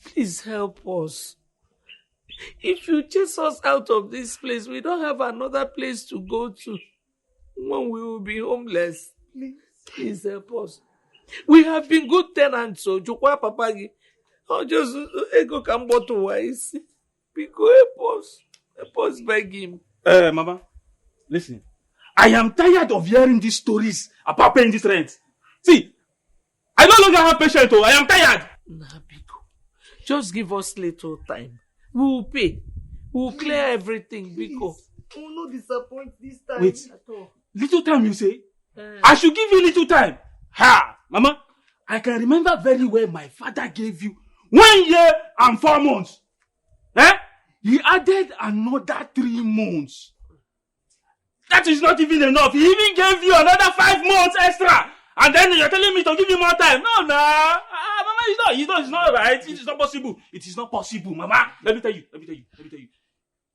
Please help us. If you chase us out of this place, we don't have another place to go to when we will be homeless. Please help us. We have been good tenants, so Jukwa Papagi. I'll just ego can bottle wise. Help us beg him. Mama, listen. I am tired of hearing these stories about paying this rent. See, I no longer have patience. I am tired. Nah, Biko. Just give us little time. We will pay. We will clear everything, Biko. We will not disappoint this time. Wait, little time you say? I should give you little time. Ha! Mama, I can remember very well my father gave you 1 year and 4 months. He added another 3 months. That is not even enough. He even gave you another 5 months extra. And then you're telling me to give you more time. No, Mama, it's not right. It is not possible. It is not possible, Mama. Let me tell you.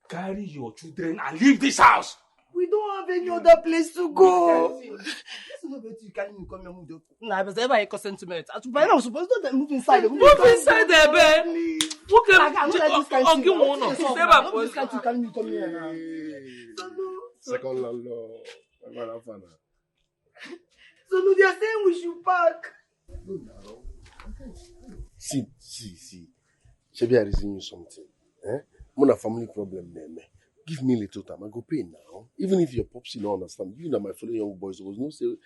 Carry your children and leave this house. We don't have any other place to go. You carry me come here. Nah, but ever a sentiment. I'm supposed to move inside. Move inside there, babe. I'll give one of you. Carry me come here. Second landlord. So no, they are saying we should park. See. Shebi, I reason you something. Mona family problem, name. Give me a little time. I go pay now. Even if your popsy don't understand, you know my fellow young boys was no say,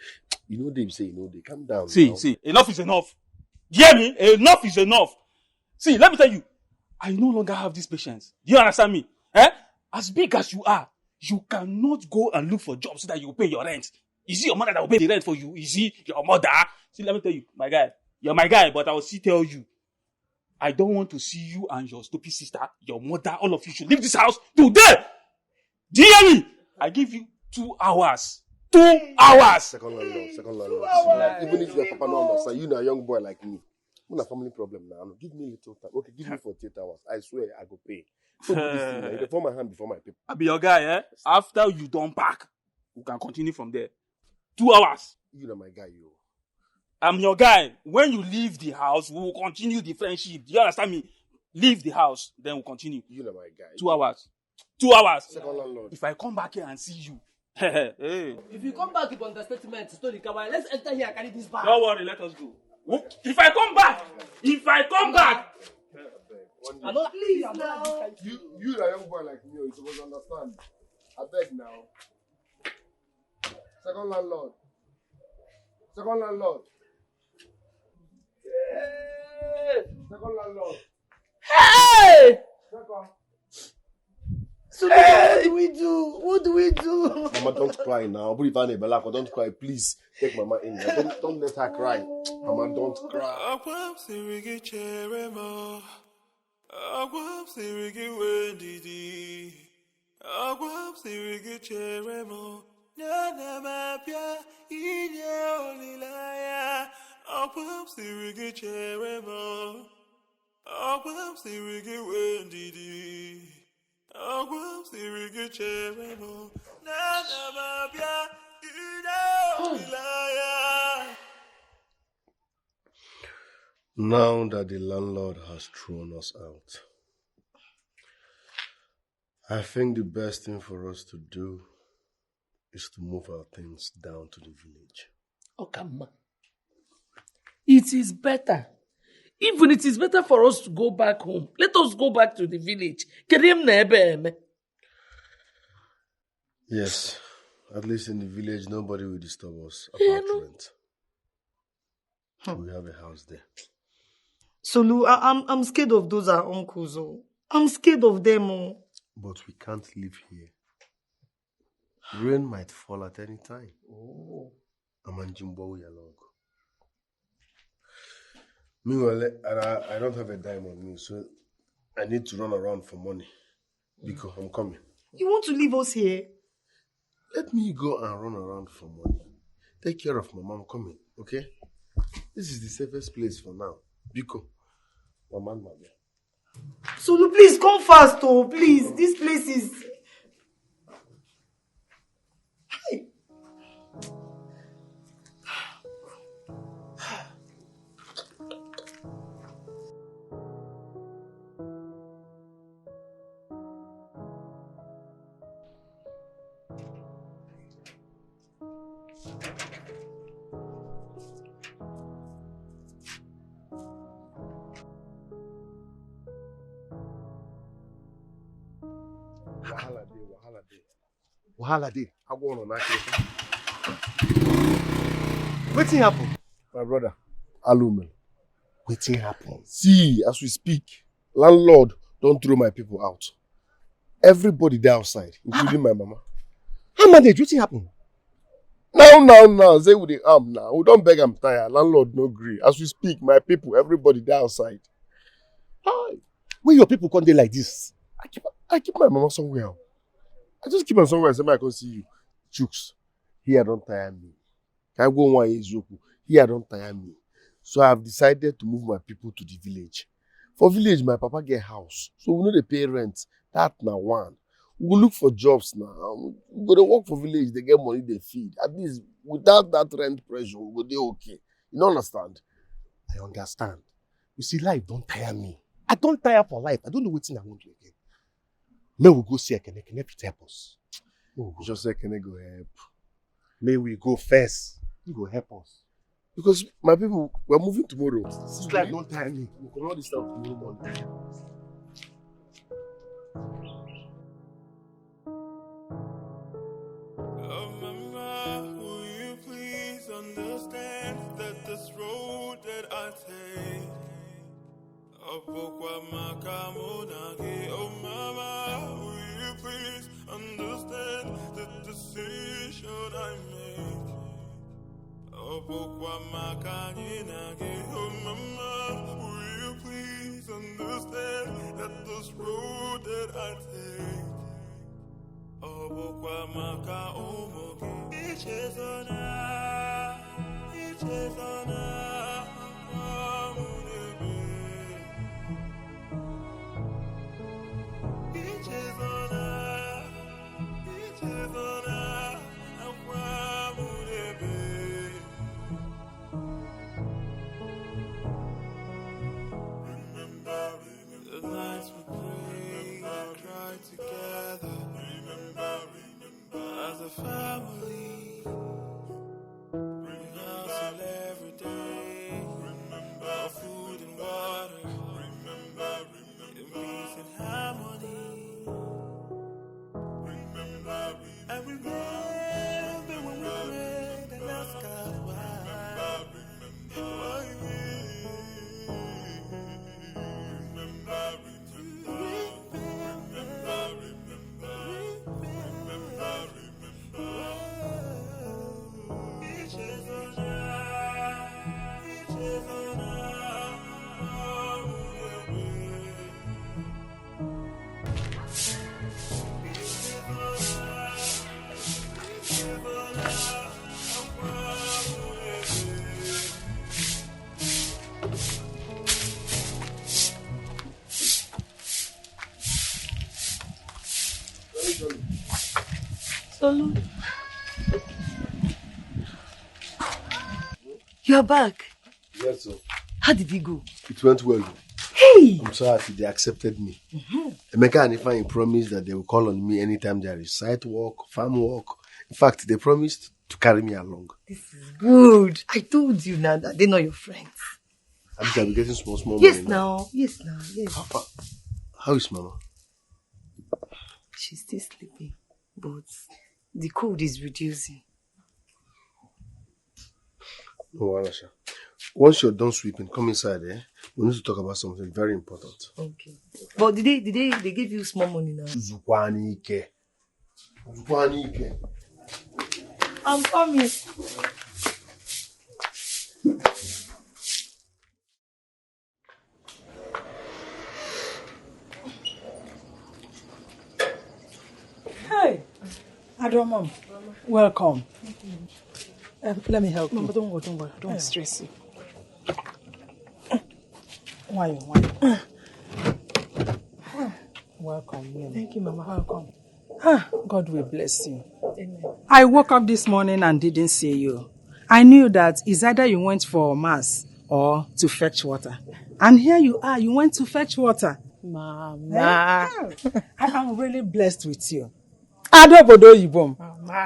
they say, they calm down. See, enough is enough. You hear me? Enough is enough. See, let me tell you, I no longer have this patience. Do you understand me? As big as you are, you cannot go and look for jobs so that you pay your rent. Is it your mother that will pay the rent for you? Is it your mother? See, let me tell you, my guy. You're my guy, but I will still tell you. I don't want to see you and your stupid sister, your mother, all of you should leave this house today. Do you hear me? I give you 2 hours. 2 hours. Second landlord. Even if your papa don't understand, you know a young boy like me. I'm a family problem now. Give me a little time. Okay, give me 48 hours. I swear I go pay. Before my hand, before my paper. I'll be your guy, After you don't pack, we can continue from there. 2 hours. You know my guy, you. I'm your guy. When you leave the house, we will continue the friendship. Do you understand me? Leave the house, then we'll continue. You know my guy. 2 hours. 2 hours. Second landlord. If I come back here and see you, hey. If you come back with understatement, story, let's enter here and carry this bag. Don't worry, let us go. If I come back. Please now. You a young boy like me, you supposed to understand. I beg now. Second landlord. Second landlord. Second landlord. Hey! Second. So what do we do? What do we do? Mama, don't cry now. Put it on the belako. Don't cry, please. Take Mama in there. Don't let her cry. Mama, don't cry. Now that the landlord has thrown us out, I think the best thing for us to do is to move our things down to the village. Okama. It is better. Even it is better for us to go back home. Let us go back to the village. Yes, at least in the village, nobody will disturb us about rent. We have a house there. Solu, I'm scared of those our uncles. Oh. I'm scared of them. Oh. But we can't live here. Rain might fall at any time. Meanwhile, I don't have a dime on me, so I need to run around for money. Because I'm coming. You want to leave us here? Let me go and run around for money. Take care of my mom coming, okay? This is the safest place for now. Biko, my man, my man. Solu, please come fast, oh, please. This place is. Hi. Wahala day. I go on that. Wetin happen? My brother, Alumen. Wetin happen? See, as we speak, landlord don't throw my people out. Everybody there outside, including my mama. How manage? Wetin happen? Now, say with the arm now. We don't beg am tire. Landlord no gree. As we speak, my people, everybody there outside. Hi. Where your people come there like this? I keep my mama somewhere. I just keep her somewhere and say, I can see you. Chooks, here don't tire me. Can I go one years yoku? Here don't tire me. So I have decided to move my people to the village. For village, my papa get house. So we know they pay rent. That now one. We go look for jobs now. We go to work for village, they get money, they feed. At least without that rent pressure, we go dey okay. You don't understand? I understand. You see, life don't tire me. I don't tire for life. I don't know what thing I want to do again. May we go see Ekene. Ekene fit help us. Just say Ekene go help. May we go first. He go help us. Because my people, we're moving tomorrow. This life don't tire me. We come out this stuff tomorrow morning. Oh mama, will you please understand that this road that I take, oh mama, will you please understand the decision I make? Oh mama, will you please understand that this road that I take, oh maka omoge, each is on the nights we prayed, cried together. As a family, we hustle every day. together when we prayed and asked God why. Why Solu, you're back. Yes, sir. How did it go? It went well. Hey! I'm so happy they accepted me. Emeka and Ifeanyi promised that they will call on me anytime there is site work, farm work. In fact, they promised to carry me along. This is good. I told you now that they're not your friends. I'll be getting small money. Yes, now. Yes. How is Mama? She's still sleeping, but the cold is reducing. No, Alasha. Once you're done sweeping, come inside, eh? We need to talk about something very important. Okay. But did they give you small money now? Zukwanike. I'm coming. Hey, Mom. Welcome. Let me help you. Mama, don't worry. Don't stress you. Why? Welcome. Really. Thank you, Mama. Welcome. God will bless you. Amen. I woke up this morning and didn't see you. I knew that it's either you went for mass or to fetch water. And here you are, you went to fetch water. Mama. I am really blessed with you. Adobodo Yibom.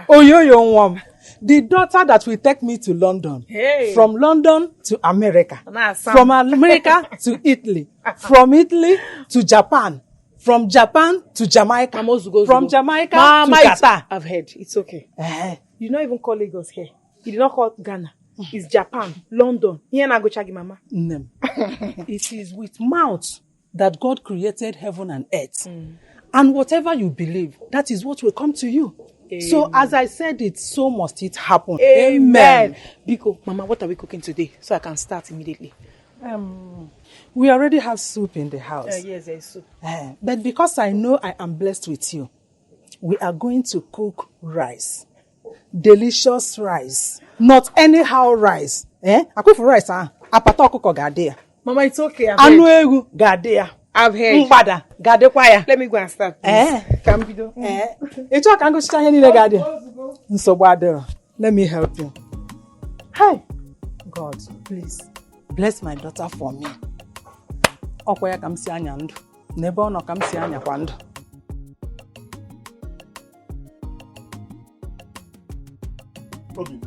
Oyoyo, the daughter that will take me to London. Hey. From London to America. Nice. From America to Italy. From Italy to Japan. From Japan to Jamaica. From Jamaica to Qatar. I've heard. It's okay. You don't even call Lagos here. You did not call Ghana. It's Japan, London. Here na go chagi mama. No. It is with mouth that God created heaven and earth. And whatever you believe, that is what will come to you. Amen. So as I said it, so must it happen. Amen. Biko, Mama, what are we cooking today? So I can start immediately. We already have soup in the house. Yes, there is soup. But because I know I am blessed with you, we are going to cook rice. Delicious rice. Not anyhow rice. I cook for rice, apatoko gadea. Mama, it's okay. Anu egu gadea. I've heard. Mbada gade kwaya. Let me go and start. Kambido. It's okay, I can go stand here in the garden. So let me help you. Hi. God, please bless my daughter for me. Okwaya kam si anya ndu. Nebe ono kam si anya kwa ndu. Okay.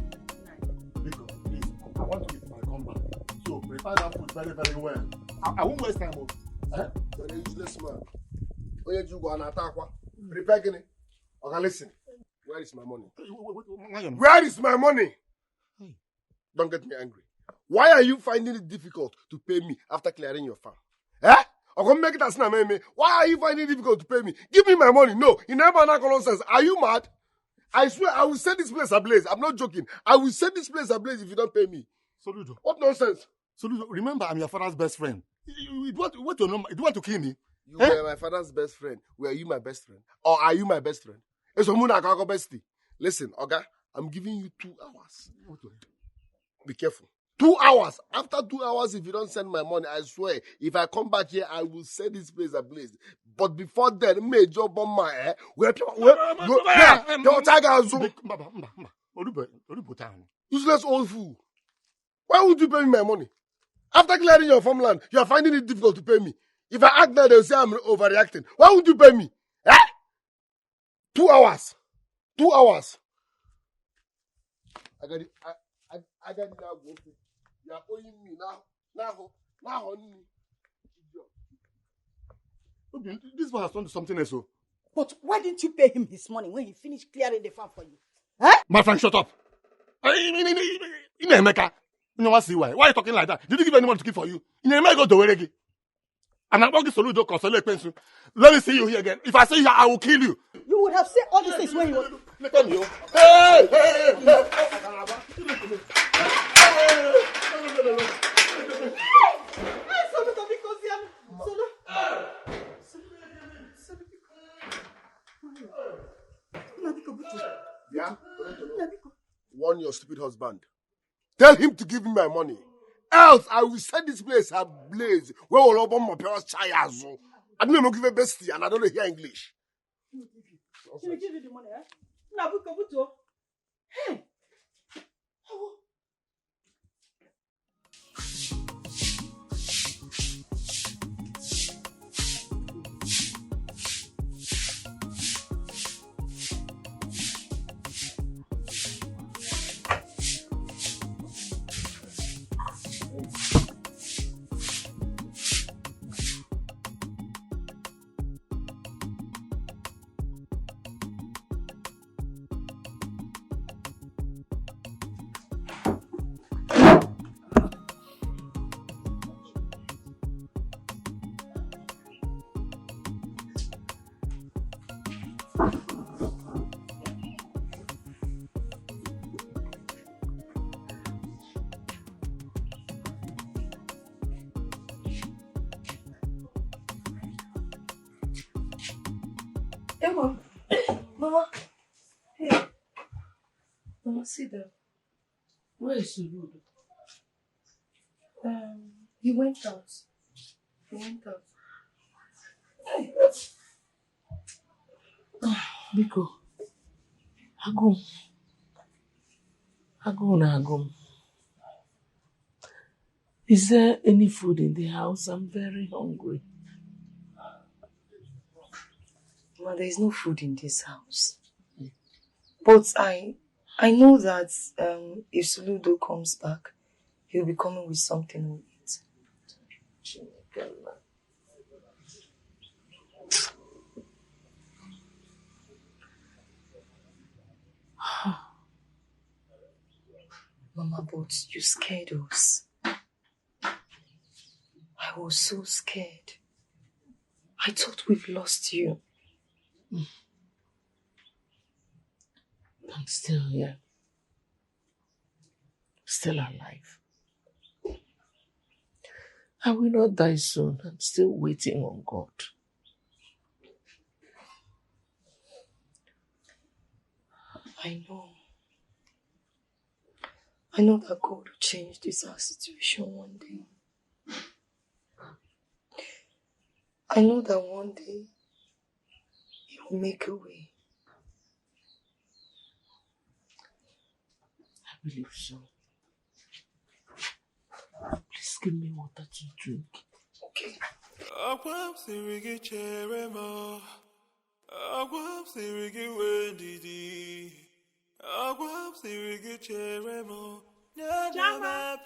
Please, I want to eat my comeback. So prepare that food very, very well. I won't waste time. You're a useless man. Prepare Guinea. Okay, listen. Where is my money? Where is my money? Don't get me angry. Why are you finding it difficult to pay me after clearing your farm? I'm going to make it as na me. Why are you finding it difficult to pay me? Give me my money. No, you never nonsense. Are you mad? I swear I will set this place ablaze. I'm not joking. I will set this place ablaze if you don't pay me. Soludo. What nonsense? Soludo, remember I'm your father's best friend. You want to kill me? You were my father's best friend. Were you my best friend? Or are you my best friend? Listen, Oga, I'm giving you 2 hours. Be careful. 2 hours. After 2 hours, if you don't send my money, I swear, if I come back here, I will set this place ablaze. But before then, major bomb my useless old fool. Why would you pay me my money? After clearing your farmland, you are finding it difficult to pay me. If I act now, they'll say I'm overreacting. Why would you pay me? 2 hours. 2 hours. I got it. I got it now. You are owing me now. Okay, this one has turned to something else. But why didn't you pay him his money when he finished clearing the farm for you? My friend, shut up. Emeka, you know what? See why? Why are you talking like that? Did you give anyone to keep for you? Emeka go to Weregi. And I'm talking soludo console pencil. Let me see you here again. If I see you, I will kill you. You would have said all these things when he was. Let me. Hey! Yeah? Warn your stupid husband. Tell him to give me my money. Else I will set this place ablaze. Where will open my parents' child? I don't know give a bestie and I don't hear English. He will give you the money, eh? Hey! Mama. Mama. Hey. Mama, sit down. Where is Suludo? He went out. Hey. Biko. Agum. Is there any food in the house? I'm very hungry. Mama, there is no food in this house. But I know that if Suludo comes back, he'll be coming with something to eat. Mama, but you scared us. I was so scared. I thought we've lost you. I'm still here. Still alive. I will not die soon. I'm still waiting on God. I know that God will change this our situation one day. I know that one day He will make a way. I believe so. Please give me water to drink. Okay. Chama.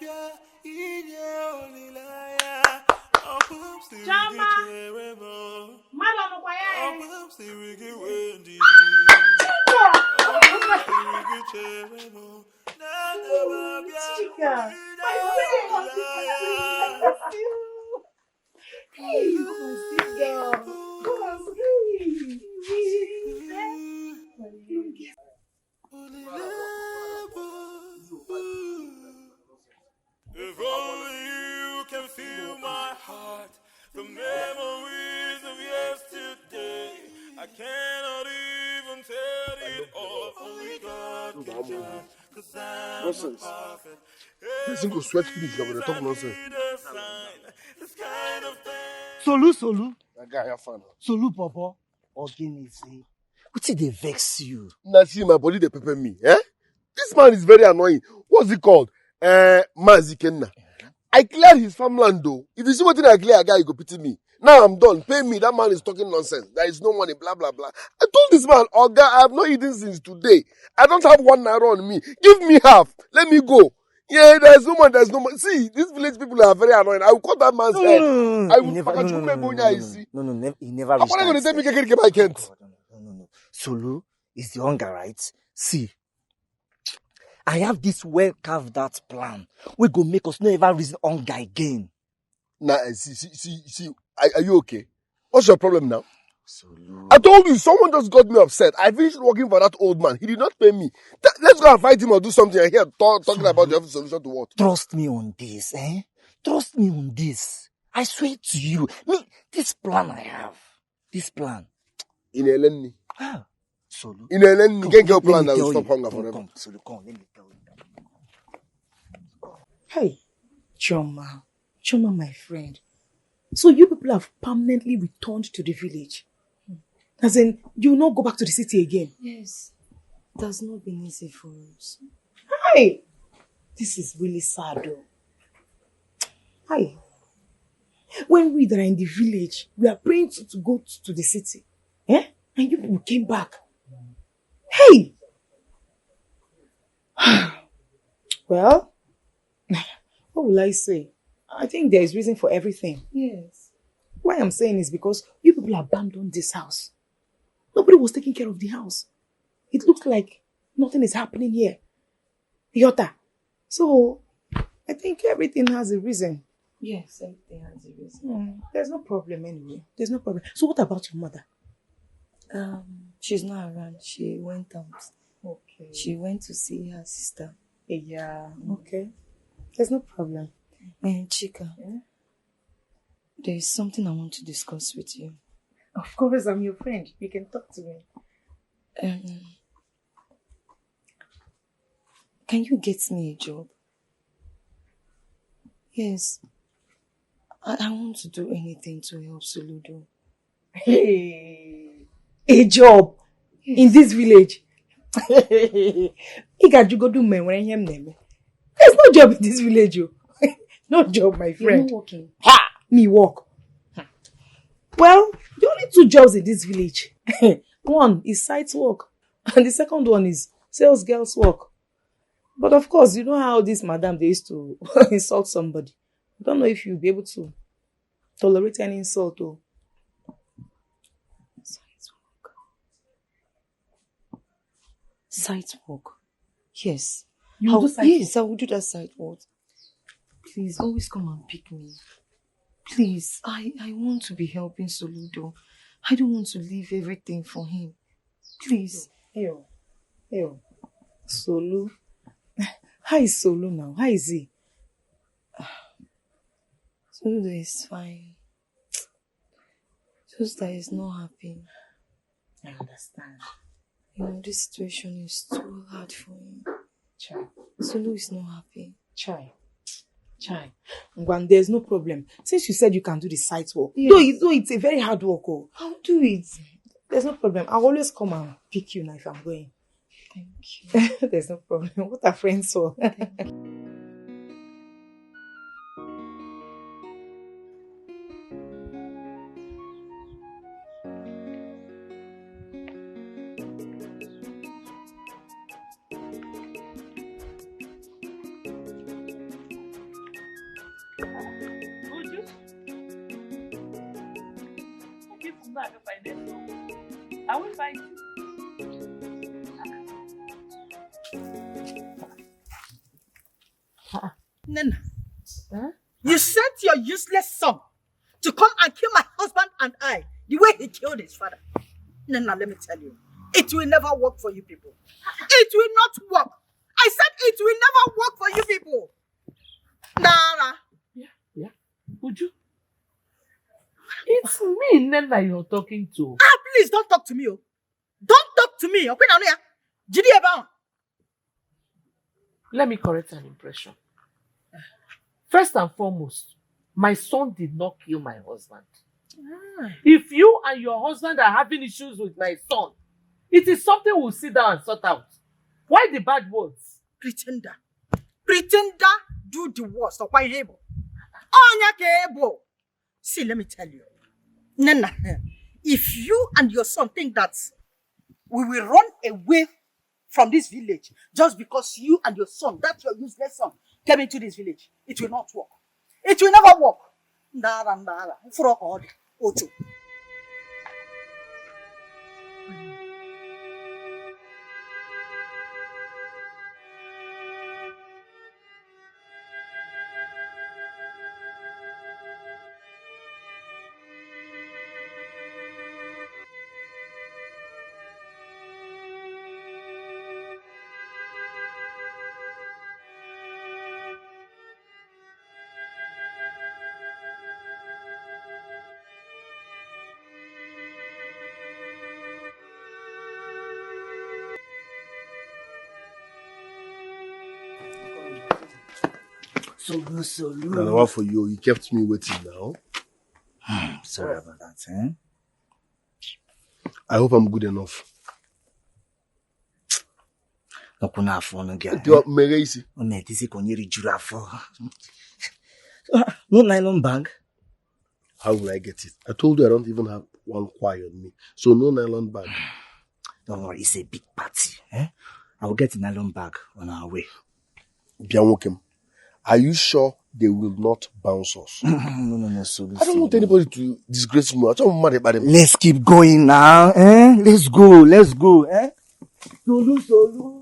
If only you can feel my heart, the memories of yesterday. I cannot even tell it all. Only God can judge, 'cause I'm Nonsense. perfect. Person go sweat finish when they talk nonsense. This kind of thing. Solu. That guy have fun. Solu Popo. Organize. What did they vex you? Now see my body they pepper me. Eh? This man is very annoying. What's he called? Mazikenna. I cleared his farmland though. If you see what I clear, a guy, you go pity me. Now I'm done. Pay me. That man is talking nonsense. There is no money, blah, blah, blah. I told this man, oh God, I have not eaten since today. I don't have 1 naira on me. Give me half. Let me go. Yeah, there's no money, there's no money. See, these village people are very annoying. I will cut that man's head. I will He never reached. I can't. I'm not going to tell me I can't. Solo is the hunger, right? See, I have this well carved out plan. We go make us no ever reason hunger again. Now, see, are you okay? What's your problem now? Solo. I told you, someone just got me upset. I finished working for that old man. He did not pay me. Let's go and fight him or do something. I hear talking about the solution to what? Trust me on this, eh? Trust me on this. I swear to you. This plan I have. This plan. In Eleni. Ah, Solo. In Eleni, you can't get a plan that will stop hunger Come, forever. Come, Solo, come, let me tell you. Hey, Choma, my friend. So you people have permanently returned to the village? As in, you will not go back to the city again? Yes. It has not been easy for us. Hey! This is really sad though. Hi. When we that are in the village, we are praying to go to the city. Eh? And you people came back. Hey! Well, what will I say? I think there is reason for everything. Yes. Why I'm saying is because you people abandoned this house. Nobody was taking care of the house. It looks like nothing is happening here. Yota. So, I think everything has a reason. Yes, everything has a reason. There's no problem anyway. There's no problem. So what about your mother? She's not around. She went out. Okay. She went to see her sister. Yeah, okay. There's no problem. Chika, there is something I want to discuss with you. Of course, I'm your friend. You can talk to me. Can you get me a job? Yes. I want to do anything to help Soludo. Hey, a job in this village. There's no job in this village, yo. No job, my friend. You're not working. Ha! Me work. Well, the only two jobs in this village. One is site work, and the second one is sales girls work. But of course, you know how this madam, they used to insult somebody. I don't know if you'll be able to tolerate any insult. Or Site work. Yes. You do site yes, I will do that site work. Please, always come and pick me. Please, I want to be helping Soludo. I don't want to leave everything for him. Please. Ew. Solu. How is Solu now? How is he? Soludo is fine. Just that he's not happy. I understand. You know, this situation is too hard for him. Chai. Solu is not happy. Chai. Ngwan, there's no problem. Since you said you can do the site work, Yes. though it's a very hard work, I'll do it. there's no problem. I'll always come and pick you now if I'm going. Thank you. There's no problem. What are friends for? I will find you. Nana, you sent your useless son to come and kill my husband and I the way he killed his father. Nana, let me tell you, it will never work for you people. It will not work. I said it will never work for you people. Nana. Yeah. Would you? It's me, Nana, you're talking to. Please don't talk to me. Oh. Don't talk to me. Okay, now, Jidi Eba. Let me correct an impression. First and foremost, my son did not kill my husband. If you and your husband are having issues with my son, it is something we'll sit down and sort out. Why the bad words? Pretender. Pretender do the worst of my able. Onyake. See, let me tell you. Nana, if you and your son think that we will run away from this village just because you and your son, that's your useless son, came into this village, it will not work. It will never work. And what for you? You kept me waiting now. Sorry about that, eh? I hope I'm good enough. No kuna afọ no girl. Do you easy? O me tisi konyeri jura afọ. No nylon bag. How will I get it? I told you I don't even have one choir on me. So no nylon bag. Don't worry, it's a big party. Eh? I will get a nylon bag on our way. Bianwokem, are you sure they will not bounce us? No, I don't want anybody to disgrace me. I don't want about them. Let's keep going now. Eh? Let's go. Eh? Solu.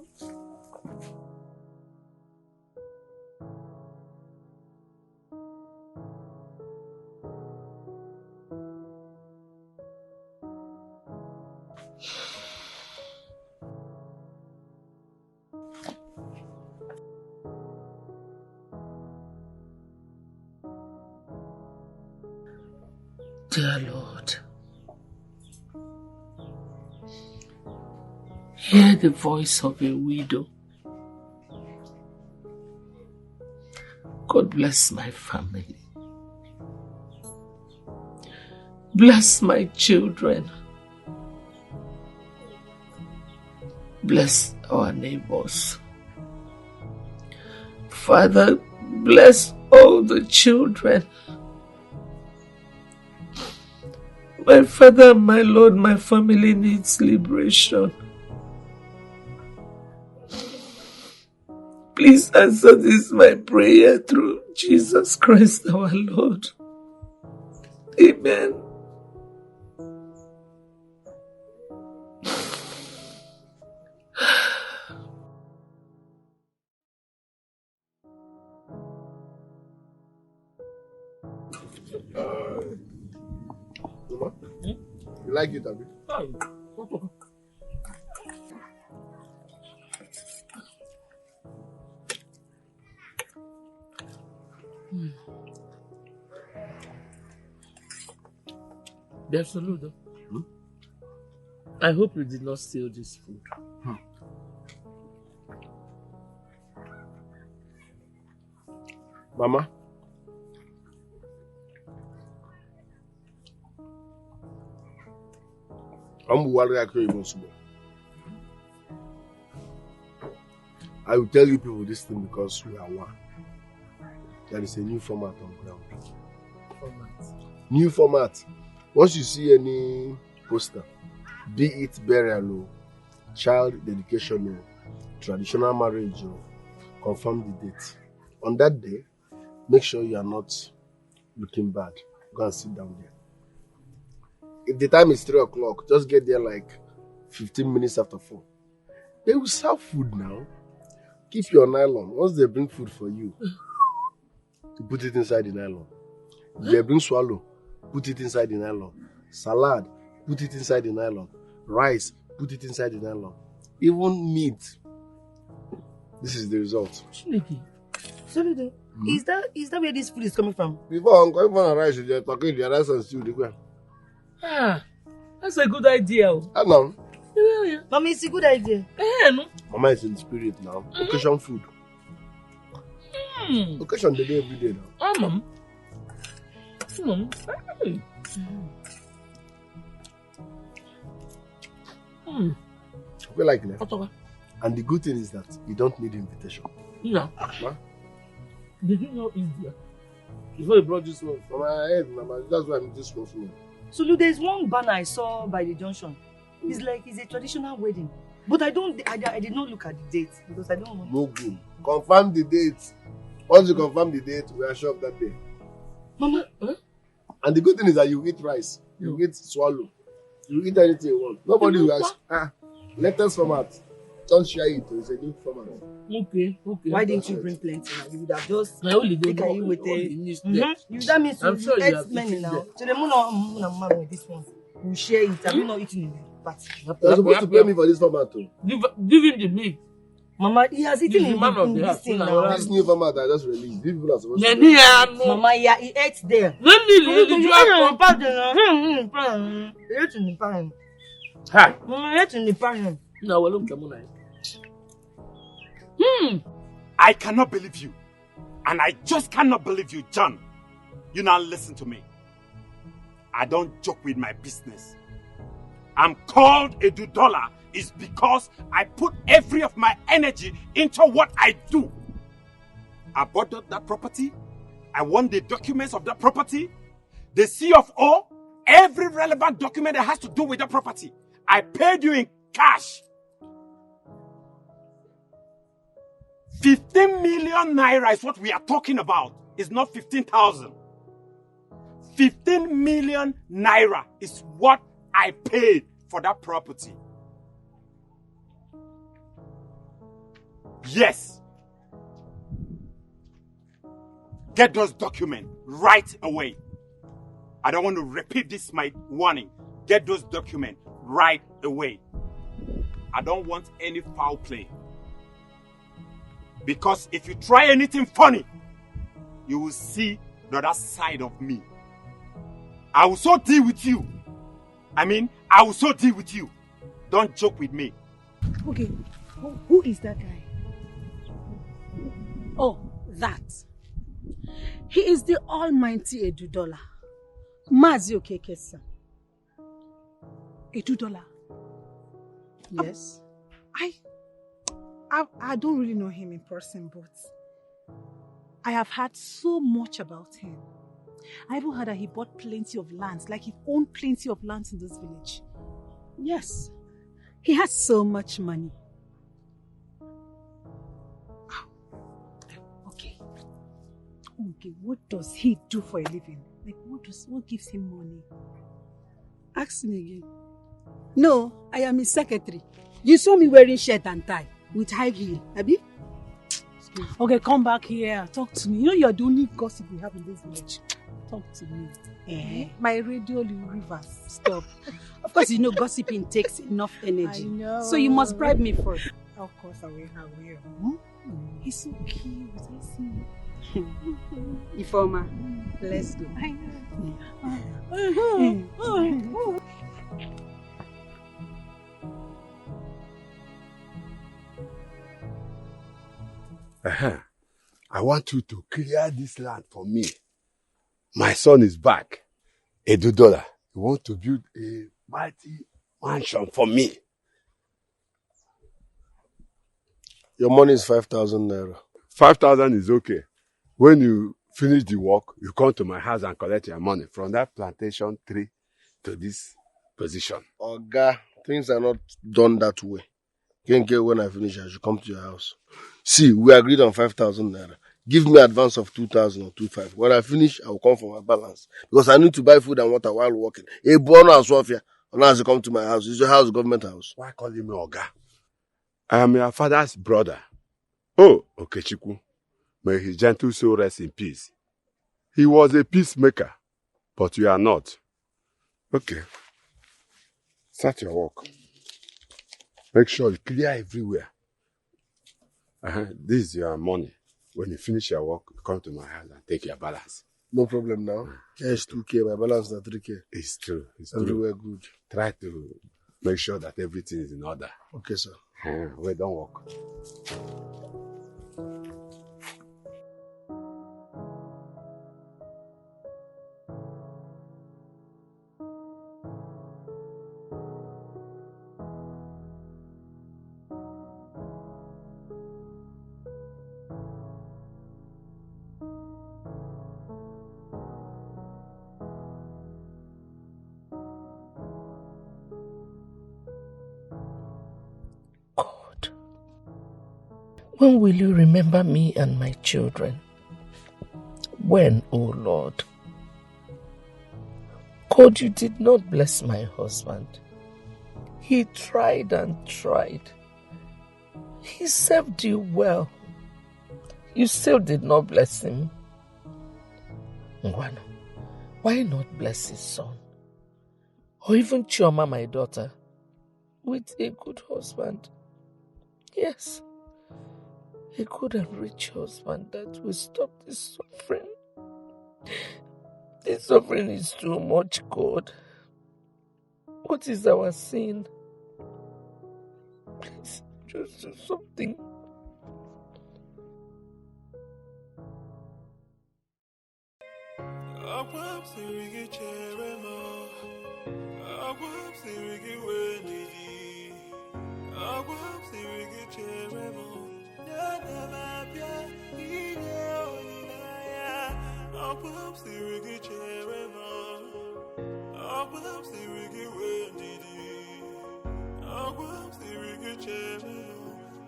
Dear Lord, hear the voice of a widow. God bless my family. Bless my children. Bless our neighbors. Father, bless all the children. My Father, my Lord, my family needs liberation. Please answer this my prayer through Jesus Christ our Lord. Amen. You like it, Abi? Absolutely. I hope you did not steal this food. Mama? I will tell you people this thing because we are one. There is a new format on ground. New format. Once you see any poster, be it burial or child dedication or traditional marriage or confirm the date. On that day, make sure you are not looking bad. Go and sit down there. If the time is 3 o'clock, just get there like 15 minutes after 4. They will serve food now. Keep your nylon. Once they bring food for you, you put it inside the nylon. If they bring swallow, put it inside the nylon. Salad, put it inside the nylon. Rice, put it inside the nylon. Even meat. This is the result. Soludo, is that where this food is coming from? Before I'm going for a rice, you're talking the rice and stew. That's a good idea. I know. Yeah. Mama, it's a good idea. No. Mama is in spirit now. Occasion food. Occasion they do every day now. Mom. Okay, like that. And the good thing is that you don't need invitation. Yeah. Huh? Did you know it's there? Before you brought this one. From my head, Mama. That's why I'm just for me. Sulu, there's one banner I saw by the junction. It's like it's a traditional wedding. But I did not look at the date because I don't want. No good. Confirm the date. Once you confirm the date, we are sure of that day. Mama. And the good thing is that you eat rice. You eat swallow. You eat anything you want. Nobody will ask. Latest format. Don't share it. It's a new format. Okay. Why didn't you bring plenty? You would have just I only take don't you know with the that means I'm sure you ate have many eaten now. them. So the moon with this one. We'll share it. Have you not eaten in the party? You're supposed to pay me for this format too. Give him the meat. Mama, he has eaten in this thing now. This new format I just released. These people are supposed to Mama, yeah, he ate there. You ate in the pan. Hi. Mama, he ate in the pan. No, well, look, come on. I cannot believe you. And I just cannot believe you, John. You now listen to me. I don't joke with my business. I'm called $1 is because I put every of my energy into what I do. I bought that property. I want the documents of that property, the C of O, every relevant document that has to do with that property. I paid you in cash. 15 million naira is what we are talking about. It's not 15,000. 15 million naira is what I paid for that property. Yes. Get those documents right away. I don't want to repeat this, my warning. Get those documents right away. I don't want any foul play. Because if you try anything funny, you will see the other side of me. I will so deal with you. I will so deal with you. Don't joke with me. Okay, who is that guy? Oh, that. He is the almighty $1. Mazi Okeke-san. $1? Yes. I don't really know him in person, but I have heard so much about him. I even heard that he bought plenty of lands, like he owned plenty of lands in this village. Yes, he has so much money. Okay, what does he do for a living? Like, what gives him money? Ask me again. No, I am his secretary. You saw me wearing shirt and tie with high heel, Abi? Okay, come back here. Talk to me. You know you're the only gossip we have in this village. Talk to me. My radio rivers. Stop. Of course, you know gossiping takes enough energy. I know. So you must bribe me first. Of course, I will. He's so cute. I see. Ifoma, let's go. I know. I want you to clear this land for me. My son is back. $1. He wants to build a mighty mansion for me. Your money is 5,000 naira. 5,000 is okay. When you finish the work, you come to my house and collect your money from that plantation tree to this position. Oga, things are not done that way. When I finish, I should come to your house. See, we agreed on 5,000 naira. Give me advance of 2,000 or 2,500. When I finish, I will come for my balance. Because I need to buy food and water while working. A bono and Sofia. Unless you come to my house. Is your house government house? Why call me Oga? I am your father's brother. Oh, Okechukwu. May his gentle soul rest in peace. He was a peacemaker, but you are not. Okay. Start your work. Make sure you clear everywhere. This is your money. When you finish your work, you come to my house and take your balance. No problem now. Cash 2K, my balance is 3K. It's true. It's everywhere true. Good. Try to make sure that everything is in order. Okay, sir. Wait, don't work. When will you remember me and my children? When, O Lord? God, you did not bless my husband. He tried and tried. He served you well. You still did not bless him. Ngwano, why not bless his son? Or even Chioma, my daughter, with a good husband? Yes. A good and rich husband that will stop this suffering. This suffering is too much, God. What is our sin? Please, just do something. sirigi cheremo. Agwam sirigi wenidi. Agwam sirigi cheremo. Nana mapia ine olinaya. Agwam sirigi cheremo. Agwam sirigi wenidi. Agwam sirigi cheremo.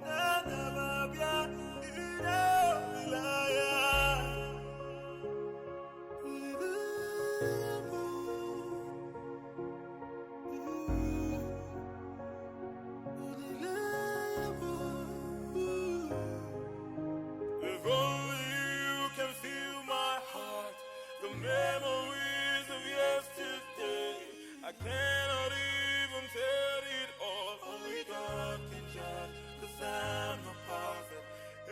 Nana mapia ine olinaya. If only you can feel my heart, the memories of yesterday. I cannot even tell it all. Only God can judge, 'cause I'm not perfect.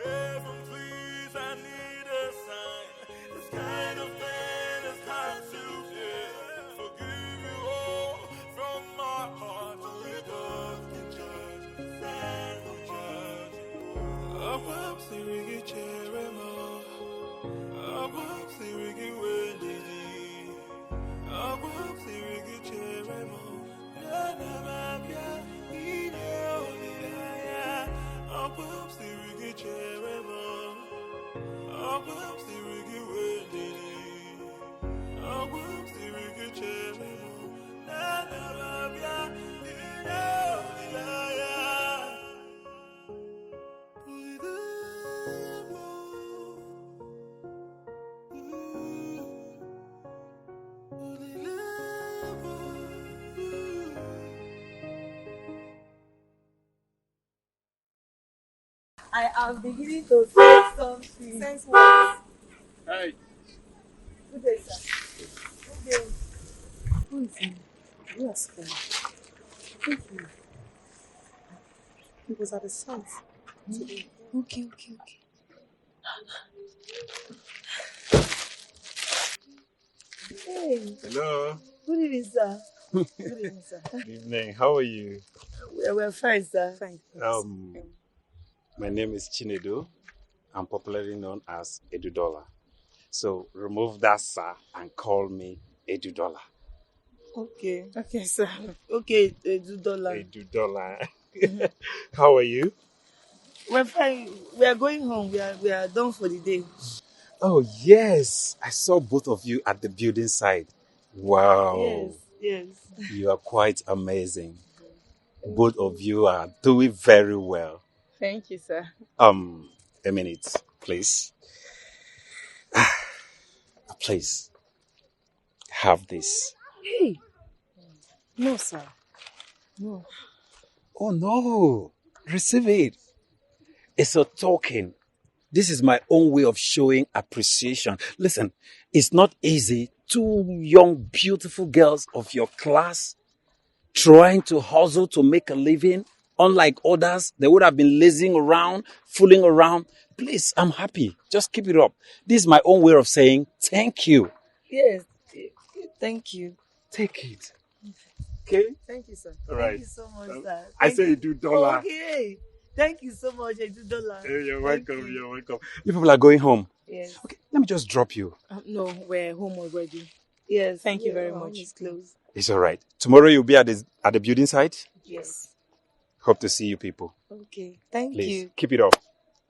Heaven, please, I need a sign. This kind of pain is hard to bear. Forgive you all from my heart. Only God can judge, 'cause I'm no judge. Agwam sirigi cheremo. Agwam sirigi wenidi. Agwam sirigi cheremo. Nana mapia ine olilaya. Agwam sirigi cheremo. Agwam sirigi wenidi. Agwam sirigi cheremo. Nana mapia ine olilaya. I am beginning to say something. Sense what? Hey. Good day, sir. Good day. Who is he? Who has come? Thank you. He was at the site today. Okay. Hey. Hello. Good evening, sir. Good evening, sir. Good evening. How are you? We're fine, sir. Fine. My name is Chinedu. I'm popularly known as Edudola. So remove that sir and call me Edudola. Okay. Okay, sir. Okay, $2. Edudola. How are you? We're fine. We are going home. We are done for the day. Oh yes, I saw both of you at the building site. Wow. Yes. You are quite amazing. Both of you are doing very well. Thank you, sir. A minute, please. Please, have this. Hey. No, sir. No. Oh no, receive it. It's a token. This is my own way of showing appreciation. Listen, it's not easy. Two young, beautiful girls of your class trying to hustle to make a living. Unlike others, they would have been lazing around, fooling around. Please, I'm happy. Just keep it up. This is my own way of saying thank you. Yes. Thank you. Take it. Okay? Thank you, sir. All right. Thank you so much, sir. I say $2. Okay. Thank you so much, $2. Hey, you're welcome. You're welcome. You people are going home. Yes. Okay, let me just drop you. No, we're home already. Yes. Thank you very much. It's closed. It's all right. Tomorrow you'll be at the building site. Yes. Hope to see you people. Okay. Thank Please, you. keep it up.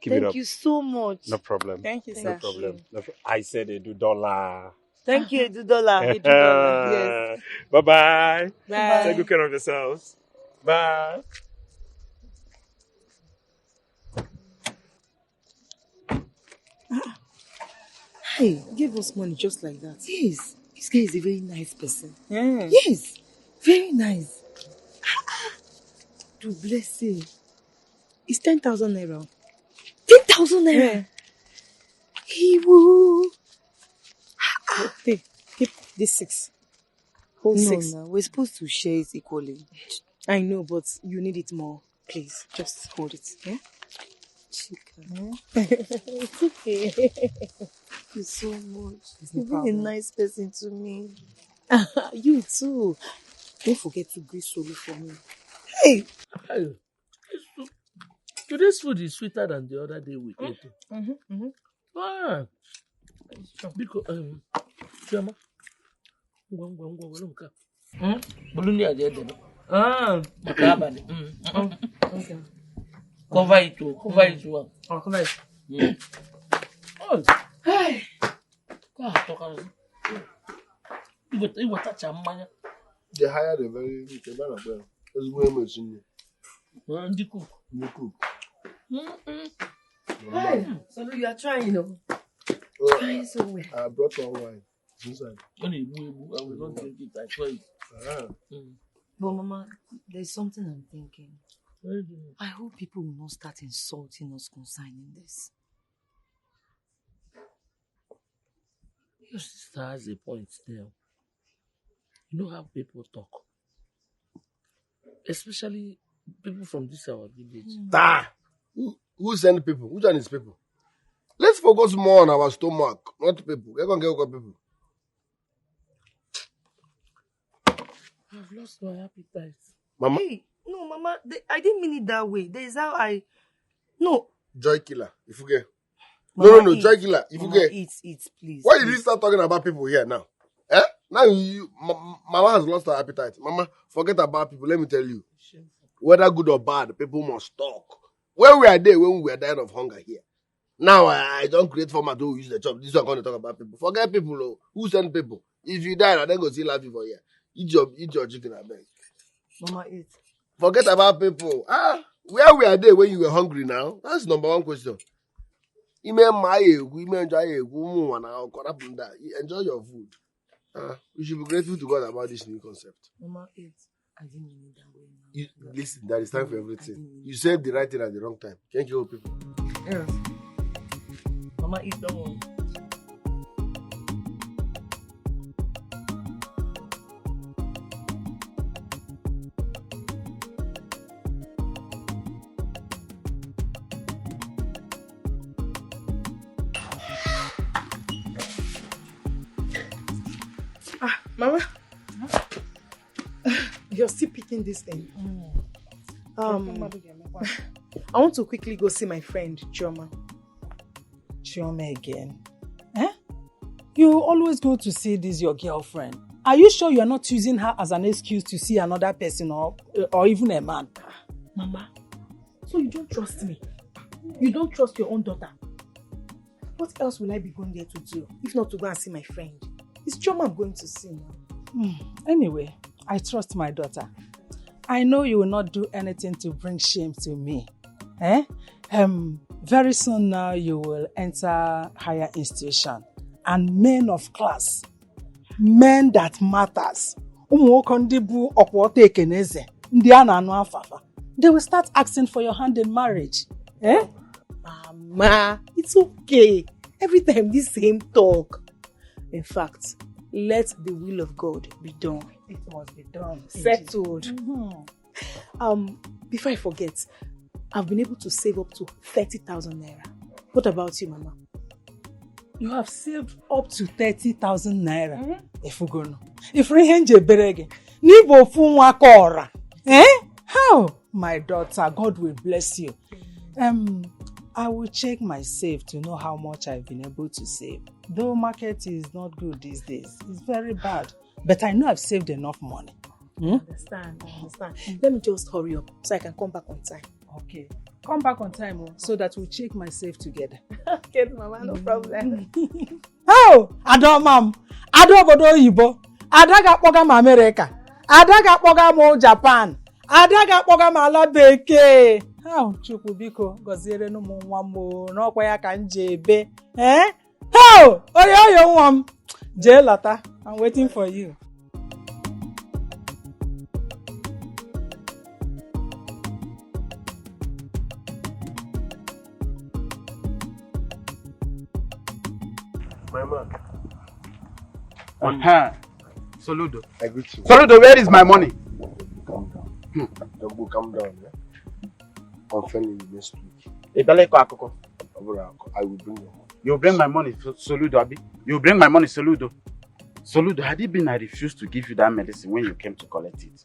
Keep it up. Thank you so much. No problem. Thank you, No sir. problem. I said $2. Thank you, $2. Yes. Bye-bye. Bye. Take good care of yourselves. Bye. Hey, give us money just like that. Yes. This guy is a very nice person. Yes. Very nice. To bless him. It's 10,000 naira. 10,000 naira? Yeah. He will. Hey, keep this 6. Hold 6. No, we're supposed to share it equally. I know, but you need it more. Please, just hold it. Yeah? Chica. It's okay. Thank you so much. You've been a nice person to me. You too. Don't forget to grease solo for me. Hey! Today's food is sweeter than the other day we ate. Ah. Because, Chioma, Cover it too. Cover it too. Oh, cover it. Hey. You will touch a man. They hired a very good man of them. That's where I'm seeing you. The cook. You cook. Hey, so you are trying, trying so well. I brought one wine. Inside. I will not drink it. I try it. But Mama, there's something I'm thinking. I hope people will not start insulting us concerning this. Your sister has a point there. You know how people talk. Especially people from this our village. Who send people? Who send his people? Let's focus more on our stomach, not people. We're going to get people. I've lost my appetite. Mama? Hey, no, Mama, I didn't mean it that way. There is how I... No. Joy killer, if you get. Mama, No, joy killer, if you get. Eat, please. Why did you start talking about people here now? Now Mama has lost her appetite. Mama, forget about people. Let me tell you. Whether good or bad, people must talk. When we are there, when we were dying of hunger here. Now I don't create format to use the job. This is what I'm going to talk about people. Forget people. Who send people? If you die, I then go see life for here. Eat your chicken, I beg. Mama, eat. Forget about people. Where we are there when you were hungry now? That's number one question. Enjoy your food. We should be grateful to God about this new concept. Mama, eat. I didn't mean it that way. Listen, there is time for everything. You said the right thing at the wrong time. Can't kill people. Yeah. Mama, eat, don't worry. Mama, you're still picking this thing. I want to quickly go see my friend Chioma. Chioma again? You always go to see this your girlfriend. Are you sure you're not using her as an excuse to see another person or even a man? Mama, so you don't trust me? You don't trust your own daughter? What else will I be going there to do if not to go and see my friend? It's Chioma I'm going to see now. Anyway, I trust my daughter. I know you will not do anything to bring shame to me. Very soon now you will enter higher institution and men of class, men that matters. They will start asking for your hand in marriage. Mama, it's okay. Every time this same talk. In fact, let the will of God be done. It must be done. Settled. Before I forget, I've been able to save up to 30,000 naira. What about you, Mama? You have saved up to 30,000 naira. If Rehenje Berege, Nibo Funwa Kora. How? My daughter, God will bless you. I will check my save to know how much I've been able to save. Though market is not good these days, it's very bad. But I know I've saved enough money. I understand. Let me just hurry up so I can come back on time. Okay. Come back on time so that we'll check my save together. Okay, Mama, no problem. Oh, Adomam. Adobodo Yibo. Adaga Pogam America. Adaga Pogam Japan. Adaga Pogam ala Beke. How Chukubiko Gozere no Mwamo no Kwaya Kanjebe. How? Oh, Jelata, I'm waiting for you. My man. Soludo. I greet you. Soludo, where is my money? Calm down. Don't go calm down. I'm feeling next week. I will bring your money. You bring my money, Soludo, Abi. You bring my money, Soludo. Soludo, had it been I refused to give you that medicine when you came to collect it?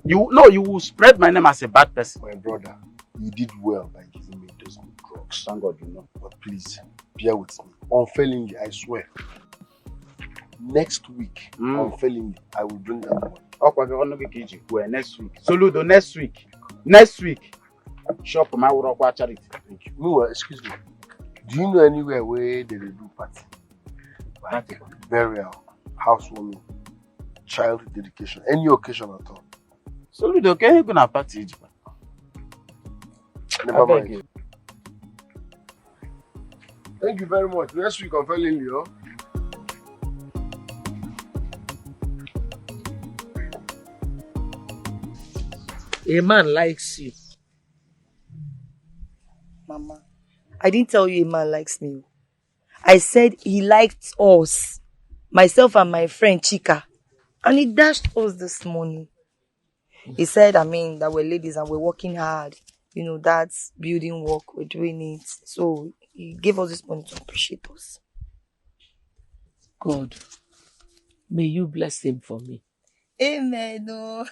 You will spread my name as a bad person. My brother, you did well by giving me those good drugs. Thank God you know. But please, bear with me. Unfailingly, I swear. next week, unfailingly, I will bring that money. Okay, next week. Soludo, next week. Next week. Shop my work charity. Thank you. Meanwhile, excuse me. Do you know anywhere where they do party? Like burial, housewarming, child dedication, any occasion at all? Soludo, can you go to party? Never mind. Thank you very much. Next week, unfailingly, huh? A man likes you. Mama, I didn't tell you a man likes me. I said he liked us. Myself and my friend Chika. And he dashed us this morning. He said, that we're ladies and we're working hard. You know, that's building work, we're doing it. So he gave us this money to appreciate us. God, may you bless him for me. Amen. Oh.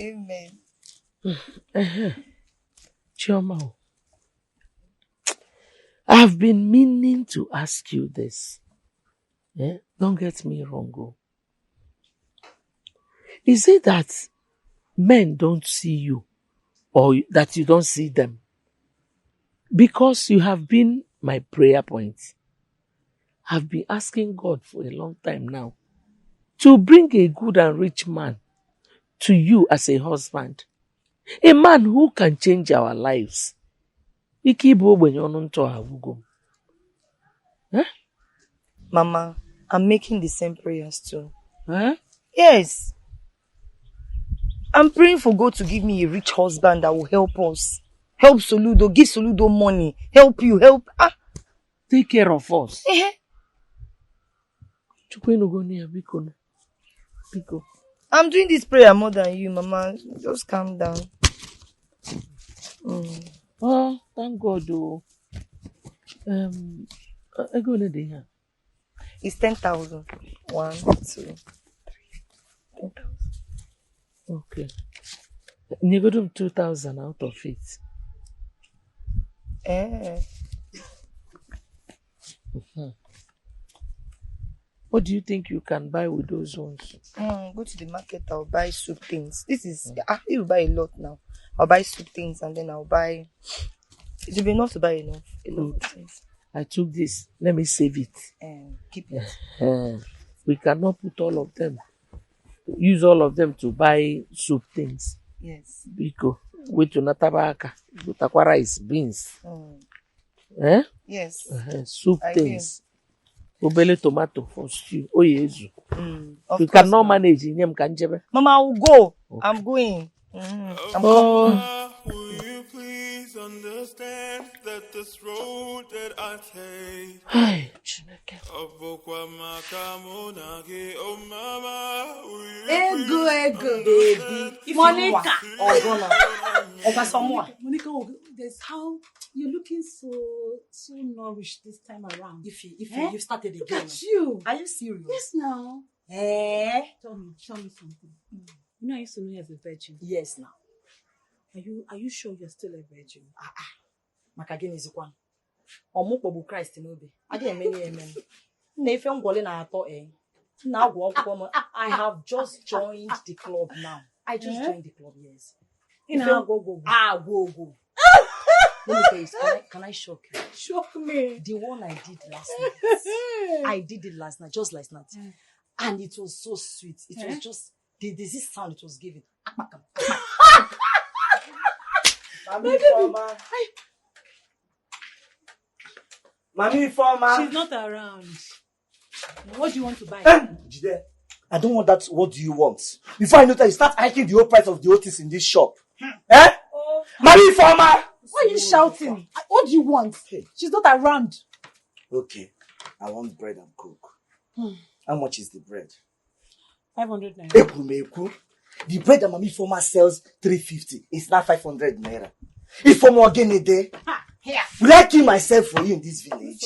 Amen. Chioma, I've been meaning to ask you this. Don't get me wrong. Oh. Is it that men don't see you or that you don't see them? Because you have been my prayer point. I've been asking God for a long time now to bring a good and rich man to you as a husband. A man who can change our lives. Mama, I'm making the same prayers too. Huh? Yes. I'm praying for God to give me a rich husband that will help us. Help Soludo, give Soludo money. Help you, help. Take care of us. I'm doing this prayer more than you, Mama. Just calm down. Oh, thank God. I go in there. It's 10,000. 1, 2, 3. 10,000. Okay. You got them 2,000 out of it. What do you think you can buy with those ones? Go to the market, I'll buy soup things. This is, you'll buy a lot now. I'll buy soup things and then I'll buy, it will be enough to buy a lot of things. I took this, let me save it. Keep it. We cannot put all of them, use all of them to buy soup things. Yes. Biko, wait to natabaka, butakwa rice, beans. Yes. Soup I things. Obele tomato for stew. Oh, yes. You course, cannot manage in them, can you? Mama, I will go. Okay. I'm going. I'm coming. Will you please understand that this road that I take? Hi. Ego, baby. Monica. Monica, there's how you're looking so nourished this time around. If you started again. Look at you. Are you serious? Yes, now. Tell me something. You know I used to know you as a virgin. Yes, now. Are you sure you're still a virgin? Maka gini zikwan. Omukpo bu Christ n'obi. Aga emeni amen. Na ife ngwole na ato Na agwo akwukwo I have just joined the club now. I just joined the club, yes. Go. Let me tell you, can I shock you? Shock me. The one I did last night. I did it last night, just last night. And it was so sweet. It was just this sound it was giving. Mommy Informer. She's not around. What do you want to buy? Jide, I don't want that. What do you want? Before I know that, you start hiking the whole price of the Otis in this shop. Mommy Informer. Why are you shouting? What do you want? She's not around. Okay, I want bread and coke. How much is the bread? 500 naira. The bread that Mommy Informer sells 350 is now 500 naira. If for more again a day, will I kill myself for you in this village?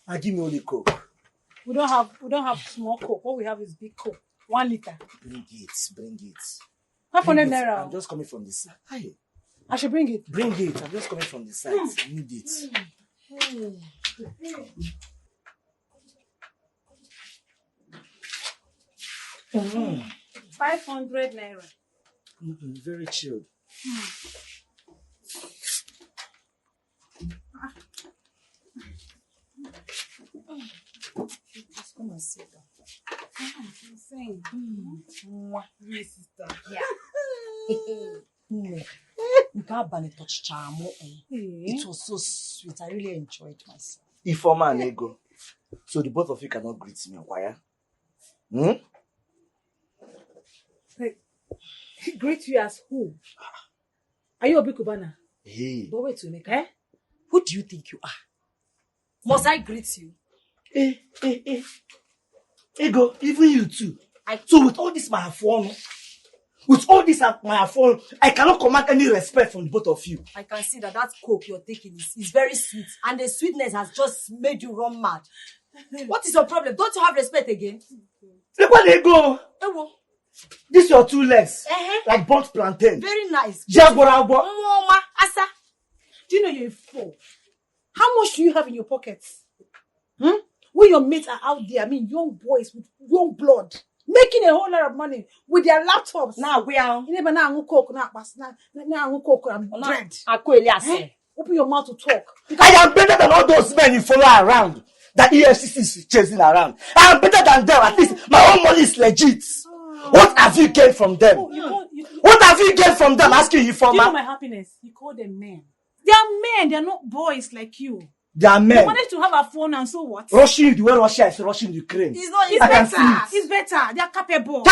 And give me only coke. We don't have small coke. What we have is big coke. 1 liter. Bring it. 500 naira. I'm just coming from the side. Hi. I should bring it. Bring it. I'm just coming from the side. I need it. 500 naira. Very chilled. Just come and sit down. I'm saying. My sister. Yeah. It was so sweet. I really enjoyed myself. Ifeoma and Ego. So the both of you cannot greet me, why? Greet you as who? Are you a Bikubana? Hey. But wait to make who do you think you are? Must I greet you? Ego, even you too. So with all this my phone, I cannot command any respect from the both of you. I can see that coke you're taking is very sweet, and the sweetness has just made you run mad. What is your problem? Don't you have respect again? Look where they go. This your 2 legs, like burnt plantain. Very nice. Mama, Asa, do you know you're a fool? How much do you have in your pockets? When your mates are out there, I mean young boys with young blood, making a whole lot of money with their laptops. Now we are. You never know coke now and bread. Open your mouth to talk. I am better than all those men you follow around, that EFCC is chasing around. I am better than them. At least my own money is legit. What have you gained from them? What have you gained from them? Asking you for do you know my happiness? You call them men. They are men. They are not boys like you. They are men. They managed to have a phone and so what? Rushing you the way Russia is rushing Ukraine. It's better. It's better. They are capable.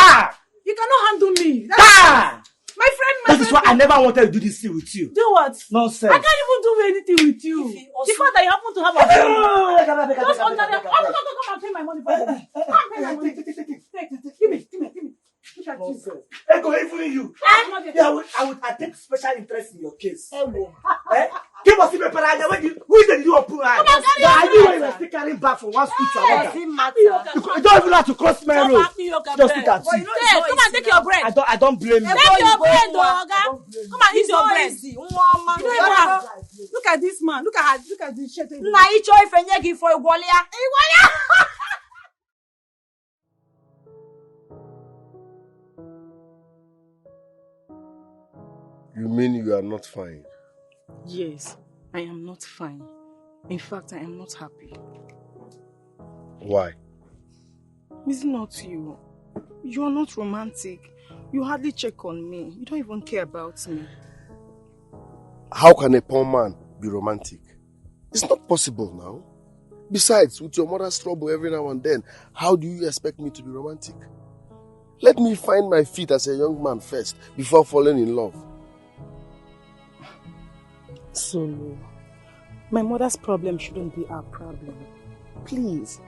You cannot handle me. My friend. That is why I never wanted to do this thing with you. Do what? Nonsense. I can't even do anything with you. The fact that you happen to have a phone. Just under there. Come and pay my money for me. Come and pay my money. Give me. Look at you. Ego, even you. I take special interest in your case. Give us the paper. Who is the new open eye? Are you still carrying back from one school to another? You don't even have to cross my road. Just look at you. Come and take your bread. I don't blame you. Take your bread, dog. Come and eat your bread. Look at this man. Look at this shit. Na icho ifenye gi for Igwalia. You mean you are not fine? Yes, I am not fine. In fact, I am not happy. Why? It's not you. You are not romantic. You hardly check on me. You don't even care about me. How can a poor man be romantic? It's not possible now. Besides, with your mother's trouble every now and then, how do you expect me to be romantic? Let me find my feet as a young man first, before falling in love. Solo, my mother's problem shouldn't be our problem. Please,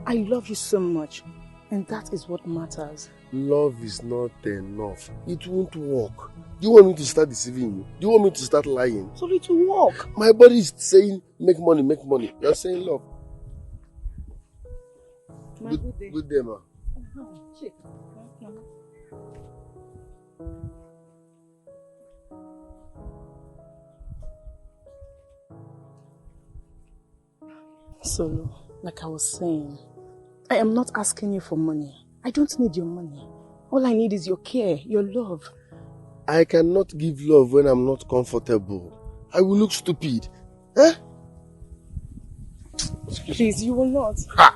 I love you so much, and that is what matters. Love is not enough. It won't work. Do you want me to start deceiving you? Do you want me to start lying? So it will work. My body is saying, make money, make money. You're saying love. Good day, ma. Solo, like I was saying, I am not asking you for money. I don't need your money. All I need is your care, your love. I cannot give love when I'm not comfortable. I will look stupid. Eh? Please, you will not. Ha!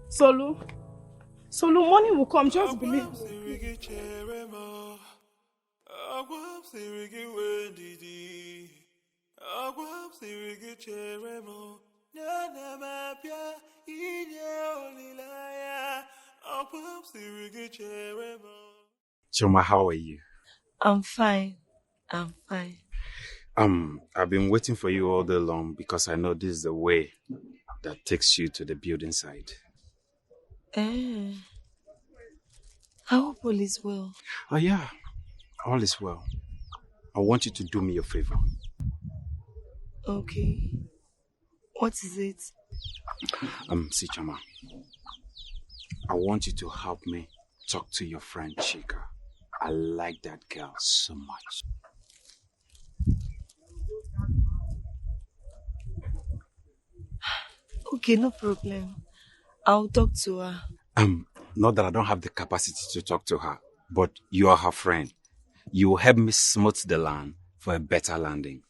Solo, money will come, just believe. Choma, how are you? I'm fine. I've been waiting for you all day long because I know this is the way that takes you to the building site. I hope all is well. Oh yeah, all is well. I want you to do me a favor. Okay. What is it? See, Choma, I want you to help me talk to your friend Chika. I like that girl so much. Okay, no problem. I'll talk to her. Not that I don't have the capacity to talk to her, but you are her friend. You will help me smooth the land for a better landing.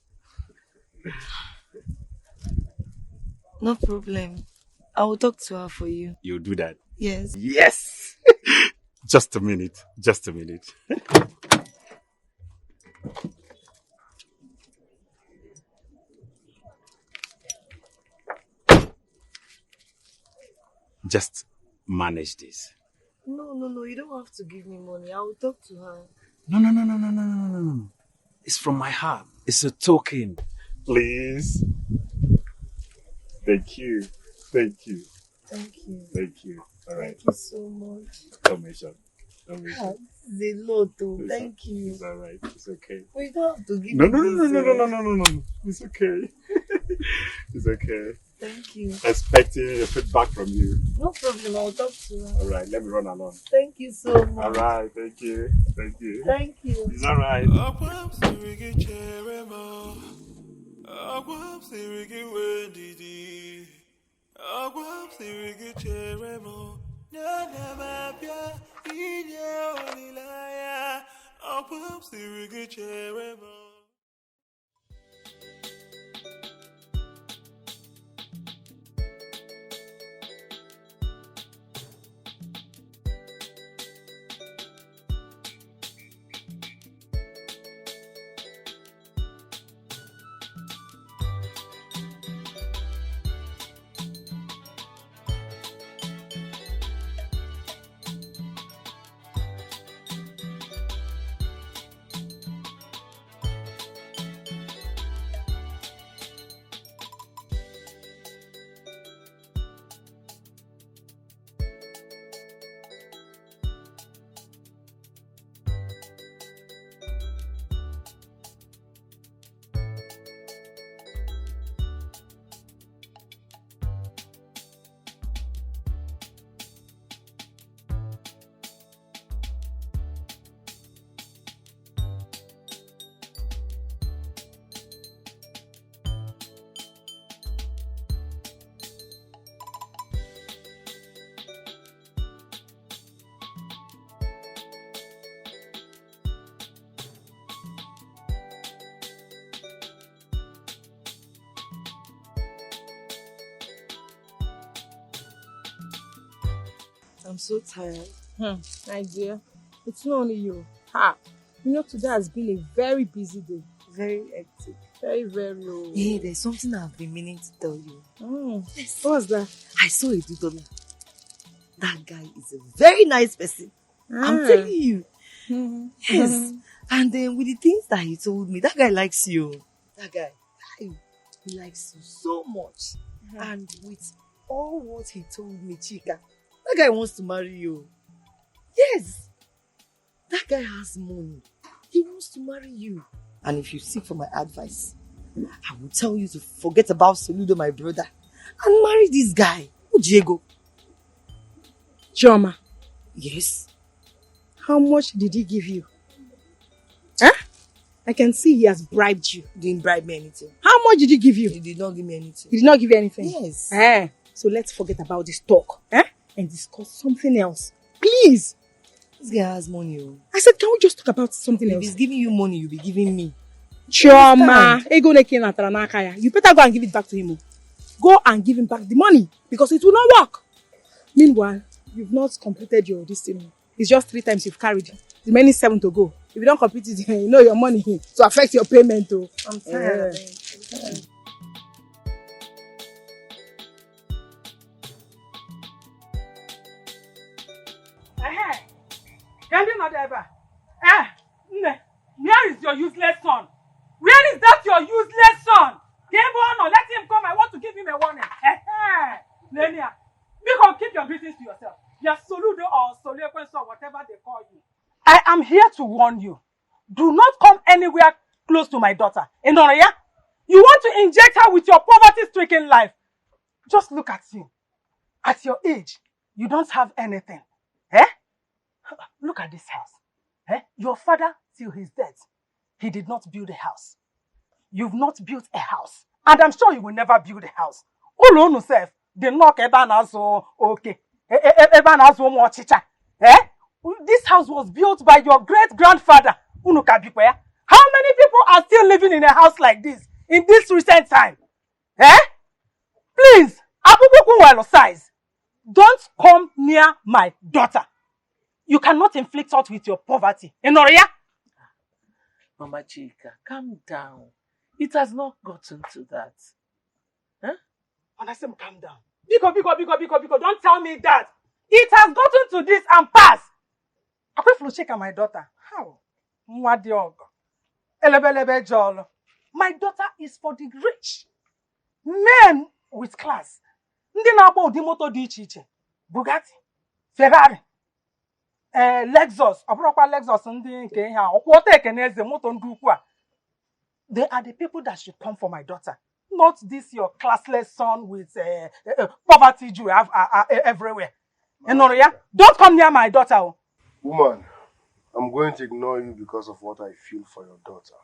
No problem. I will talk to her for you. You'll do that? Yes. Yes! Just a minute. Just a minute. Just manage this. No, you don't have to give me money. I will talk to her. No. It's from my heart. It's a token. Please. Thank you. Thank you. All right. Thank you so much. Don't mention. It's a lot, though. Thank you. It's all right. It's okay. We don't have to give No. me It's okay. It's okay. Thank you. Expecting a feedback from you. No problem. I will talk to her. All right. Let me run along. Thank you so much. All right. Thank you. Thank you. It's all right. I'm so tired. My dear, it's not only you. Today has been a very busy day. Very hectic. Very Hey, there's something I've been meaning to tell you. Yes. What's that? I saw a $2. That guy is a very nice person. I'm telling you. Yes. And then with the things that he told me, that guy likes you. That guy, he likes you so much. And with all what he told me, Chika, that guy wants to marry you. Yes. That guy has money. He wants to marry you. And if you seek for my advice, I will tell you to forget about Soludo, my brother, and marry this guy, Diego. Chioma. Yes. How much did he give you? Huh? I can see he has bribed you. He didn't bribe me anything. How much did he give you? He did not give me anything. He did not give you anything? Yes. So let's forget about this talk and discuss something else. Please. This guy has money. I said, can we just talk about something else? If he's giving you money, you'll be giving me. Chioma, you better go and give it back to him. Go and give him back the money because it will not work. Meanwhile, you've not completed your destiny. It's just 3 times you've carried. The remaining 7 to go. If you don't complete it, you know your money to affect your payment. I'm tired of it. Where is your useless son? Where is that your useless son? Let him come. I want to give him a warning. Lenia, because keep your greetings to yourself. Your Soludo or Solekwenso or whatever they call you. I am here to warn you. Do not come anywhere close to my daughter. Enoria, you want to inject her with your poverty-stricken life. Just look at you. At your age, you don't have anything. Look at this house. Your father, till his death, he did not build a house. You've not built a house. And I'm sure you will never build a house. Ulu self, the knock ebana so okay. This house was built by your great-grandfather, Unukabikwe. How many people are still living in a house like this in this recent time? Please, size. Don't come near my daughter. You cannot inflict us with your poverty. Enoria? Mama Chika, calm down. It has not gotten to that. And I said, calm down. Biko, don't tell me that. It has gotten to this and passed. I pray for Chika, my daughter. How? My daughter is for the rich. Men with class. Ndị na-agba ụdị moto dị iche iche. Bugatti, Ferrari, Lexus, ọbụrụkwa Lexus ndị nke ihe a, ọkwụọta ekeneze moto ndị ukwu a. They are the people that should come for my daughter. Not this your classless son with poverty Jew everywhere. Enoria, don't come near my daughter. Woman, I'm going to ignore you because of what I feel for your daughter.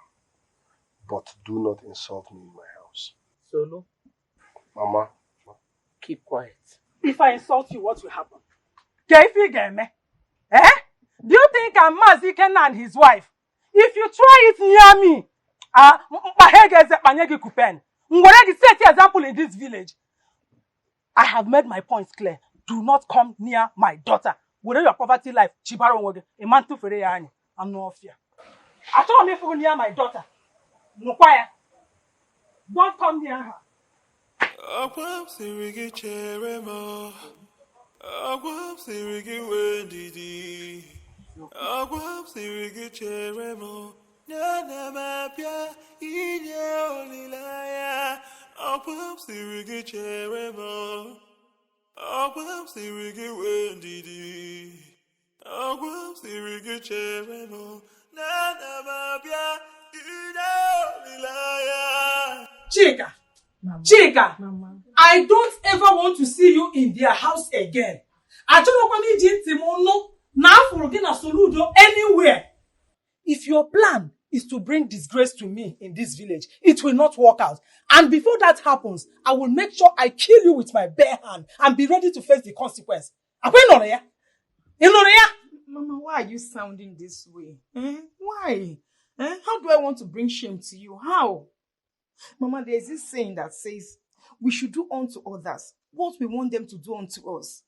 But do not insult me in my house. Solo? Mama. Keep quiet. If I insult you, what will happen? Do you think I'm Maziken and his wife? If you try it near me, set example in this village. I have made my points clear. Do not come near my daughter. Within your poverty life, I'm no fear. I told me for near my daughter. No quiet. Don't come near her. Chika, Mama. Chika, Mama. I don't ever want to see you in their house again. I don't know anywhere. If your plan is to bring disgrace to me in this village, it will not work out. And before that happens, I will make sure I kill you with my bare hand and be ready to face the consequence. Mama, why are you sounding this way? Why? How do I want to bring shame to you? How? Mama, there's this saying that says, we should do unto others what we want them to do unto us.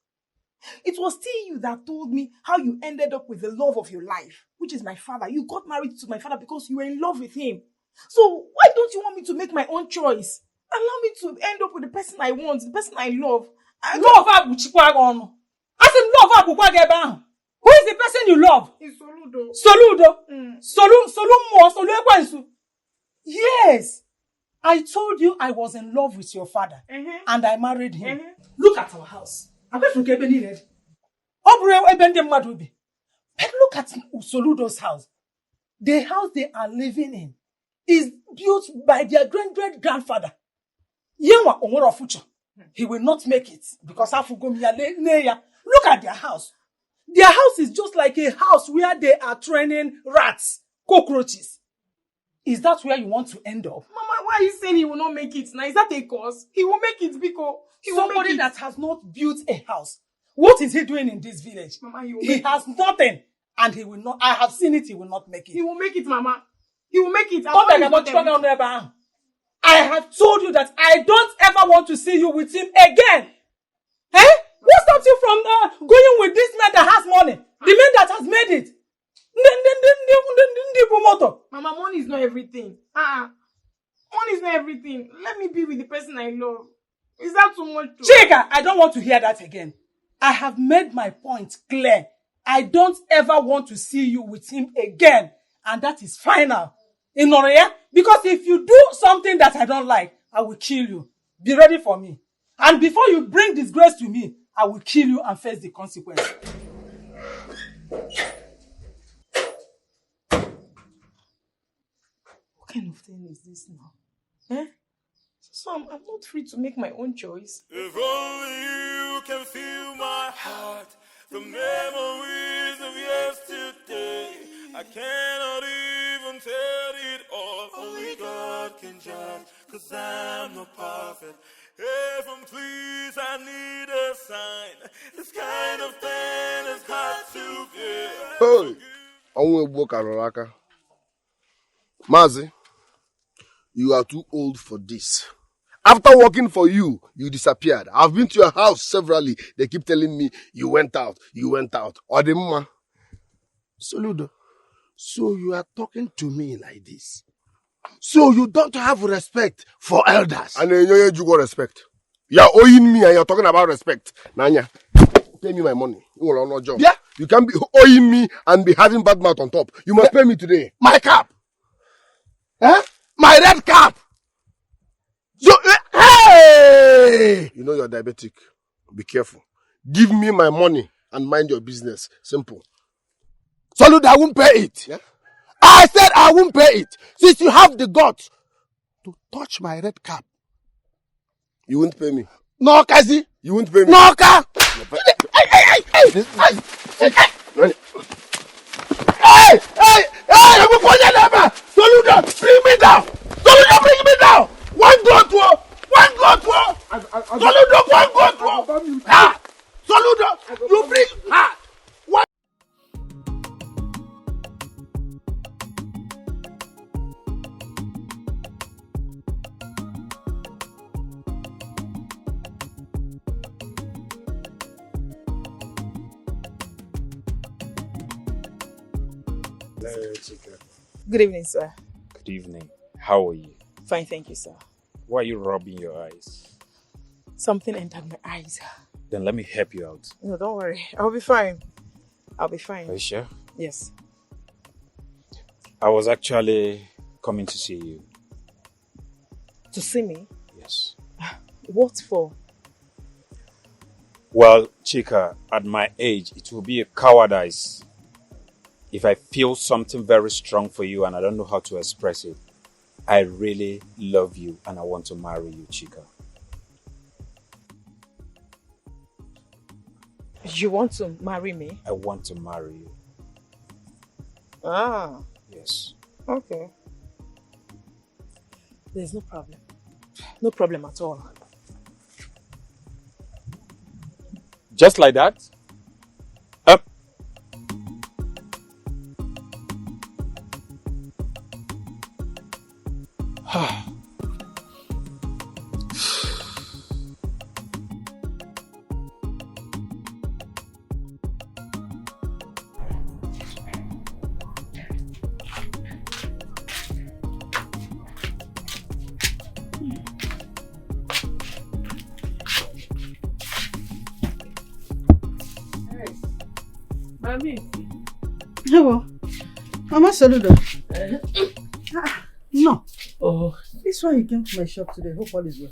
It was still you that told me how you ended up with the love of your life, which is my father. You got married to my father because you were in love with him. So why don't you want me to make my own choice? Allow me to end up with the person I want, the person I love. Love. Who is the person you love? It's Soludo. Soludo? Yes. I told you I was in love with your father and I married him. Look at our house. But look at Soludo's house. The house they are living in is built by their great-grandfather. He will not make it because look at their house. Their house is just like a house where they are training rats, cockroaches. Is that where you want to end up? Mama, why are you saying he will not make it now? Is that a cause? He will make it because somebody that has not built a house. What is he doing in this village? Mama, he has nothing and he will not. I have seen it, he will not make it. He will make it, Mama. He will make it. I have told you that I don't ever want to see you with him again. What stops you from going with this man that has money? The man that has made it. Mama, money is not everything. Money is not everything. Let me be with the person I love. Is that too much? Chika, I don't want to hear that again. I have made my point clear. I don't ever want to see you with him again. And that is final. Inoria? Because if you do something that I don't like, I will kill you. Be ready for me. And before you bring disgrace to me, I will kill you and face the consequence. What kind of thing is this now? So I'm not free to make my own choice. If only you can feel my heart, the memories of yesterday. I cannot even tell it all. Only God God can judge, 'cause I'm not perfect. Heaven, please, I need a sign. This kind of thing is hard to get. Hey, I won't work Araraka. Mazi, you are too old for this. After working for you, you disappeared. I've been to your house severally. They keep telling me you went out. Odemma. Soludo, so you are talking to me like this. So you don't have respect for elders. And you got respect. You are owing me and you're talking about respect. Nanya, pay me my money. You will no job. Yeah. You can't be owing me and be having bad mouth on top. You must pay me today. My cap. Eh? My red cap. So, hey! You know you're diabetic. Be careful. Give me my money and mind your business. Simple. Soludo, I won't pay it. Yeah? I said I won't pay it. Since you have the guts to touch my red cap. You won't pay me. No, Kazi. You won't pay me. No, Ka. Hey, I'm going to never. Soludo, bring me down. Soludo, bring me down. One go to. Soludo, one go to. Ah, Soludo, you bring. Ah. Good evening, sir. Good evening. How are you? Fine, thank you, sir. Why are you rubbing your eyes? Something entered my eyes. Then let me help you out. No, don't worry. I'll be fine. I'll be fine. Are you sure? Yes. I was actually coming to see you. To see me? Yes. What for? Well, Chika, at my age, it will be a cowardice if I feel something very strong for you and I don't know how to express it. I really love you and I want to marry you, Chika. You want to marry me? I want to marry you. Ah. Yes. Okay. There's no problem. No problem at all. Just like that? Up. Hello. Mama Soludo. No. Oh. This one you came to my shop today. Hope all is well.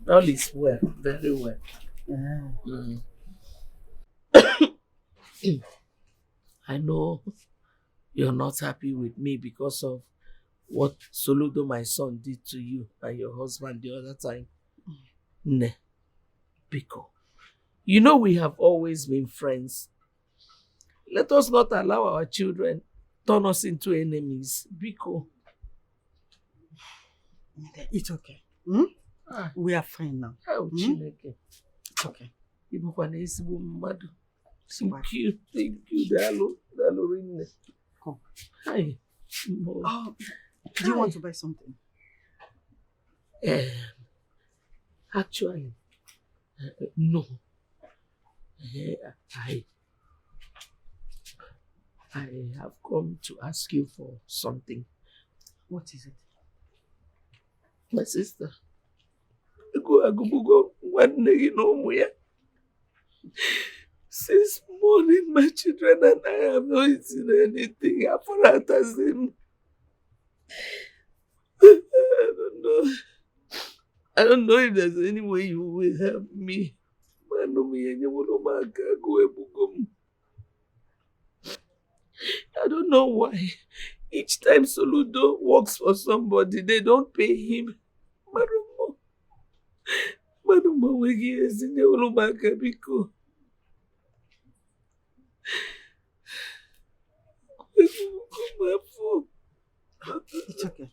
All is well. Very well. I know you're not happy with me because of what Soludo, my son, did to you and your husband the other time. Ne. Biko. You know we have always been friends. Let us not allow our children turn us into enemies. Biko. It's okay. We are fine now. Oh, Chineke. It's okay. Thank you. Dalo Rinne. Come. Hi. Oh, do you want to buy something? Actually, no. I have come to ask you for something. What is it? My sister. Since morning, my children and I have not eaten anything. I don't know if there's any way you will help me. I don't know why. Each time Soludo works for somebody, they don't pay him. It's okay.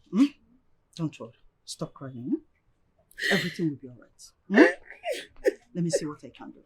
Don't worry. Stop crying. Everything will be all right. Let me see what I can do.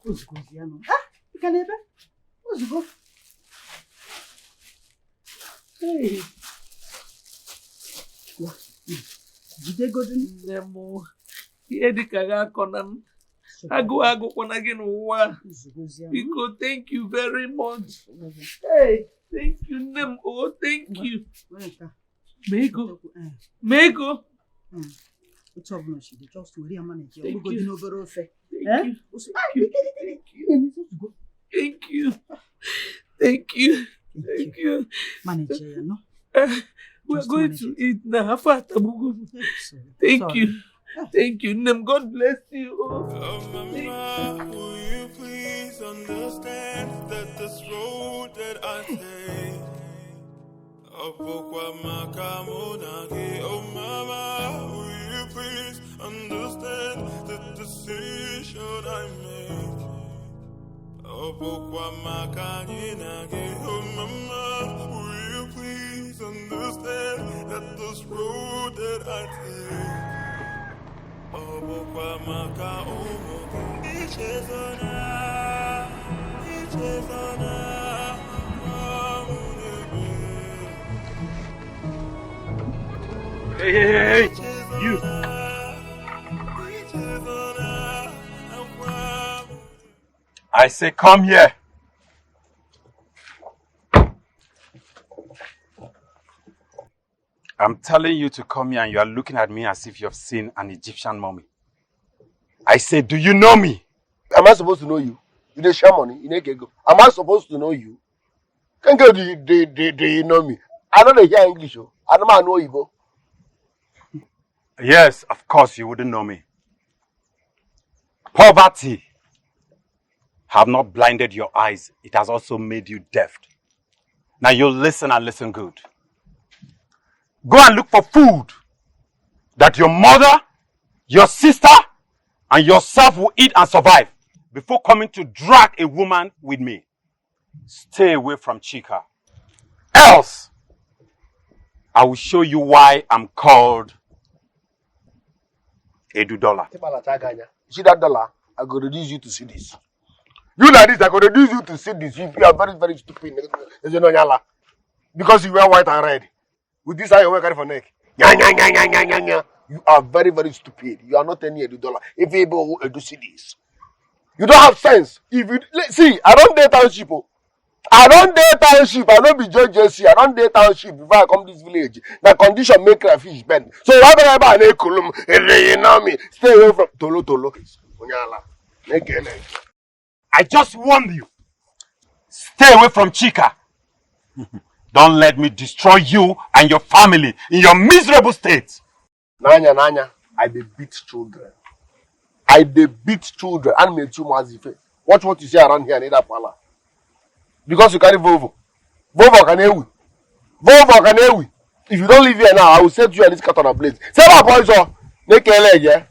You can have it. What's go? Hey. Did they go to Nemo? Yedi kaga konan. Agu konagin wa. Because thank you very much. Hey, thank you, Nemo. Thank you. Mego. What's up, no? She just to real manager. Thank You you. over Thank you. Manager, you know. We're going to eat now. Thank you. Thank you, Nem. God bless you. Mama, will you please understand that this road that I take, oh mama, will you please understand the decision I make? Oh mama, will you please understand that this road that I take? Hey, you. I say come here. I'm telling you to come here and you are looking at me as if you have seen an Egyptian mummy. I say, do you know me? Am I supposed to know you? You dey share money, you dey go. Am I supposed to know you? Can go do you know me? I don't hear English. I don't know Igbo. Yes, of course you wouldn't know me. Poverty have not blinded your eyes. It has also made you deaf. Now you listen and listen good. Go and look for food that your mother, your sister, and yourself will eat and survive before coming to drag a woman with me. Stay away from Chika. Else, I will show you why I'm called $1. You see that dollar? I go reduce you to see this. You like this, I go reduce you to see this. You are very, very stupid. Because you wear white and red. With this eye you wear carry for neck. You are very, very stupid. You are not any $1. If you able to see this. You don't have sense. If you see, I don't date township. I don't date township. I don't be Judge JC. I don't date township before I come to this village. The condition make a fish bend. So whatever I you know me. Stay away from Tolo. I just warned you. Stay away from Chika. Don't let me destroy you and your family in your miserable state. Nanya, I dey beat children. And me too mazife. Watch what you say around here in that pala. Because you carry Volvo. Volvo can ewi. If you don't live here now, I will set you at this cut on a blade. Say my boys on. Make a leg, yeah?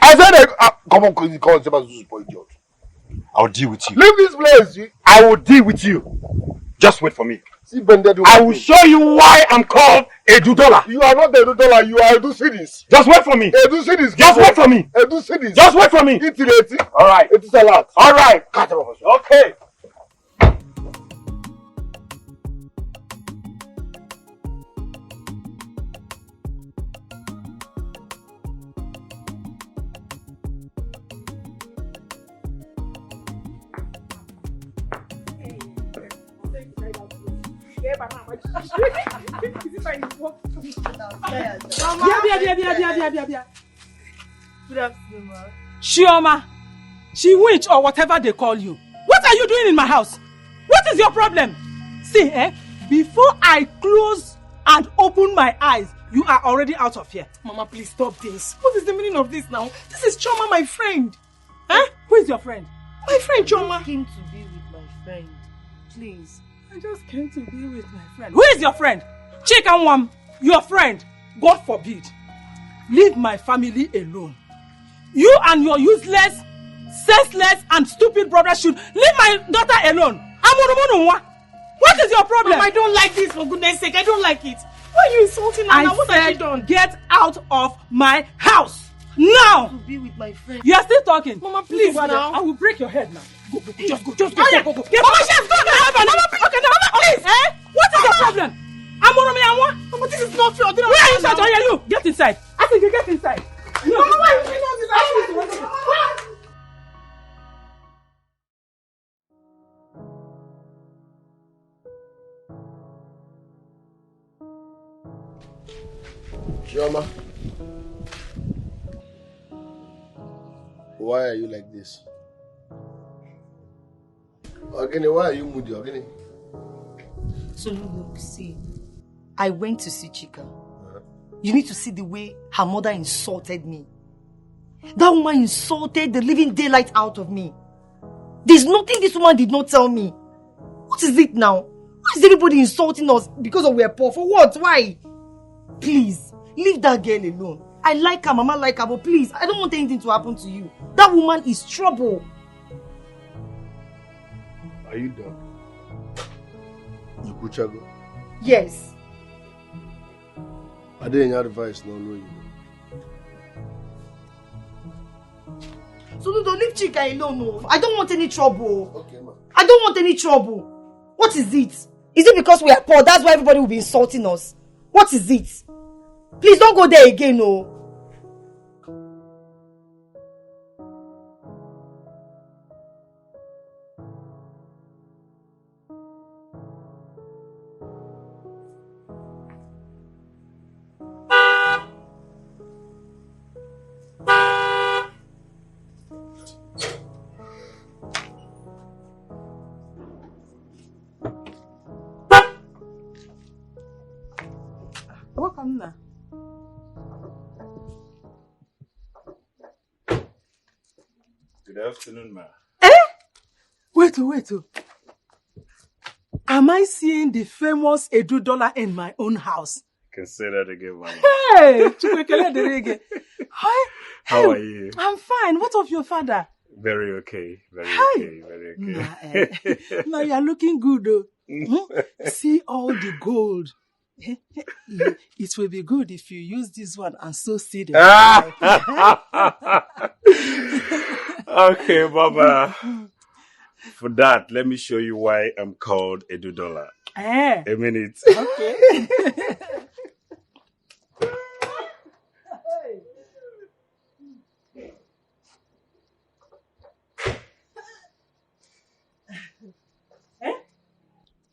I said, come on, say my idiot. I'll deal with you. Leave this place. I will deal with you. Just wait for me. See, Bended, I will show you why I'm called $1. You are not $1. You are Edu Cities. Just wait for me. Edu Cities. Just wait for me. Edu Cities. Just wait for me. All right. It is a lot. All right. Okay. Shioma, she witch or whatever they call you. What are you doing in my house? What is your problem? See, Before I close and open my eyes, you are already out of here. Mama, please stop this. What is the meaning of this now? This is Choma, my friend. Huh? Who is your friend? My friend Choma. I came to be with my friend. Please. I just came to be with my friend. Who is your friend? Chikanwam, your friend. God forbid. Leave my family alone. You and your useless, senseless, and stupid brother should leave my daughter alone. What is your problem? Mama, I don't like this, for goodness sake. I don't like it. Why are you insulting Nana? What has she done? Get out of my house now. To be with my friend. You are still talking. Mama, please now. I will break your head now. Go. Just go. Get Mama, she's gone. Okay, Mama, please. What is your problem? Mama, this is not fair. Where are you inside? You get inside. I think you get inside. No. Mama, why are you doing this? Chioma, why are you like this? Ogini, why are you moody, Ogini? So look, see, I went to see Chika. You need to see the way her mother insulted me. That woman insulted the living daylight out of me. There's nothing this woman did not tell me. What is it now? Why is everybody insulting us because we're poor? For what? Why? Please, leave that girl alone. I like her, Mama like her, but please, I don't want anything to happen to you. That woman is trouble. Are you done? You Kuchago? Yes. I didn't have advice, no, you. So don't leave Chika alone, no. I don't want any trouble. Okay, ma. I don't want any trouble. What is it? Is it because we are poor? That's why everybody will be insulting us. What is it? Please don't go there again, no. Welcome now. Good afternoon, ma. Wait. Am I seeing the famous Edu dollar in my own house? Can say that again, mama. Hey, Chukwekele Derege. Hi. How are you? I'm fine. What of your father? Very okay. Very okay. Now you're looking good, though. See all the gold. It will be good if you use this one and sow seed. Okay, Baba. For that, let me show you why I'm called Edu Dollar. A minute. Okay.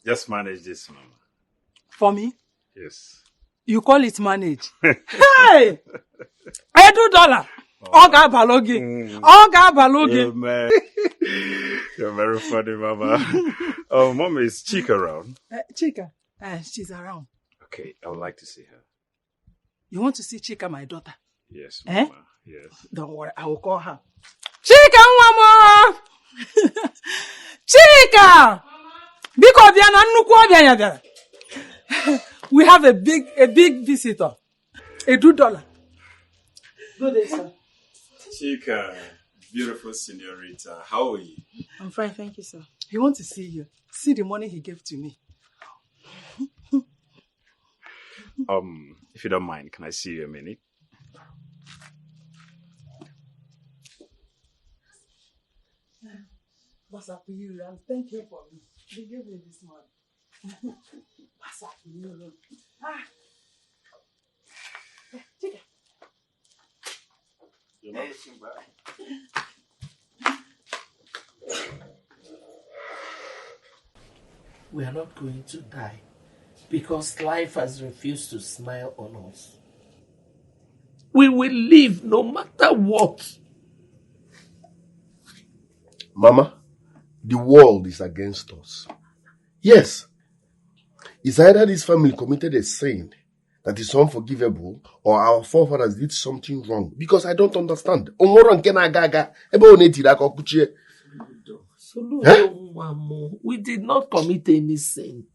Just manage this, mama. For me? Yes. You call it manage? Hey! Edu dollar. Oga Balogi. Oga Balogi. Oh, man. You're very funny, mama. Oh, mama, is Chika around? Chika? She's around. Okay, I would like to see her. You want to see Chika, my daughter? Yes, mama. Yes. Don't worry, I will call her. Chika, mama! Chika! Because we have a big visitor. Edu dollar. Good day, sir. Chika, beautiful senorita. How are you? I'm fine, thank you, sir. He wants to see you. See the money he gave to me. If you don't mind, can I see you a minute? What's up to you? And thank you for me. They gave me this money. What's up to you? Chika. You're not looking back. We are not going to die because life has refused to smile on us. We will live no matter what. Mama, the world is against us. Yes. It's either this family committed a sin that is unforgivable or our forefathers did something wrong. Because I don't understand. We did not commit any sin.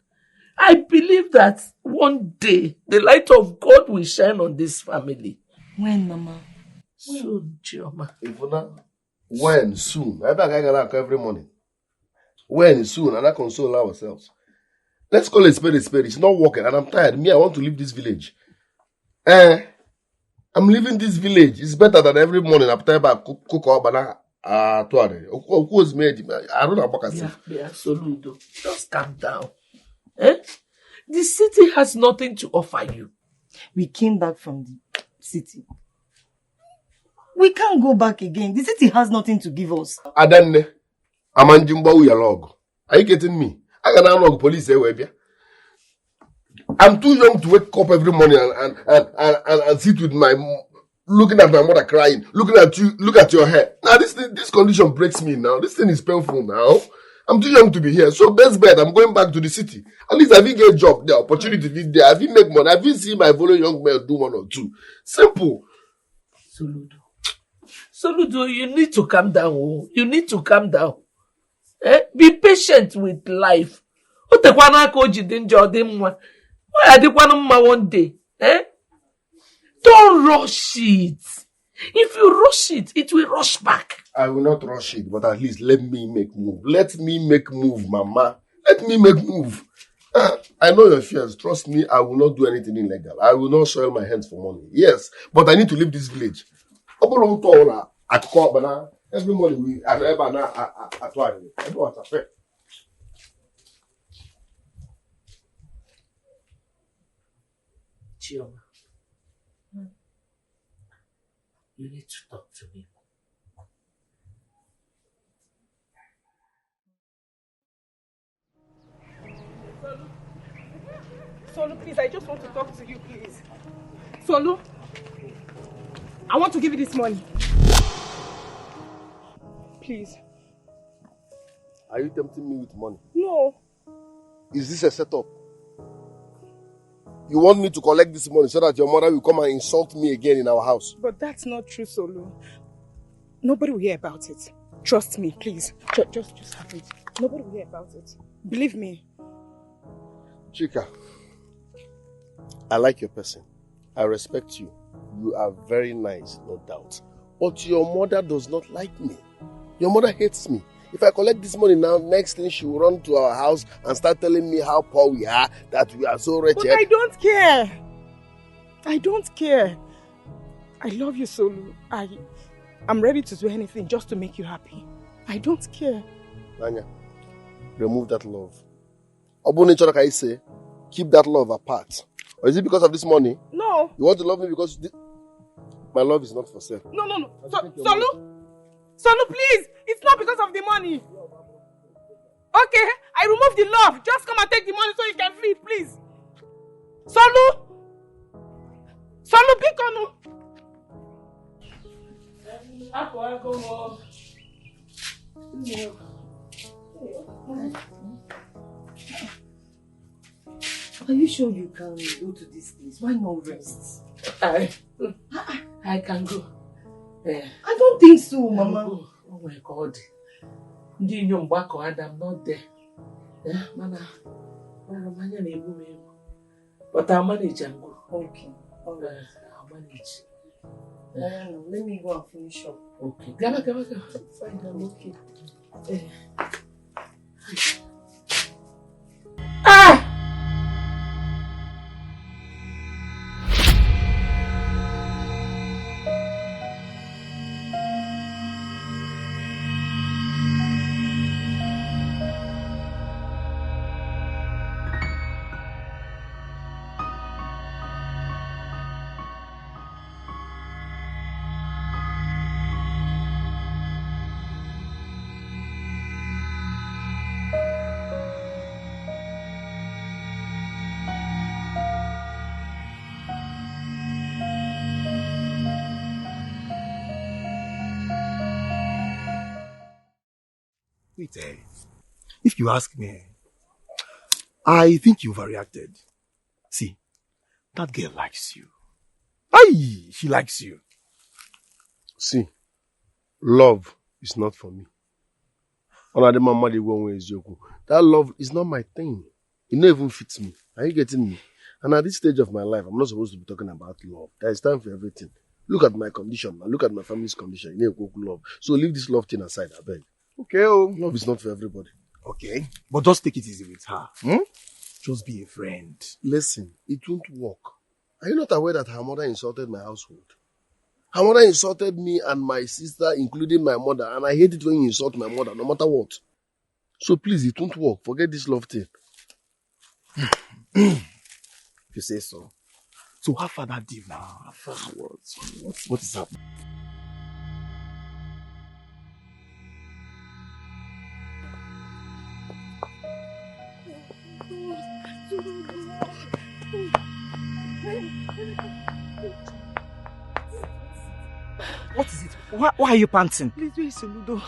I believe that one day the light of God will shine on this family. When, Mama? Soon, Chioma. When? Soon. I bet I can every morning. When? Soon. And I console ourselves. Let's call it spade a spade. It's not working and I'm tired. Me, I want to leave this village. I'm leaving this village. It's better than every morning I'm tired about cook up and who's made? I don't know about Yeah, Soludo. Just calm down. The city has nothing to offer you. We came back from the city. We can't go back again. The city has nothing to give us. Adanne, Amanjimba Uyalog. Are you getting me? I can now log police everywhere. I'm too young to wake up every morning and sit with my looking at my mother crying, looking at you, look at your hair. Now this condition breaks me now. This thing is painful now. I'm too young to be here. So best bet, I'm going back to the city. At least I will get a job there, opportunity there. I will make money. I will see my fellow young men do one or two. Simple. Soludo, you need to calm down. Oh. You need to calm down. Be patient with life. Why are they one day? Don't rush it. If you rush it, it will rush back. I will not rush it, but at least let me make move. Let me make move, Mama. Let me make move. I know your fears. Trust me, I will not do anything illegal. I will not soil my hands for money. Yes, but I need to leave this village. Every morning we at everyone's affair. Chioma, you need to talk to me. Solu, please, I just want to talk to you, please. Solu, I want to give you this money. Please. Are you tempting me with money? No. Is this a setup? You want me to collect this money so that your mother will come and insult me again in our house? But that's not true, Solu. Nobody will hear about it. Trust me, please. Just have it. Nobody will hear about it. Believe me. Chika, I like your person. I respect you. You are very nice, no doubt. But your mother does not like me. Your mother hates me. If I collect this money now, next thing she will run to our house and start telling me how poor we are, that we are so wretched. But I don't care. I don't care. I love you, Solu. I'm ready to do anything just to make you happy. I don't care. Nanya, remove that love. Obonichora I say, keep that love apart. Or is it because of this money? No. You want to love me because my love is not for sale. No. Solu? Solu, please. It's not because of the money. Okay, I remove the love. Just come and take the money so you can flee, please. Solu? Solu, Bikonu. Are you sure you can go to this place? Why not rest? I can go. I don't think so, Mama. Oh my God. I'm not there. But I'll manage and go. Okay. Alright. I'll manage. Let me go and finish up. Okay. Go. Fine, I'm okay. Wait, if you ask me, I think you overreacted. See, that girl likes you. Aye, she likes you. See, love is not for me. That love is not my thing. It not even fits me. Are you getting me? And at this stage of my life, I'm not supposed to be talking about love. There is time for everything. Look at my condition. Look at my family's condition. You need love. So leave this love thing aside, I beg. Okay. Oh. Love is not for everybody. Okay. But just take it easy with her. Just be a friend. Listen, it won't work. Are you not aware that her mother insulted my household? Her mother insulted me and my sister, including my mother, and I hate it when you insult my mother, no matter what. So please, it won't work. Forget this love thing. If you say so. So how far that deal now? How far what is happening? What is it? Why are you panting? Please, where is Soludo?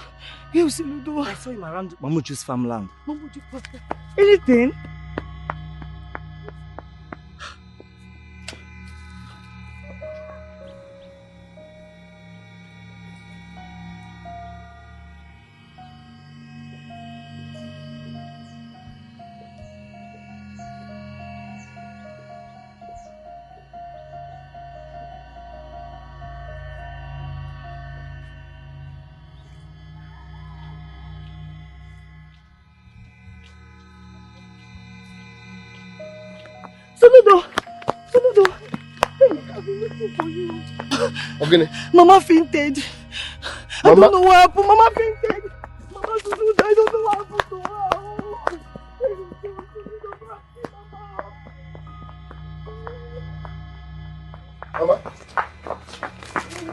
Where is Soludo? I saw him around Mamuju's farmland. Mamuju, anything? Soludo! Hey, I've been looking for you. Okay. Mama fainted. Mama? I don't know what happened. Mama fainted. Mama Soludo, I don't know what happened to her.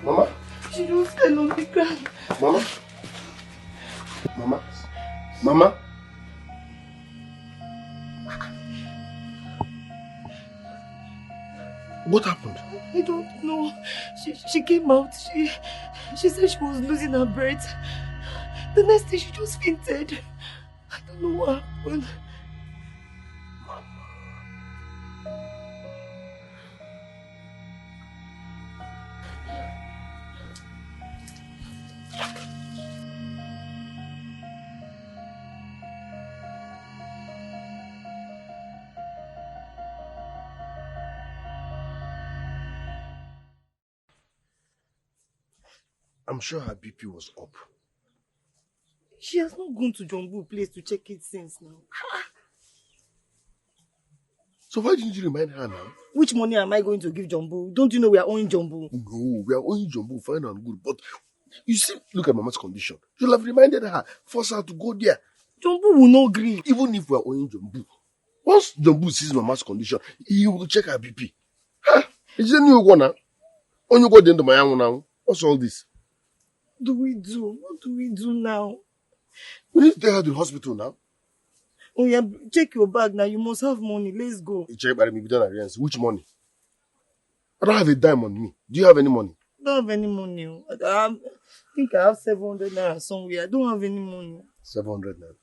Mama? She just fell on the ground. Mama? What happened? I don't know. She came out. She said she was losing her breath. The next day she just fainted. I don't know what happened. I'm sure her BP was up. She has not gone to Jumbo place to check it since now. So why didn't you remind her now? Which money am I going to give Jumbo? Don't you know we are owing Jumbo? No, we are owing Jumbo, fine and good. But you see, look at Mama's condition. You'll have reminded her, force her to go there. Jumbo will not agree. Even if we are owing Jumbo, once Jumbo sees Mama's condition, he will check her BP. Huh? Is there new one now? On you go into my own now. What's all this? What do we do? What do we do now? We need to take her to the hospital now. Oh yeah, check your bag now. You must have money. Let's go. You check by me, we don't have which money? I don't have a dime on me. Do you have any money? I don't have any money. I think I have 700 naira somewhere. I don't have any money. 700 naira.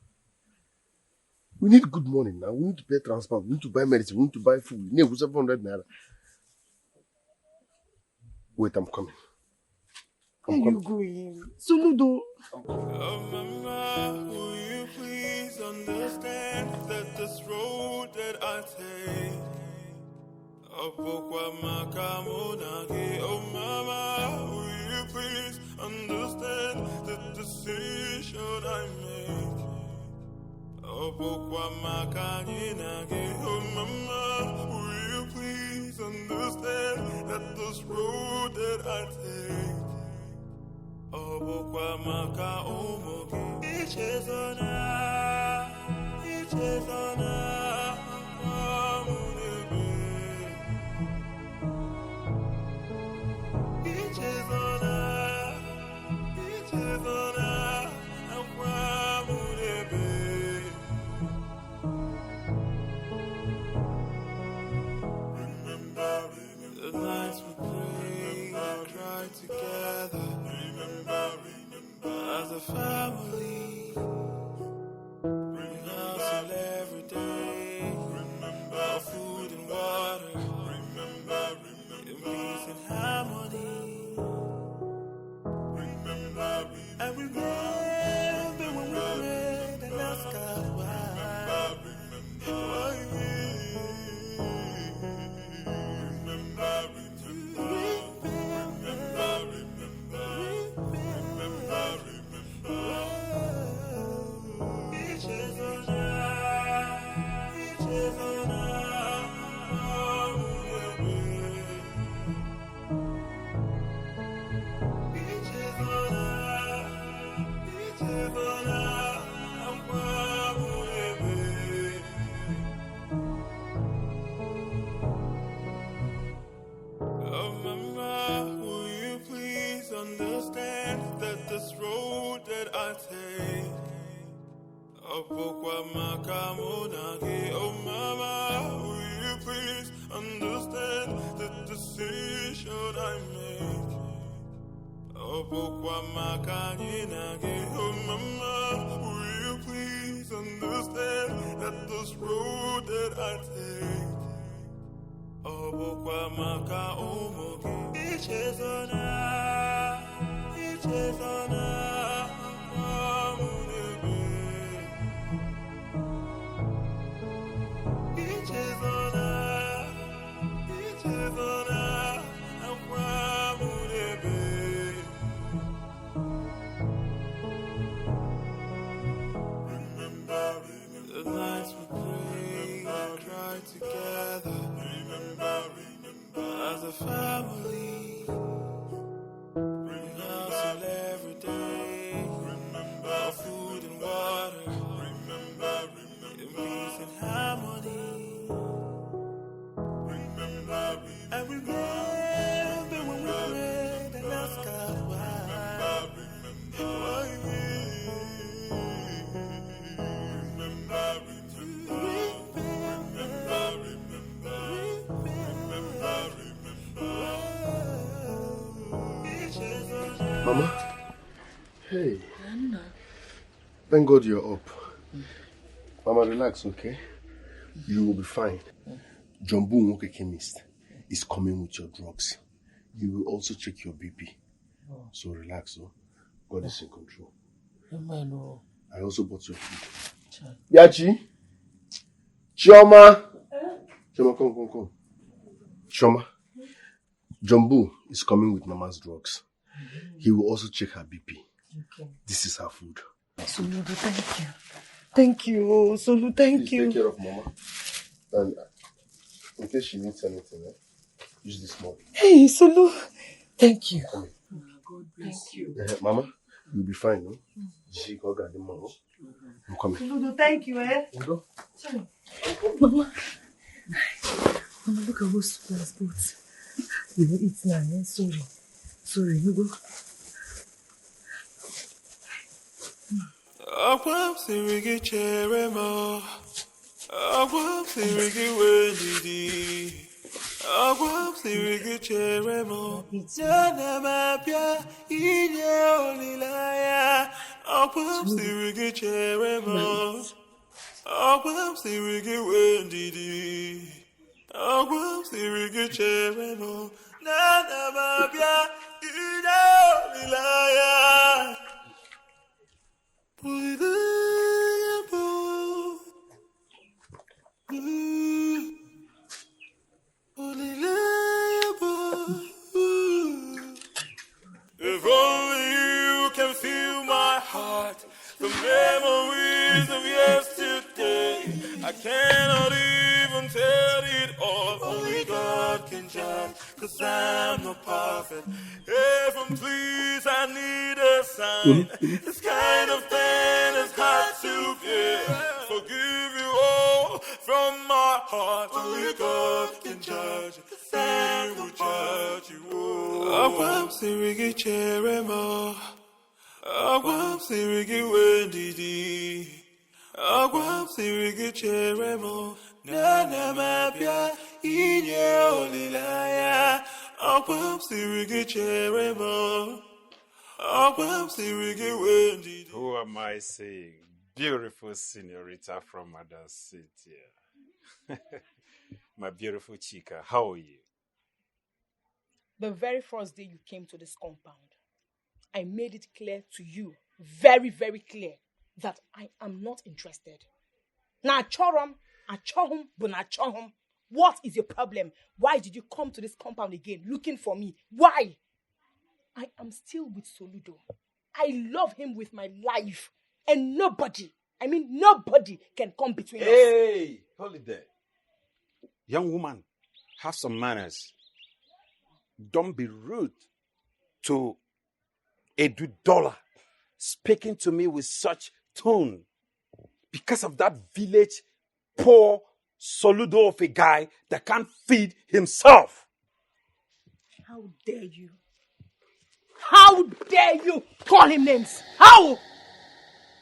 We need good money now. We need to pay transport. We need to buy medicine. We need to buy food. We need 700 naira. Wait, I'm coming. Where are you going? Soludo. Mama, will you please understand that this road that I take, oh mama, will you please understand the decision I make? Oh mama, will you please understand that this road that I take, Obokwa maka omoge ichezona amunebe ichezona amunebe. Remember the nights we prayed and cried together. Remember, as a family, we hustle every day Opokwa makamunagi, oh mama, will you please understand the decision I make? Opokwa makaninagi, oh mama, will you please understand that this road that I take? Opokwa maka omogi, each is on the nights we prayed, cried together. As a family, we hustle every day. Our food and water, in peace and harmony. And remember when we prayed and asked God why. Mama, hey. Thank God you're up. Mama, relax, okay? You will be fine. Jumbo Nwoke chemist is coming with your drugs. He will also check your BP. So relax, oh. God is in control. I also bought your food. Yachi? Chioma? Chioma, come. Chioma, Jumbo is coming with Mama's drugs. He will also check her BP. Okay. This is her food. Soludo, thank you. Thank you, Solu, thank you. Take care of Mama. And in case she needs anything, use this mug. Hey, Solu, thank you. Come here. God bless you. Mama, you'll be fine, no? She got the mama. Come here. Soludo, thank you, Udo? Sorry. Mama, look at those spoons, boots. You will eat now, eh? Sorry, you go. Akwam sirigi cheremo, akwam sirigi wedidi, akwam sirigi cheremo. Jana mapya inye olilaya, akwam sirigi cheremo, akwam sirigi wedidi, akwam sirigi cheremo. Jana mapya inye olilaya. If only you can feel my heart, the memories of yesterday. I cannot even tell it all. Only God can judge, 'cause I'm not perfect. Heaven, please, I need a sign. This kind of pain is hard to bear. Forgive you all from my heart. Only God can judge, 'cause I will judge you all. Akwam sirigi cheremo, akwam sirigi wedidi, akwam sirigi cheremo. Nana mapya inye olilaya, akwam sirigi cheremo, akwam sirigi wedidi. Who am I saying? Beautiful senorita from Mother City. My beautiful chica, how are you? The very first day you came to this compound, I made it clear to you, very, very clear, that I am not interested. Na chorum, a chohum, buna chohum. What is your problem? Why did you come to this compound again, looking for me? Why? I am still with Soludo. I love him with my life. And nobody can come between us. Hey, hold it there. Young woman, have some manners. Don't be rude to a $2 speaking to me with such tone. Because of that village poor Soludo of a guy that can't feed himself. How dare you? How dare you call him names? How?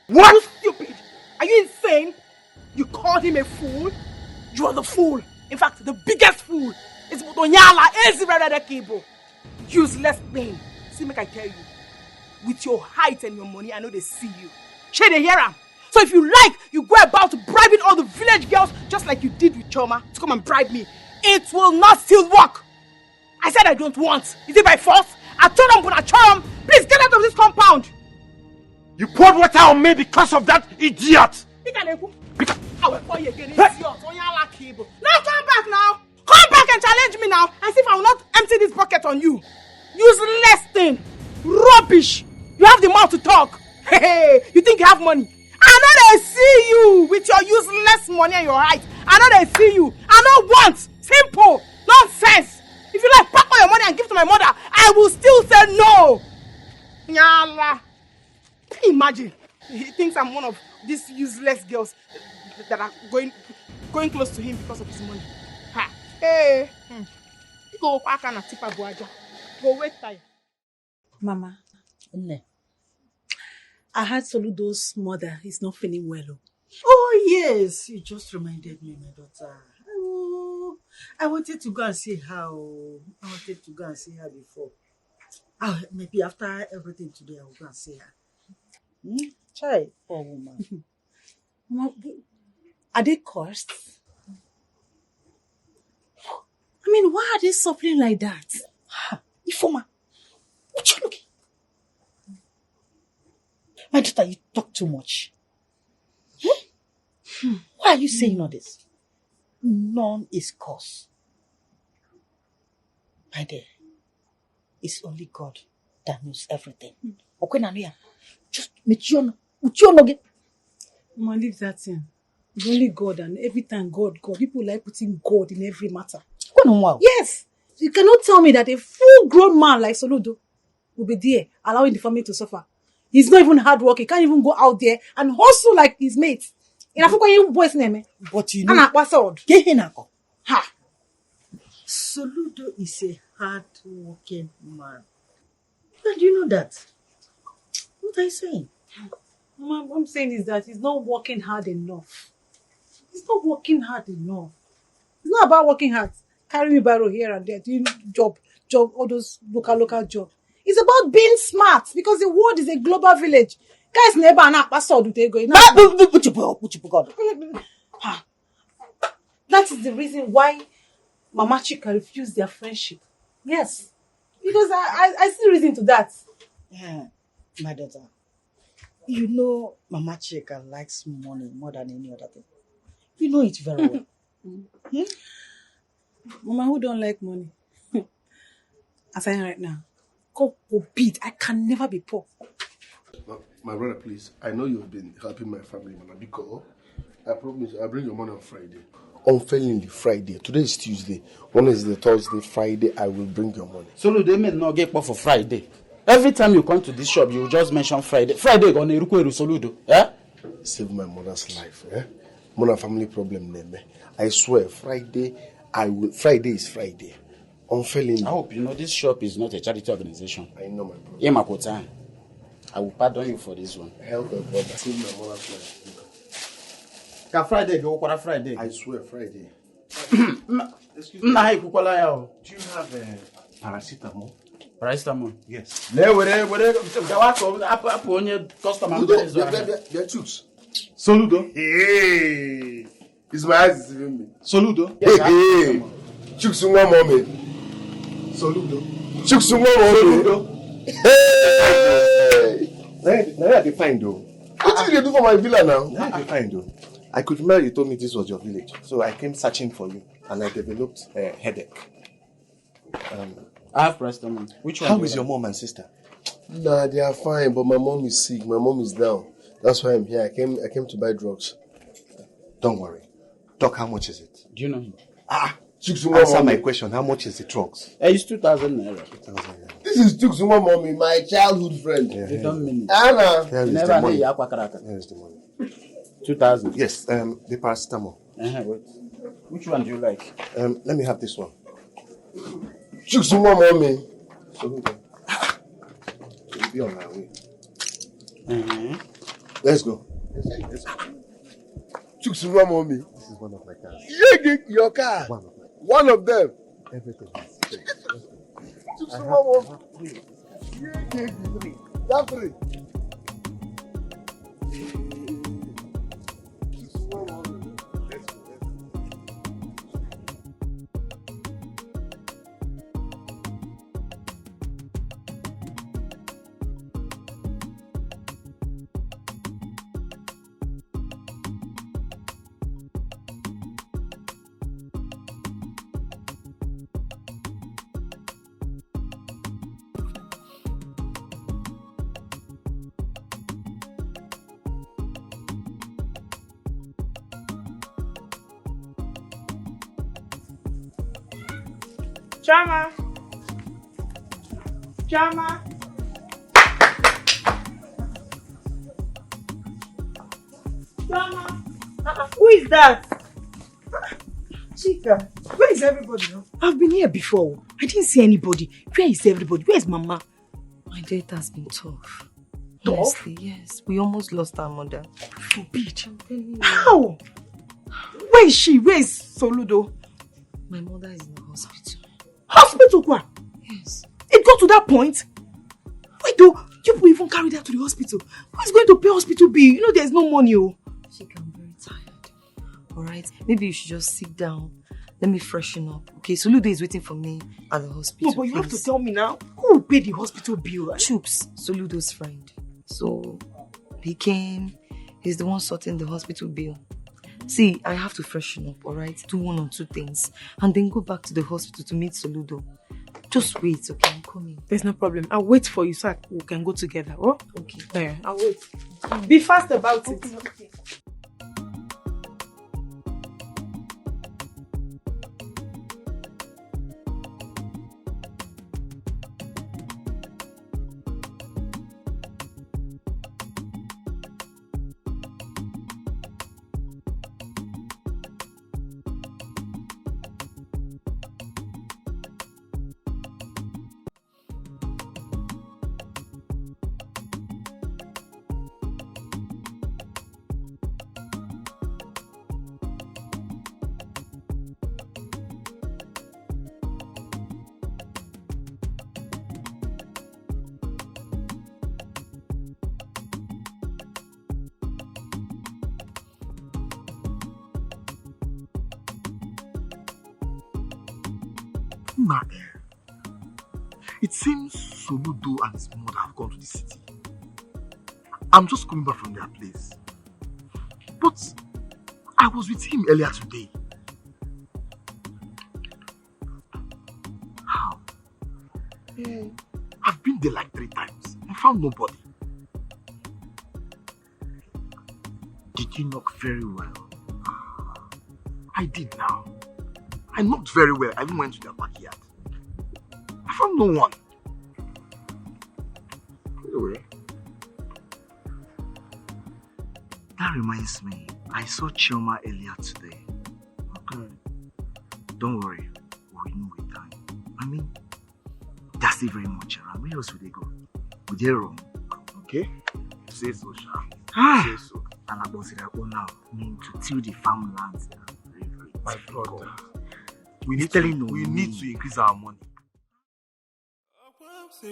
What? You stupid! Are you insane? You called him a fool? You are the fool. In fact, the biggest fool is Mutonyala Ezirada. Useless thing. See, make I tell you. With your height and your money, I know they see you. Share they hear him. So if you like, you go about bribing all the village girls just like you did with Choma to come and bribe me. It will not still work. I said I don't want. Is it by force? I told them, Choram, please get out of this compound. You poured water on me because of that idiot. I will call you again, idiot. Now come back now. Come back and challenge me now and see if I will not empty this bucket on you. Useless thing. Rubbish. You have the mouth to talk. Hey, you think you have money? I know they see you with your useless money and your height. I know they see you. I know want. Simple. Nonsense. If you like, pack all your money and give to my mother, I will still say no. Nyala. Can you imagine? He thinks I'm one of these useless girls that are going close to him because of his money. Ha. Hey. Go back and tipa buaja. Go wait time. Mama, I heard Soludo's mother is not feeling well. Oh, yes. You just reminded me, my daughter. Oh, I wanted to go and see her. I wanted to go and see her before. Maybe after everything today, I will go and see her. Child, poor woman. Mama, are they cursed? I mean, why are they suffering like that? Ifoma, what you looking? My daughter, you talk too much. Why are you saying all this? None is cause. My dear, it's only God that knows everything. Okay, Nanuya, just meet you again. Mama, leave that thing. It's only God, and every time God. People like putting God in every matter. Yes! You cannot tell me that a full-grown man like Soludo will be there, allowing the family to suffer. He's not even hard work. He can't even go out there and hustle like his mates. But you know, Soludo is a hard-working man. And you know that. What are you saying? Mama, what I'm saying is that he's not working hard enough. He's not working hard enough. It's not about working hard. Carry barrow here and there, doing job, all those local jobs. It's about being smart because the world is a global village. Guys, never not password do they go. That is the reason why Mama Chika refused their friendship. Yes. Because I see reason to that. Yeah, my daughter. You know Mama Chika likes money more than any other thing. You know it very well. Mama, who don't like money? As I am right now. God forbid, I can never be poor. My brother, please. I know you've been helping my family, Mama, because I promise I'll bring your money on Friday. Unfailingly Friday. Today is Tuesday. Wednesday, Thursday, Friday, I will bring your money. So they may not get for Friday. Every time you come to this shop, you just mention Friday. Friday gonna require Soludo. Eh? Save my mother's life. Mona family problem name. I swear, Friday is Friday. Unfailingly. I hope you know this shop is not a charity organization. I know my brother. Yemakota, I will pardon you for this one. Help my brother. Save my mother's life. Can Friday go for Friday? I swear, Friday. Excuse me. Do you have paracetamol? Paracetamol? Yes. They're chooks. Soludo. Hey, it's my eyes deceiving me. Soludo. Hey, chooks one moment. Soludo. Chooks one moment. Hey, now they fine though. What did they do for my villa now? Now they fine though. I could remember you told me this was your village, so I came searching for you, and I developed a headache. I have paracetamol. Which one? How is your mom and sister? Nah, they are fine, but my mom is sick. My mom is down. That's why I'm here. I came to buy drugs. Don't worry. Doc, how much is it? Do you know him? Answer my question. How much is the drugs? It's 2,000 naira. 2,000 naira. This is Tuksuma mommy, my childhood friend. You don't mean it. Anna. Here is the money. Here is the money. 2,000. Yes, the paracetamol. Wait. Which one do you like? Let me have this one. Tuksuma mommy. We'll be on our way. Let's go. Let's go. Chuksuma mommy. This is one of my cars. Yeah, your car. One of them. Everything. Chuksuma mommy. Yeah, three. That three. Chuksuma mommy. Let's go. Chama. Chama. Chama. Who is that? Chika, where is everybody now? I've been here before. I didn't see anybody. Where is everybody? Where is Mama? My date has been tough. Tough? Honestly, yes. We almost lost our mother. Forbid. How? Where is she? Where is Soludo? My mother is in the hospital. Hospital, what? Yes. It got to that point? Wait, though, you people even carried her to the hospital. Who is going to pay hospital bill? You know there's no money, oh. Chika, I'm very tired. Alright, maybe you should just sit down. Let me freshen up. Okay, Soludo is waiting for me at the hospital. No, but you have to tell me now. Who will pay the hospital bill? Right? Choops, Soludo's friend. So, he came. He's the one sorting the hospital bill. See, I have to freshen up, alright? Do one or two things. And then go back to the hospital to meet Soludo. Just wait, okay? I'm coming. There's no problem. I'll wait for you so we can go together, oh? Okay. There, I'll wait. Be fast about it. Okay. It seems Soludo and his mother have gone to the city. I'm just coming back from their place. But I was with him earlier today. How? I've been there like 3 times. I found nobody. Did you knock very well? I did now. I knocked very well. I even went to their backyard. I found no one. Anyway. That reminds me, I saw Chioma earlier today. Okay. Don't worry, we know with time. I mean, that's still very much around. Where else would they go? Would they roam? Okay. Say so, Sha. Say so. And I was now. I mean, to till the farmlands. Very, very My difficult. brother. We need to increase our money. Hey,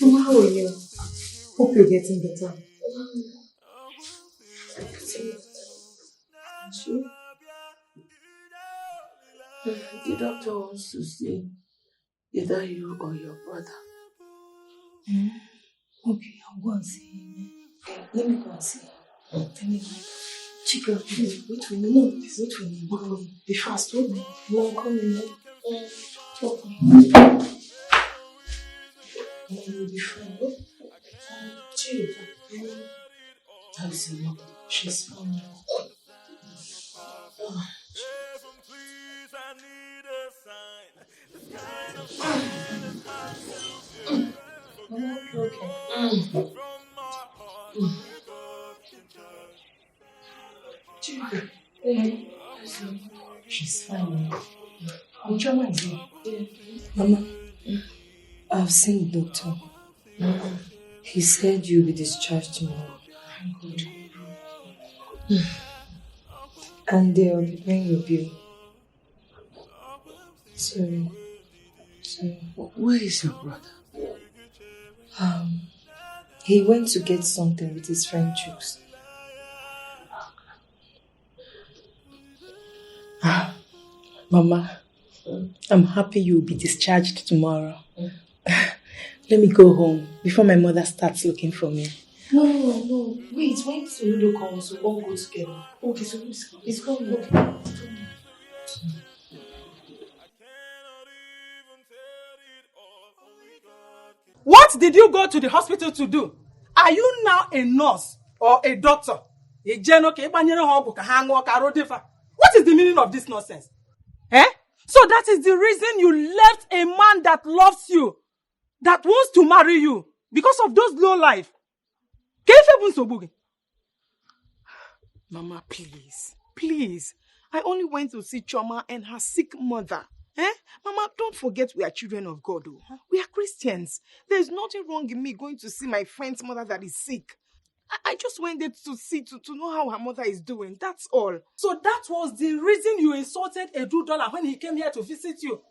Mama, how are you? Hope you're getting better. The doctor wants to see either you or your brother. Okay, I'll go and see him. Let me go and see him. Let me go. Chika, wait for me. No, please wait for me. Be fast, wait me. No, I'm coming. Okay. You'll be fine. Chill. I'll see you. She's fine. Okay. She's fine. Chioma is here. Mama, I've seen the doctor. He said you'll be discharged tomorrow. And they'll be paying your bill. Sorry. Where is your brother? He went to get something with his friend Chooks. Mama, I'm happy you'll be discharged tomorrow. Let me go home before my mother starts looking for me. No. Wait, when Soludo comes, we all go together. Okay, so it's going. Okay. What did you go to the hospital to do? Are you now a nurse or a doctor? What is the meaning of this nonsense? So that is the reason you left a man that loves you, that wants to marry you, because of those low life. Mama, please. I only went to see Chioma and her sick mother. Mama, don't forget we are children of God. We are Christians. There's nothing wrong in me going to see my friend's mother that is sick. I just went there to know how her mother is doing. That's all. So that was the reason you insulted $2 when he came here to visit you.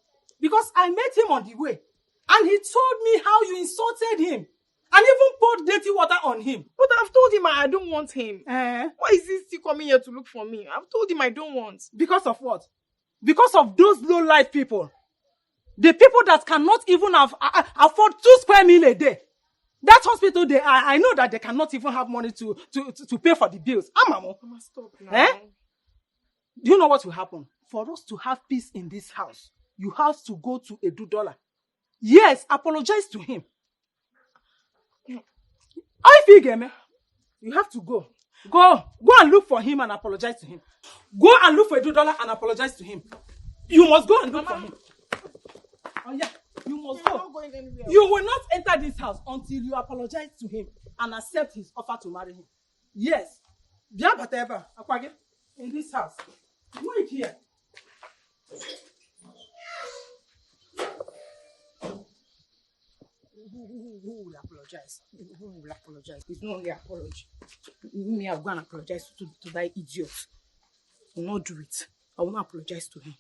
Because I met him on the way. And he told me how you insulted him. And even poured dirty water on him. But I've told him I don't want him. Why is he still coming here to look for me? I've told him I don't want. Because of what? Because of those low-life people. The people that cannot even afford 2 square meals a day. That hospital, I know that they cannot even have money to pay for the bills. Mama, stop now. Do you know what will happen? For us to have peace in this house, you have to go to $2. Yes, apologize to him. You have to go. Go and look for him and apologize to him. Go and look for $2 and apologize to him. You must go and look for him. Oh yeah, you must go. I'm not going anywhere. You will not enter this house until you apologize to him and accept his offer to marry him. Yes. Whatever. In this house. Wait here. Who will apologize? Who will apologize? It's not only apology. Me, I'll go and apologize to that idiot. I will not do it. I will not apologize to him.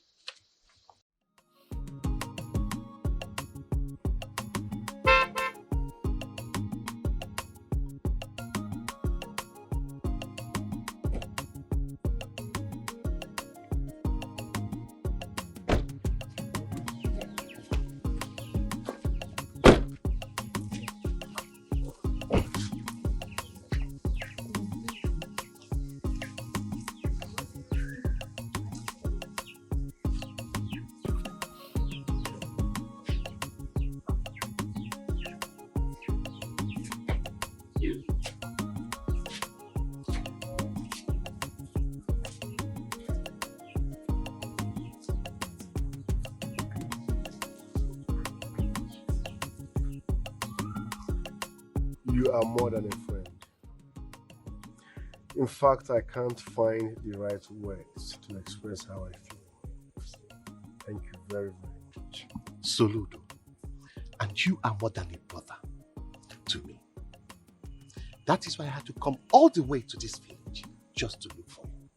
You are more than a friend. In fact, I can't find the right words to express how I feel. Thank you very, very much. Soludo, and you are more than a brother to me. That is why I had to come all the way to this village just to look for you.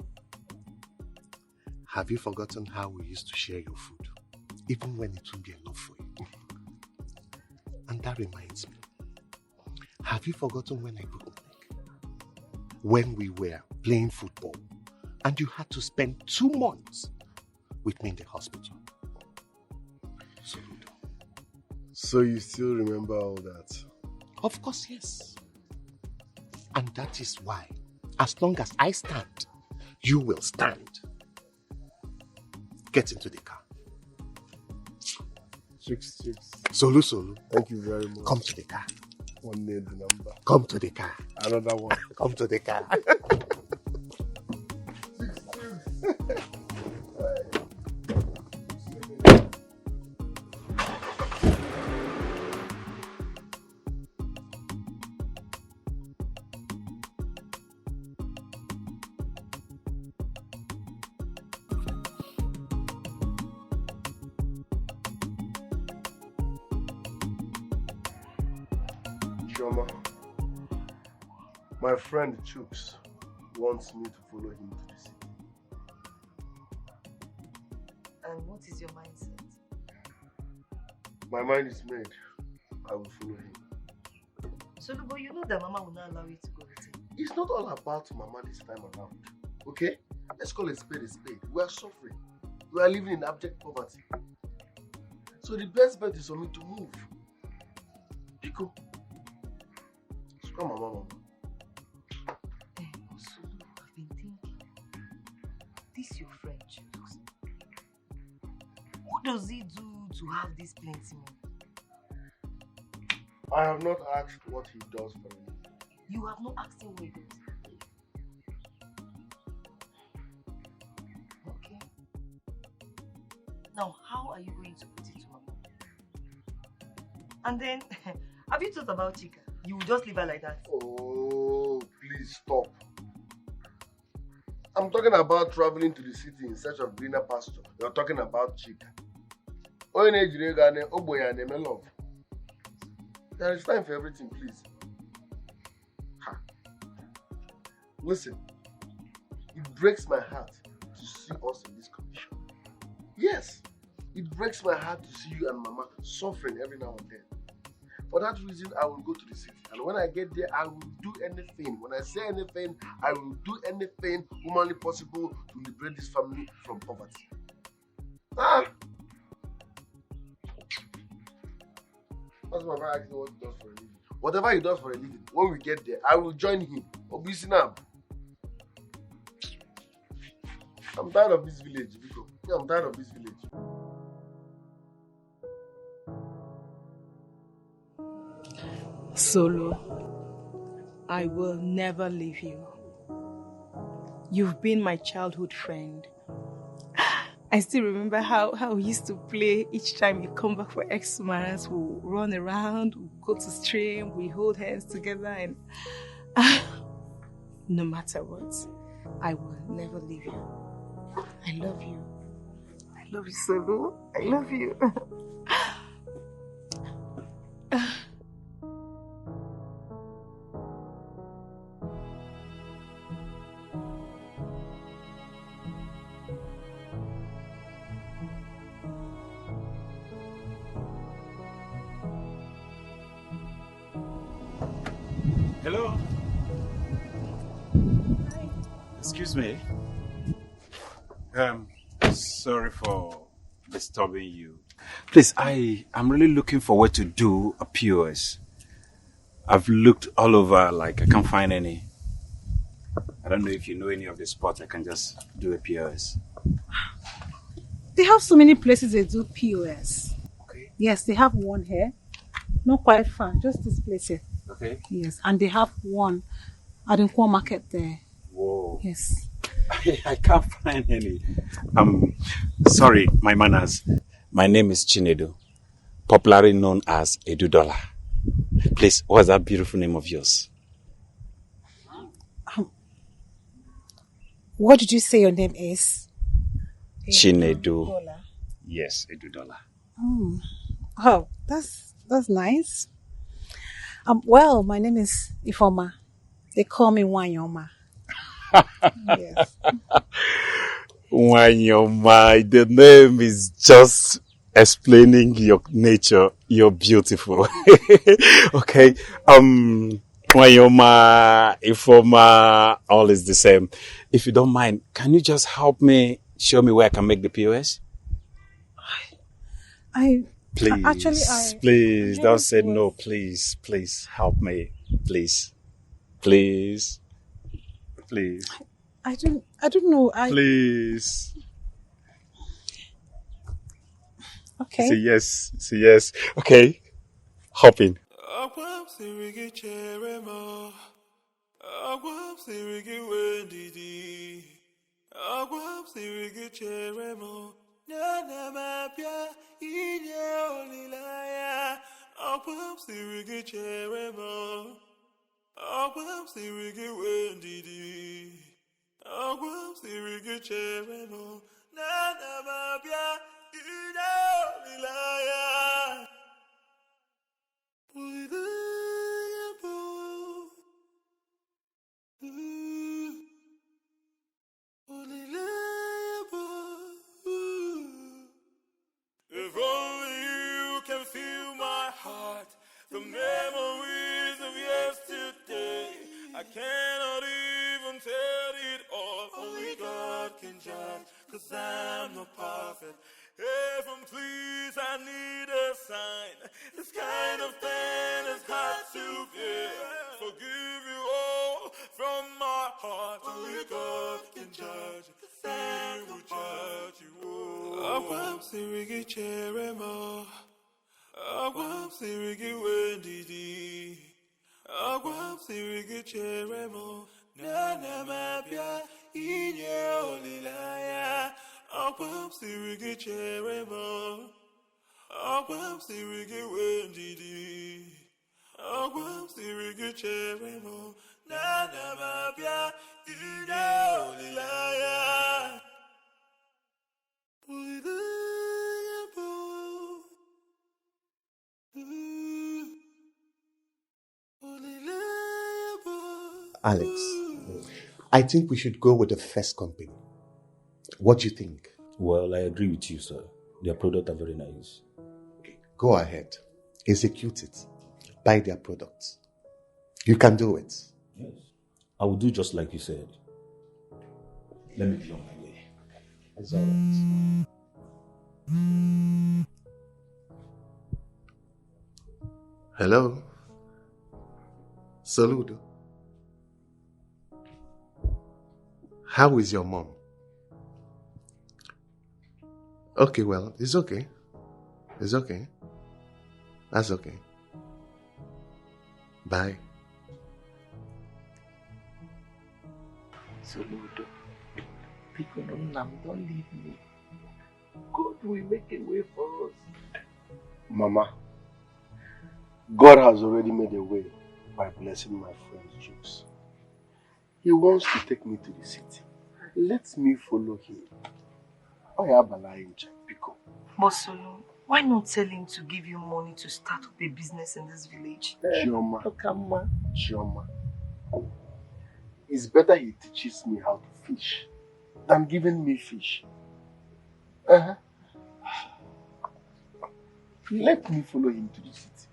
Have you forgotten how we used to share your food, even when it wouldn't be enough for you? And that reminds me, have you forgotten when I broke my leg? When we were playing football and you had to spend 2 months with me in the hospital. Soludo. So you still remember all that? Of course, yes. And that is why, as long as I stand, you will stand. Get into the car. Chicks. Solu. Thank you very much. Come to the car. One need the number. Come to the car. Another one. Come to the car. Shoma, my friend Chooks wants me to follow him to the city. And what is your mindset? My mind is made. I will follow him. So, but you know that Mama will not allow you to go with him. It's not all about Mama this time around. Okay? Let's call a spade a spade. We are suffering. We are living in abject poverty. So the best bet is for me to move. Pico. So come on, Mama. Also, I've been thinking. This your friend, Chooks. What does he do to have this plenty money? I have not asked what he does for me. You have not asked him what he does. Okay. Now, how are you going to put it to Mama? And then, have you thought about Chika? You will just leave her like that? Oh, please stop. I'm talking about traveling to the city in search of greener pasture. You're talking about Chika. Love. There is time for everything, please. Ha. Listen, it breaks my heart to see us in this condition. Yes, it breaks my heart to see you and Mama suffering every now and then. For that reason, I will go to the city. And when I get there, I will do anything. When I say anything, I will do anything humanly possible to liberate this family from poverty. Ah! That's my brother asking what he does for a living. Whatever he does for a living, when we get there, I will join him. Obisinam. I'm tired of this village, Biko. Yeah, I'm tired of this village. Solo, I will never leave you. You've been my childhood friend. I still remember how we used to play each time you come back for Xmas. We'll run around, we'll go to stream, we hold hands together, and no matter what, I will never leave you. I love you. I love you, Solo. I love you. Hello? Excuse me. Sorry for disturbing you. Please, I'm really looking forward to do a POS. I've looked all over, like I can't find any. I don't know if you know any of the spots I can just do a POS. They have so many places they do POS. Okay. Yes, they have one here. Not quite far, just this place here. Okay. Yes, and they have one at the Nkwo market there. Whoa. Yes. I can't find any. Sorry, my manners. My name is Chinedu, popularly known as Edudola. Please, what's that beautiful name of yours? What did you say your name is? Chinedu. Yes, Edudola. Oh, that's nice. Well, my name is Ifoma. They call me Wanyoma. Yes. Wanyoma, the name is just explaining your nature. You're beautiful. Okay. Wanyoma, Ifoma, all is the same. If you don't mind, can you just help me, show me where I can make the POS? Please, don't say no, please, help me, please. I don't know. Please. Okay. Say yes. Okay. Hop in. Agwam sirigi cheremo. Agwam sirigi wendidi. Agwam sirigi cheremo. Nana mapia inye olilaya. Agwam sirigi cheremo. Agwam sirigi wendidi. Agwam sirigi cheremo. Nana mapia inye olilaya. Alex, I think we should go with the first company. What do you think? Well, I agree with you, sir. Their products are very nice. Go ahead. Execute it. Buy their products. You can do it. Yes. I will do just like you said. Let me be on my way. It's all right. Hello? Saludo. How is your mom? Okay, well, it's okay. It's okay. That's okay. Bye. Saludo. Nam, don't leave me. God will make a way for us. Mama, God has already made a way by blessing my friend Jukes. He wants to take me to the city. Let me follow him. I have a lie in Pico. Bosolo, why not tell him to give you money to start up a business in this village? Chioma. It's better he teaches me how to fish than giving me fish. Let me follow him to the city.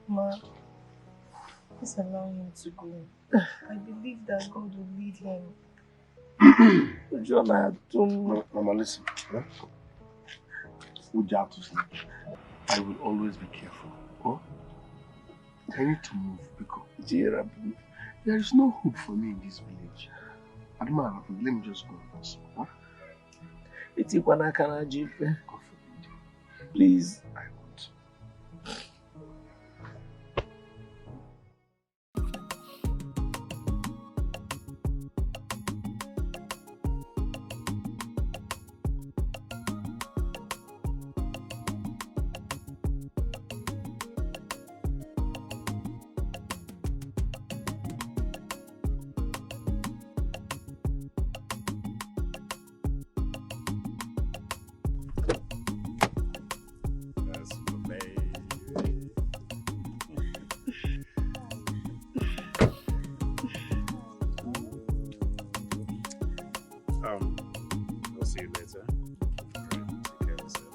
Ma, please allow him to go. I believe that God will lead him. Mama, listen. I will always be careful. Oh? I need to move because there is no hope for me in this village. Adama, let me just go once. Huh? Please. I won't. I'll see you later. Take care of yourself.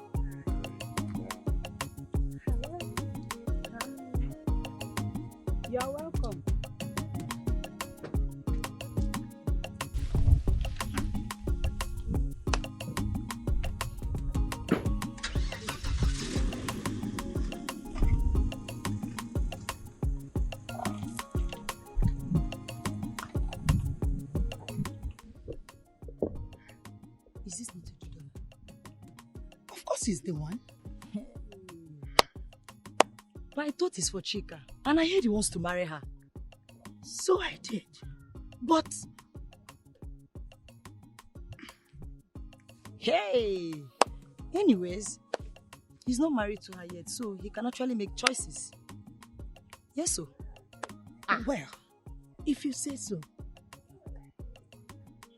You're welcome. Is this not a Judah? Of course he's the one. But I thought it's for Chika, and I heard he wants to marry her. So I did. But... Hey! Anyways, he's not married to her yet, so he can actually make choices. Yes, so. Well, if you say so.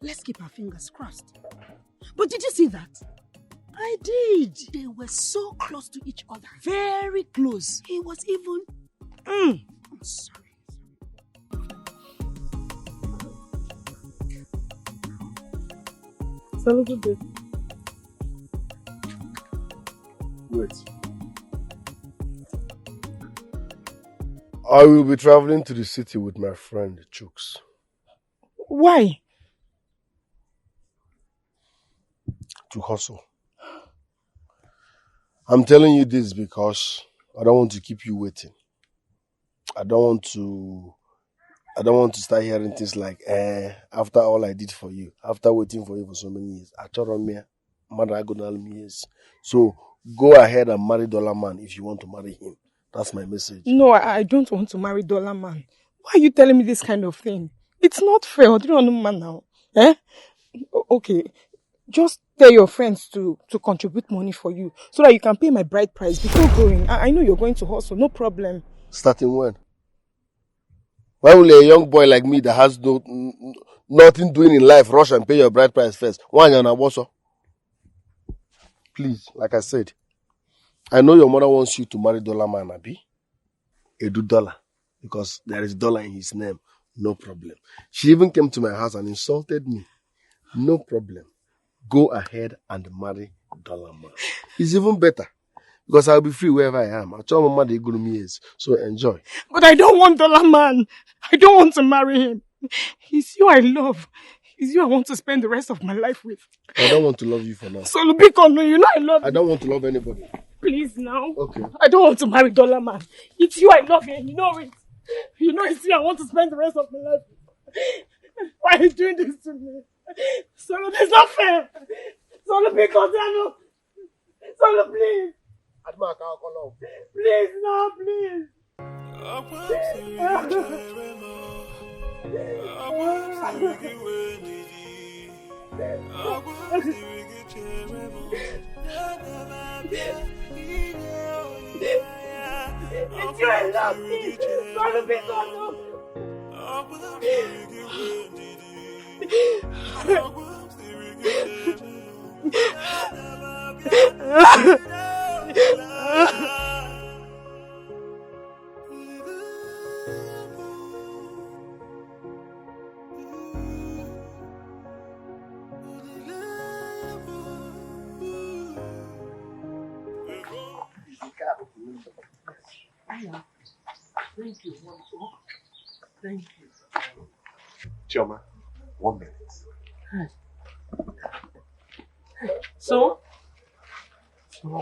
Let's keep our fingers crossed. But did you see that? I did. They were so close to each other. Very close. He was even... I'm sorry. So good day. Wait. I will be traveling to the city with my friend Chooks. Why? To hustle. I'm telling you this because I don't want to keep you waiting. I don't want to I don't want to start hearing things like, after all I did for you, after waiting for you for so many years, I told me, mother, I go down years. So go ahead and marry Dollar Man if you want to marry him. That's my message. No, I don't want to marry Dollar Man. Why are you telling me this kind of thing? It's not fair. Do you know man now? Eh? Okay. Just tell your friends to contribute money for you so that you can pay my bride price before going. I know you're going to hustle, no problem. Starting when? Why will a young boy like me that has nothing doing in life rush and pay your bride price first? One and a Please, like I said, I know your mother wants you to marry Dollar Man, Abi. Edu Dollar. Because there is dollar in his name. No problem. She even came to my house and insulted me. No problem. Go ahead and marry Dollar Man. It's even better. Because I'll be free wherever I am. I told my mother good years. So enjoy. But I don't want Dollar Man. I don't want to marry him. He's you I love. He's you I want to spend the rest of my life with. I don't want to love you for now. So Lubiko, you know I love you. I don't want to love anybody. Please now. Okay. I don't want to marry Dollar Man. It's you I love and you know it. You know it's you I want to spend the rest of my life with. Why are you doing this to me? Solo, it's not fair. Solo, Solo, please. Please, no, please. It's you I love, please. Solo, Thank you. Thank you. Chioma, 1 minute. So? Chioma,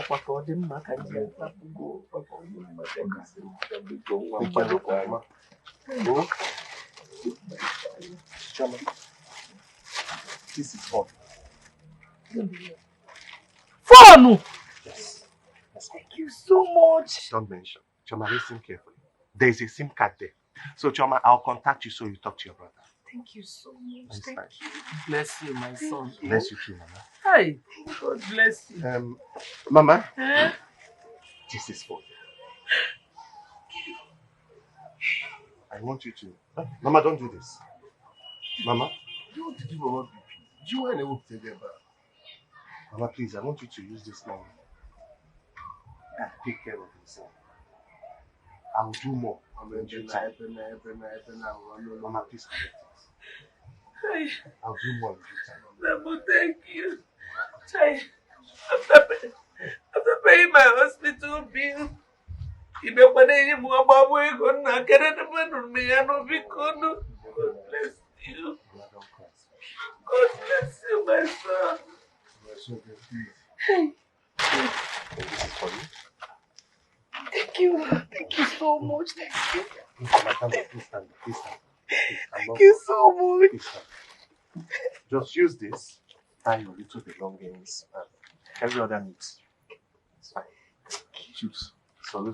this is phone. Phone? Yes. Thank you so much. Don't mention. Chioma, listen carefully. There is a SIM card there. So, Chioma, I'll contact you so you talk to your brother. Thank you so much. That's Thank fine. you. Bless you, my son. Bless you too, Mama. Hi. God bless you. Mama, this is for you. I want you to... Mama, don't do this. Mama? You want to give Mama BP? Do you want to take it back? Mama, please, I want you to use this money and take care of yourself. I will do more. Mama, please correct it. I'll do more in due time. Mama, thank you. After paying my hospital bill, God bless you. God bless you, my son. Thank you. Thank you so much. Thank you. Please stand. Thank you so much. Just use this, tie your little belongings, and every other needs. It's fine. Choose. Sorry.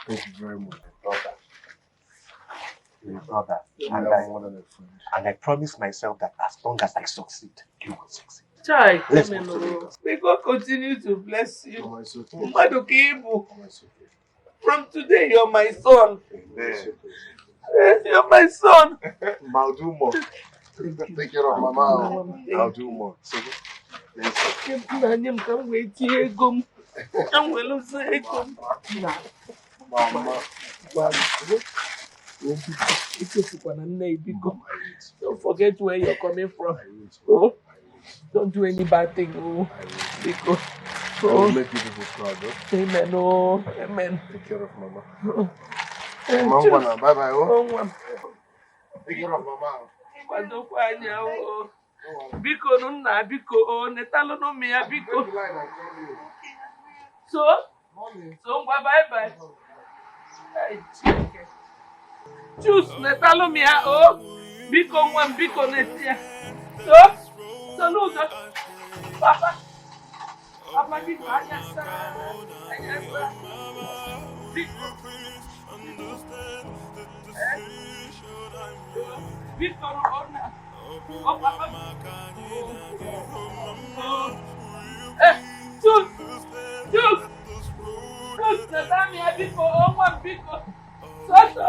Thank you very much. Your brother. And I promise myself that as long as I succeed, you will succeed. Child, Let's move to Lagos. may God continue to bless you. From today, you're my son. Amen. You're my son. I'll do more. Take care of Mama. I'll do more. So, don't forget where you're coming from. Oh, don't do any bad thing. Oh, because I will make you people proud. Amen. Oh, amen. Take care of Mama. Mama, bye-bye. Oh, Take care of Mama. Biko nuna biko netalo no me biko. So bye bye. Choose Netalumia, oh, Biko one, Biko Netia. So, Saluda, Papa, Papa, Biko, Ayasa, Ayasa, Biko, Biko, Ona, oh, Papa, choose, Netamia, Biko, oh, one, Biko, so.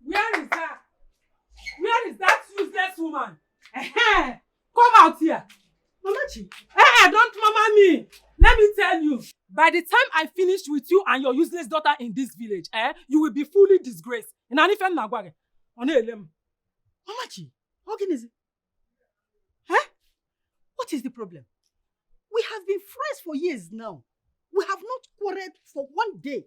Where is that? Where is that useless woman? Come out here. Mamachi. Don't mama me. Let me tell you. By the time I finish with you and your useless daughter in this village, you will be fully disgraced. Mamachi, what is it? What is the problem? We have been friends for years now. We have not quarreled for one day.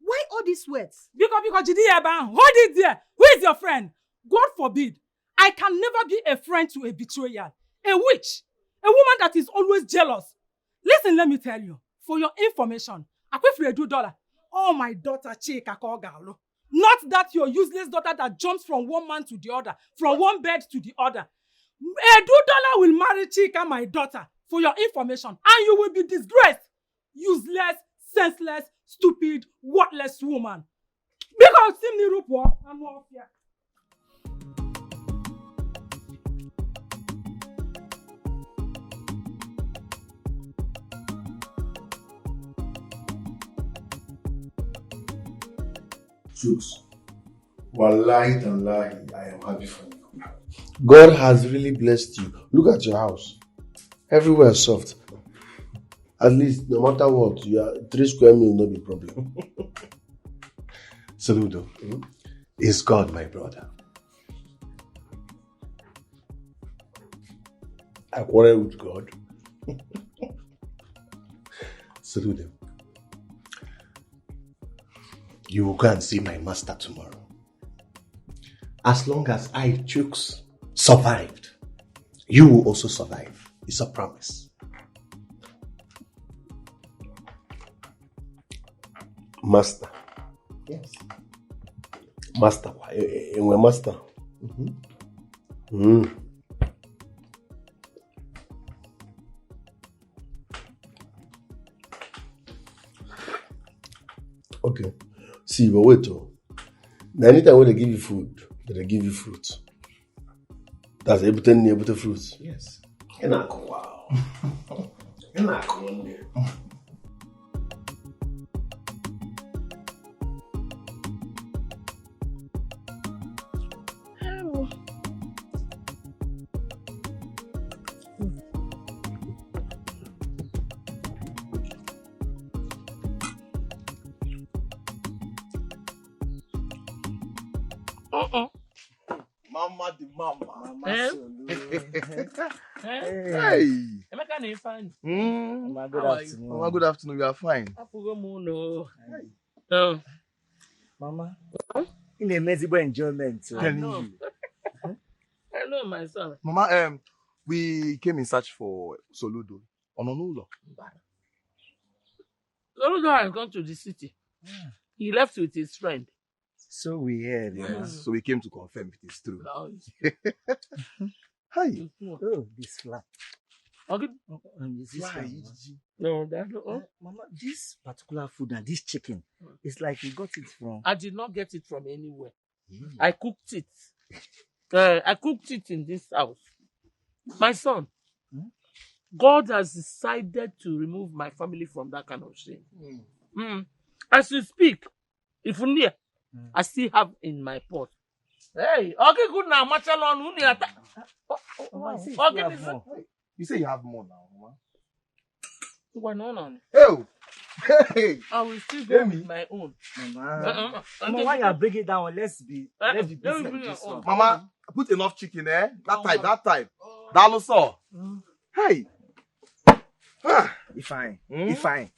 Why all these words? Because hold it there. Who is your friend? God forbid. I can never be a friend to a betrayal, a witch, a woman that is always jealous. Listen, let me tell you. For your information, oh, my daughter Chika Kogalo. Not that your useless daughter that jumps from one man to the other, from one bed to the other. $2 will marry Chika, my daughter, for your information, and you will be disgraced. Useless, senseless, stupid, worthless woman. Because I'm off here. Jokes. Wallahi tallahi, I am happy for you. God has really blessed you. Look at your house. Everywhere is soft. At least, no matter what, 3 square meals will not be a problem. Saludo. Is God my brother? I quarrel with God. Saludo. You will go and see my master tomorrow. As long as I, Chooks, survived, you will also survive. It's a promise. Master. Yes. Master. And we're master. Okay. See, but wait. Now, anytime when they give you food, they give you fruit. That's everything near the fruits. Yes. Wow. Mama the mama. Hey. Mama, good afternoon. Mama, good afternoon. You are fine. Mama, in a miserable enjoyment. I know. I know, my son. Mama, we came in search for Soludo. Soludo has gone to the city. He left with his friend. So we heard. Yes. So we came to confirm it is true. Hi. Oh, this flat. Okay. No, Mama, this particular food and this chicken, it's like you got it from. I did not get it from anywhere. I cooked it. I cooked it in this house. My son, God has decided to remove my family from that kind of shame. As you speak, if you near, I still have in my pot. Hey, okay, good now. You say you have more now, Mama. Hey! I will still go with my own. Mama, why you bring it down? Let's be busy with this one. Mama, put enough chicken, That type. That looks all. Hey! Fine. Fine.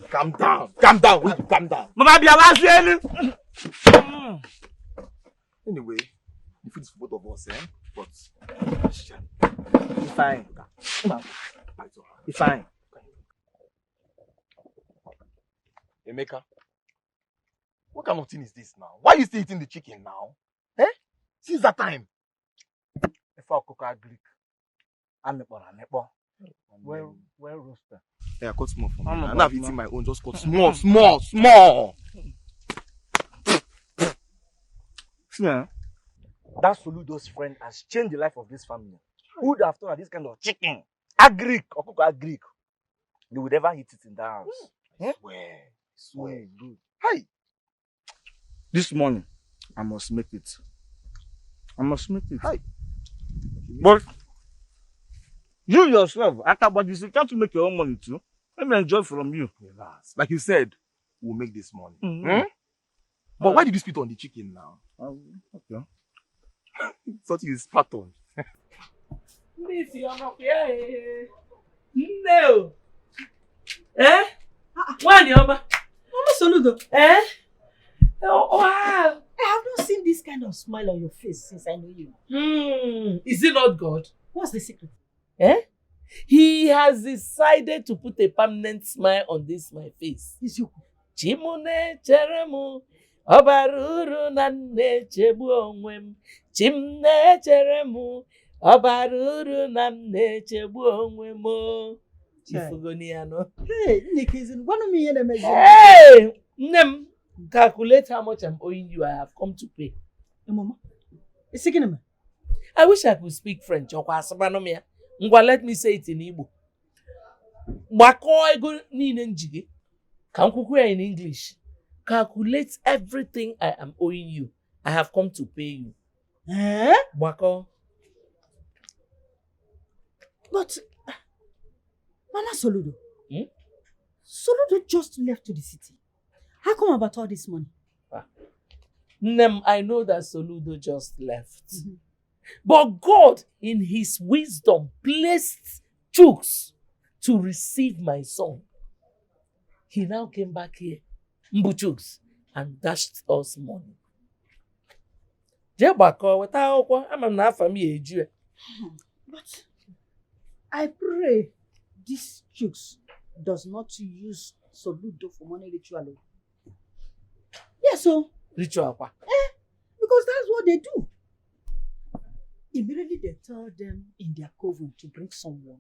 Calm down. Calm down. Wait, calm down. Mama, be a Anyway, the food is for both of us, eh? But fine. Fine. Emeka, what kind of thing is this now? Why are you still eating the chicken now? Eh? Since that time. If I cook a Greek, I'm well roasted. Yeah, cut small for me. I'm I'm not not small. eating my own, just cut small. See, that Soludo's friend has changed the life of this family. Who would have thought that this kind of chicken, a Greek, or cook a Greek, they would ever eat it in the house? Swear. Good. Hi. This morning, I must make it. Hi. But you yourself, after but you can't make your own money too. Let me enjoy from you. Relax. Like you said, we'll make this money. Mhm. But why did you spit on the chicken now? Okay. Thought you spat on. Miss, you're not here. No. Eh? One, Mama Soludo. Eh? Oh, wow. I have not seen this kind of smile on your face since I know you. Is it not God? What's the secret? Eh? He has decided to put a permanent smile on this my face. Chimune cheremu obaruru na nechegbu onwem. Chimne cheremu obaruru na nechegbu onwem. Chifugoniano. Hey, Nikizin, one of me in a measure. Hey, Nem, calculate how much I'm owing you. I have come to pay. Mama, it's again. I wish I could speak French. Ngwa, let me say it in Igbo. Gbakọ ego niile njige. Ka m kwukwu ya in English. Calculate everything I am owing you. I have come to pay you. Eh? Gbakọ. But, Mama Soludo. Soludo just left to the city. How come about all this money? Nem, I know that Soludo just left. But God, in his wisdom, placed Chooks to receive my son. He now came back here, Mbu Chooks, and dashed us money. But I pray this Chooks does not use Soludo for money ritual. Yes, so. Ritual? Because that's what they do. Immediately they tell them in their coven to bring someone.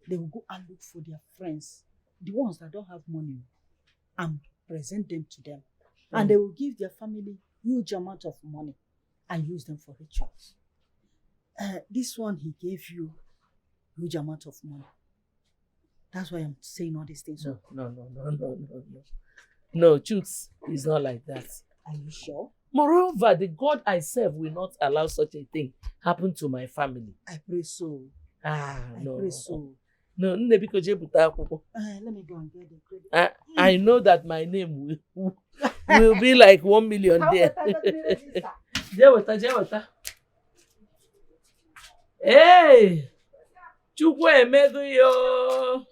They will go and look for their friends, the ones that don't have money, and present them to them. And they will give their family huge amount of money and use them for rituals. This one, he gave you huge amount of money. That's why I'm saying all these things. No. No, Chooks is not like that. Are you sure? Moreover, the God I serve will not allow such a thing happen to my family. I pray so. No. I pray so. No, let me go and get the credit. I know that my name will be like 1 million there. Hey! Chukwu emego yo.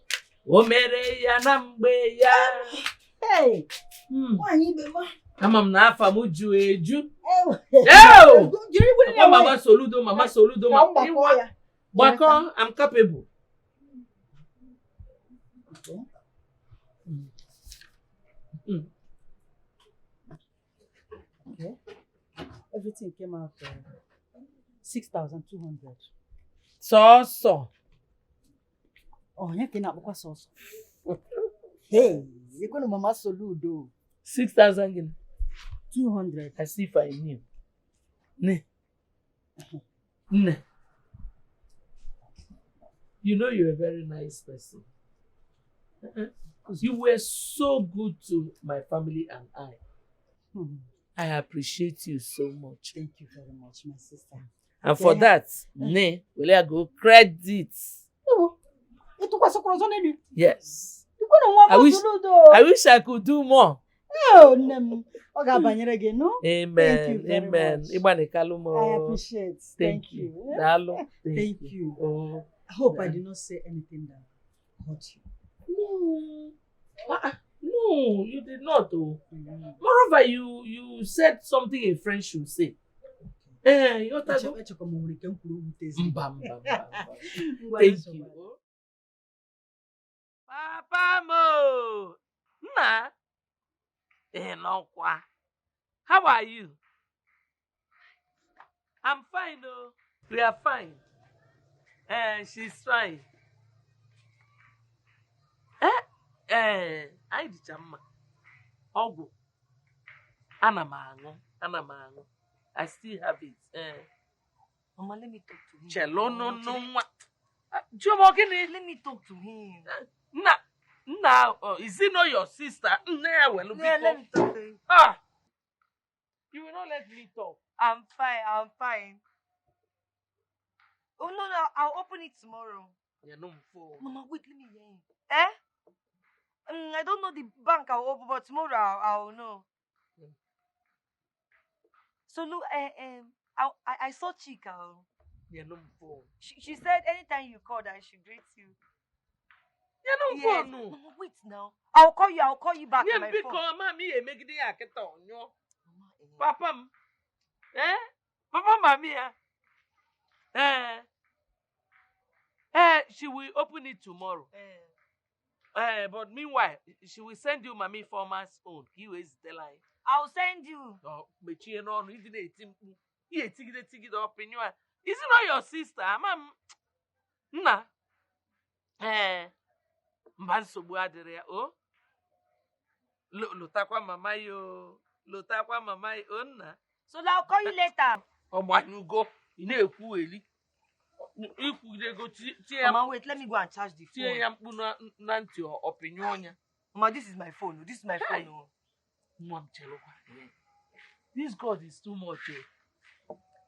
O mere ya na mgbe ya. Hey! Nwanyi bema. Ama m na afa m ju eju. Mama Soludo. Gbakọ, I'm capable. Okay. Everything came out 6,200. So. Oh, you cannot book so. Hey, you're going to Mama Soludo. 6,000. 200. As if I knew. Ne. You know you're a very nice person. You were so good to my family and I. I appreciate you so much. Thank you very much, my sister. And for that, will I go credit? Yes. I wish I could do more. Oh, no. Amen. Amen. I appreciate. Thank you. Thank you. I hope I did not say anything that hurt you. No. No, you did not, though. Moreover, you said something a friend should say. Thank you. Papa Mo. Nah. No. How are you? I'm fine, though. We are fine. She's fine. I did jam. Ogo. Anamango. I still have it. Mama, let me talk to him. Cello, no. Let me talk to him. Now, is it not your sister? Yeah, let me talk to him. You will not let me talk. I'm fine. Oh, no, I'll open it tomorrow. You're no fool. Mama, wait, let me hear him. I don't know the bank I'll open, but tomorrow I'll know. So look, I saw Chika. You're no fool. She said anytime you called, I should greet you. You're no fool, no. Mama, wait now. I'll call you back on my phone. Papa, Papa, mommy, she will open it tomorrow. But meanwhile, she will send you mommy former's own. He is the line. I'll send you. Oh, but you know, isn't it? Take it up in your. Is it not your sister, ma'am? Nah. Mbanso buadere oh. Lutakwa mama yo. Nah. So I'll call you later. Oh, why you go? You know who if we go Mama, wait, let me go and charge the phone. Mama, this is my phone. Mom, this God is too much.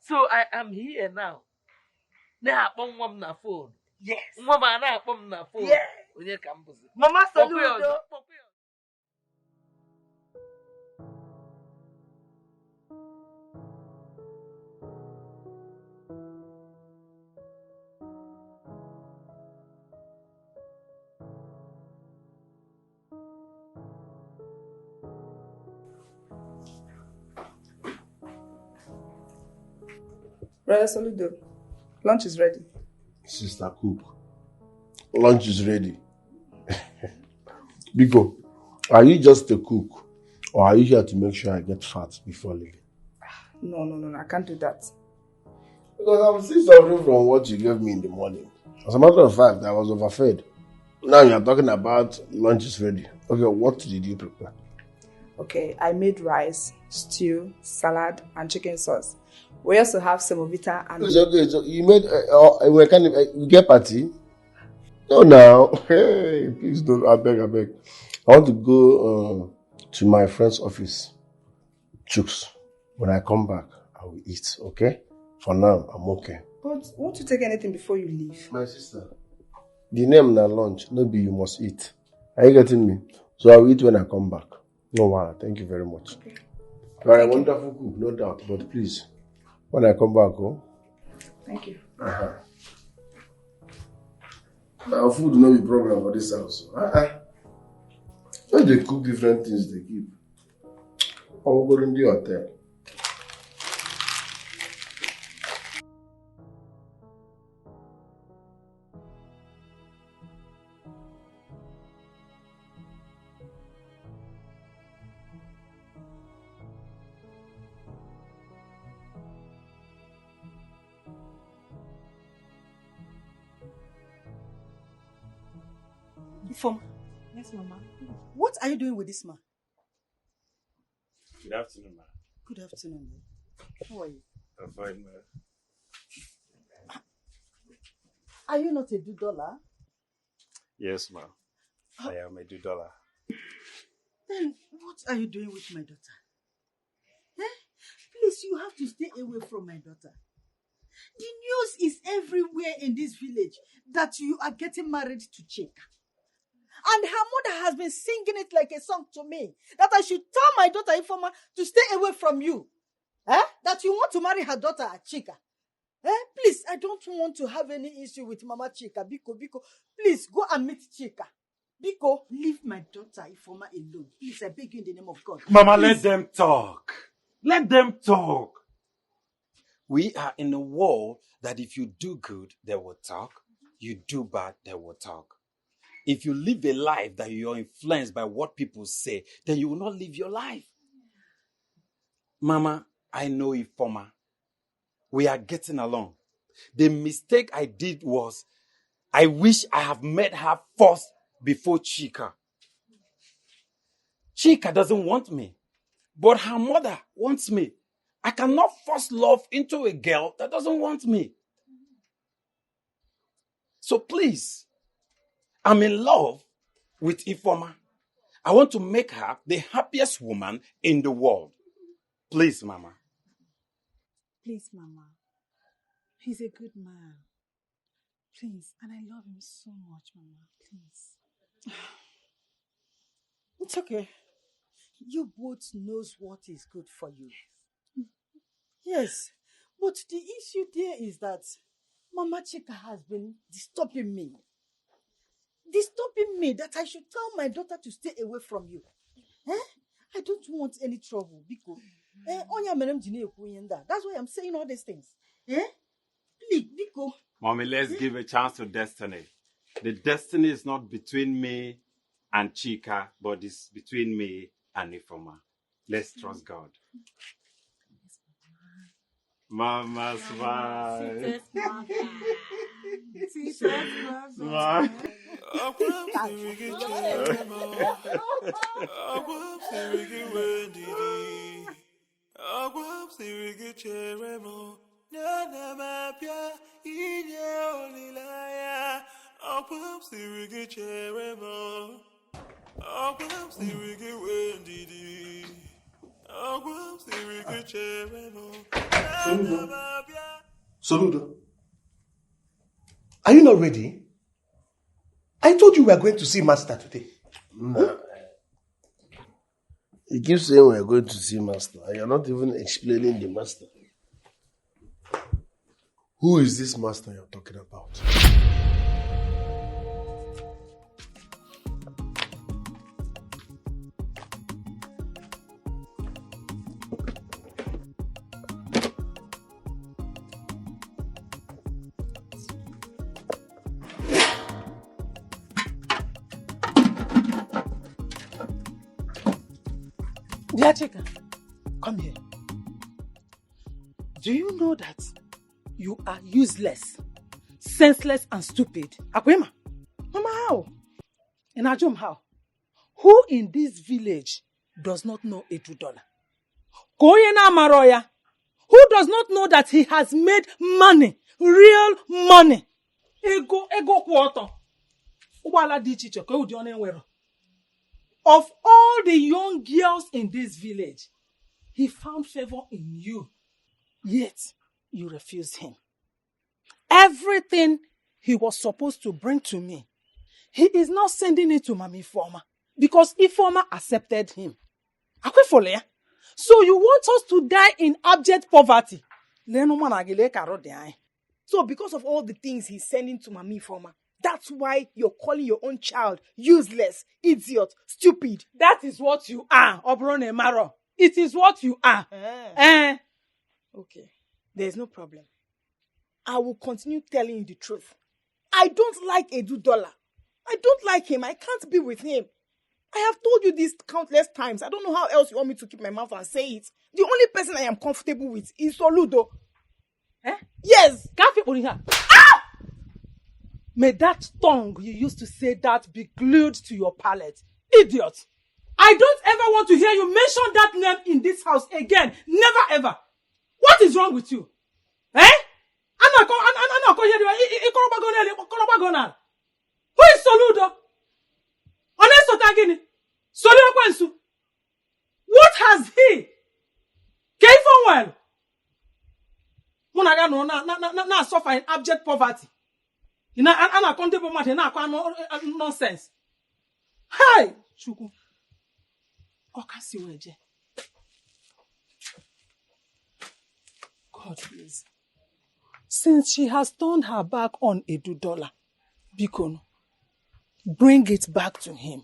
So I am here now. Now, mom na phone. Yes. Mama na phone na phone. Yes. Mama, salute. Brother Saludo, lunch is ready. Sister Cook, lunch is ready. Biko, are you just a cook? Or are you here to make sure I get fat before leaving? No, I can't do that. Because I'm still suffering from what you gave me in the morning. As a matter of fact, I was overfed. Now you're talking about lunch is ready. Okay, what did you prepare? Okay, I made rice, stew, salad, and chicken sauce. We also have semovita and... It's okay, so you made... we get party? No, now. Hey, please don't. I beg. I want to go to my friend's office. Chooks. When I come back, I will eat, okay? For now, I'm okay. But won't you take anything before you leave? My sister, the name na lunch, no be you must eat. Are you getting me? So I will eat when I come back. No, wow, thank you very much. Okay. You are a wonderful cook, no doubt, but please, when I come back, oh. Thank you. Now, food will not be a problem for this house. When they cook different things, they keep. I will go in the hotel. Ifoma. Yes, Mama. What are you doing with this man? Good afternoon, ma. Good afternoon. How are you? I'm fine, ma. Are you not a $2? Yes, ma. I am a $2. Then what are you doing with my daughter? Please, you have to stay away from my daughter. The news is everywhere in this village that you are getting married to Chika. And her mother has been singing it like a song to me that I should tell my daughter Ifoma to stay away from you. That you want to marry her daughter Chika. Please, I don't want to have any issue with Mama Chika. Biko, please go and meet Chika. Biko, leave my daughter Ifoma alone. Please, I beg you in the name of God. Mama, please. let them talk. Let them talk. We are in a world that if you do good, they will talk. You do bad, they will talk. If you live a life that you're influenced by what people say, then you will not live your life. Mama, I know Ifoma. We are getting along. The mistake I did was, I wish I have met her first before Chika. Chika doesn't want me, but her mother wants me. I cannot force love into a girl that doesn't want me. So please, I'm in love with Ifoma. I want to make her the happiest woman in the world. Please, Mama. Please, Mama. He's a good man. Please, and I love him so much, Mama. Please. It's okay. You both knows what is good for you. Yes, but the issue there is that Mama Chika has been disturbing me. That I should tell my daughter to stay away from you. I don't want any trouble, Biko. That's why I'm saying all these things. Please, Biko. Mommy, let's give a chance to destiny. The destiny is not between me and Chika, but it's between me and Ifoma. Let's trust God. Mama, smile. Smile. Soludo, are you not ready? I told you we are going to see Master today. No. You keep saying we are going to see Master, and you're not even explaining the Master. Who is this Master you're talking about? Dear Chika, come here. Do you know that you are useless, senseless, and stupid? Akwema, Mama, how? And Ajum, how? Who in this village does not know $2? Koyena Maroya, who does not know that he has made money, real money? Ego quarter. Ubala di chicho, ko udi one nwero. Of all the young girls in this village, he found favor in you, yet you refused him. Everything he was supposed to bring to me, he is now sending it to Mami Ifoma because Ifoma accepted him. So you want us to die in abject poverty? So because of all the things he's sending to Mami Ifoma, that's why you're calling your own child useless, idiot, stupid. That is what you are, Obrone Maro. It is what you are. Okay, there's no problem. I will continue telling you the truth. I don't like $2. I don't like him. I can't be with him. I have told you this countless times. I don't know how else you want me to keep my mouth and say it. The only person I am comfortable with is Soludo. Yes. Ah! May that tongue you used to say that be glued to your palate. Idiot. I don't ever want to hear you mention that name in this house again. Never ever. What is wrong with you? Who is Soludo? What has he? Well, na suffer in abject poverty. Nonsense. Hi, Chuku. God, please. Since she has turned her back on $2, Bikono, bring it back to him.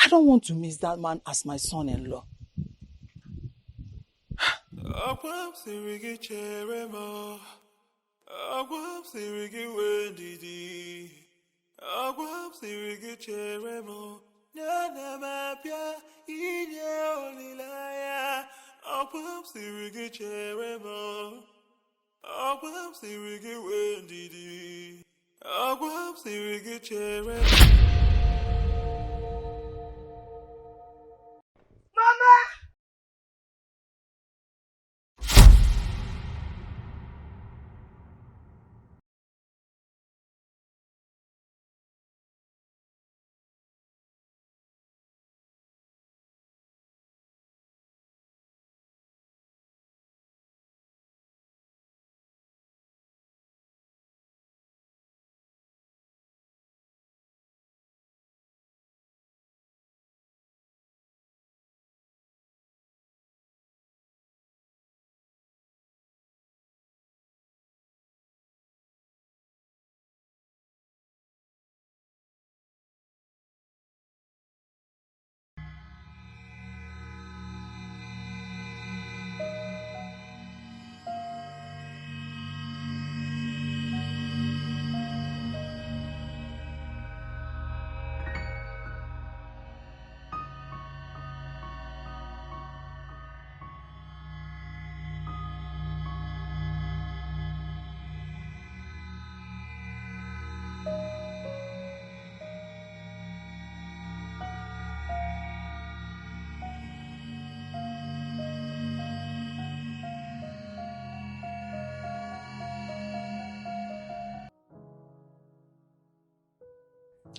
I don't want to miss that man as my son-in-law.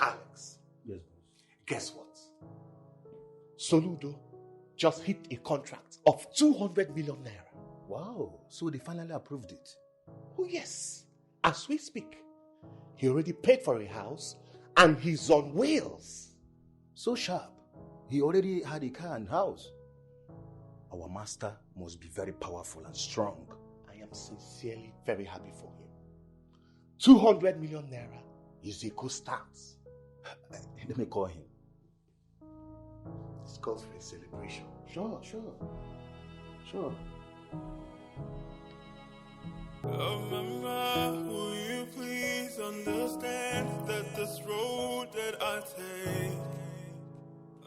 Alex. Yes, boss. Guess what? Soludo just hit a contract of 200 million naira. Wow, so they finally approved it. Oh, yes. As we speak, he already paid for a house and he's on wheels. So sharp. He already had a car and house. Our master must be very powerful and strong. I am sincerely very happy for him. 200 million naira is a good start. Let me call him. It's called for a celebration. Sure. Oh, mama, will you please understand that this road that I take,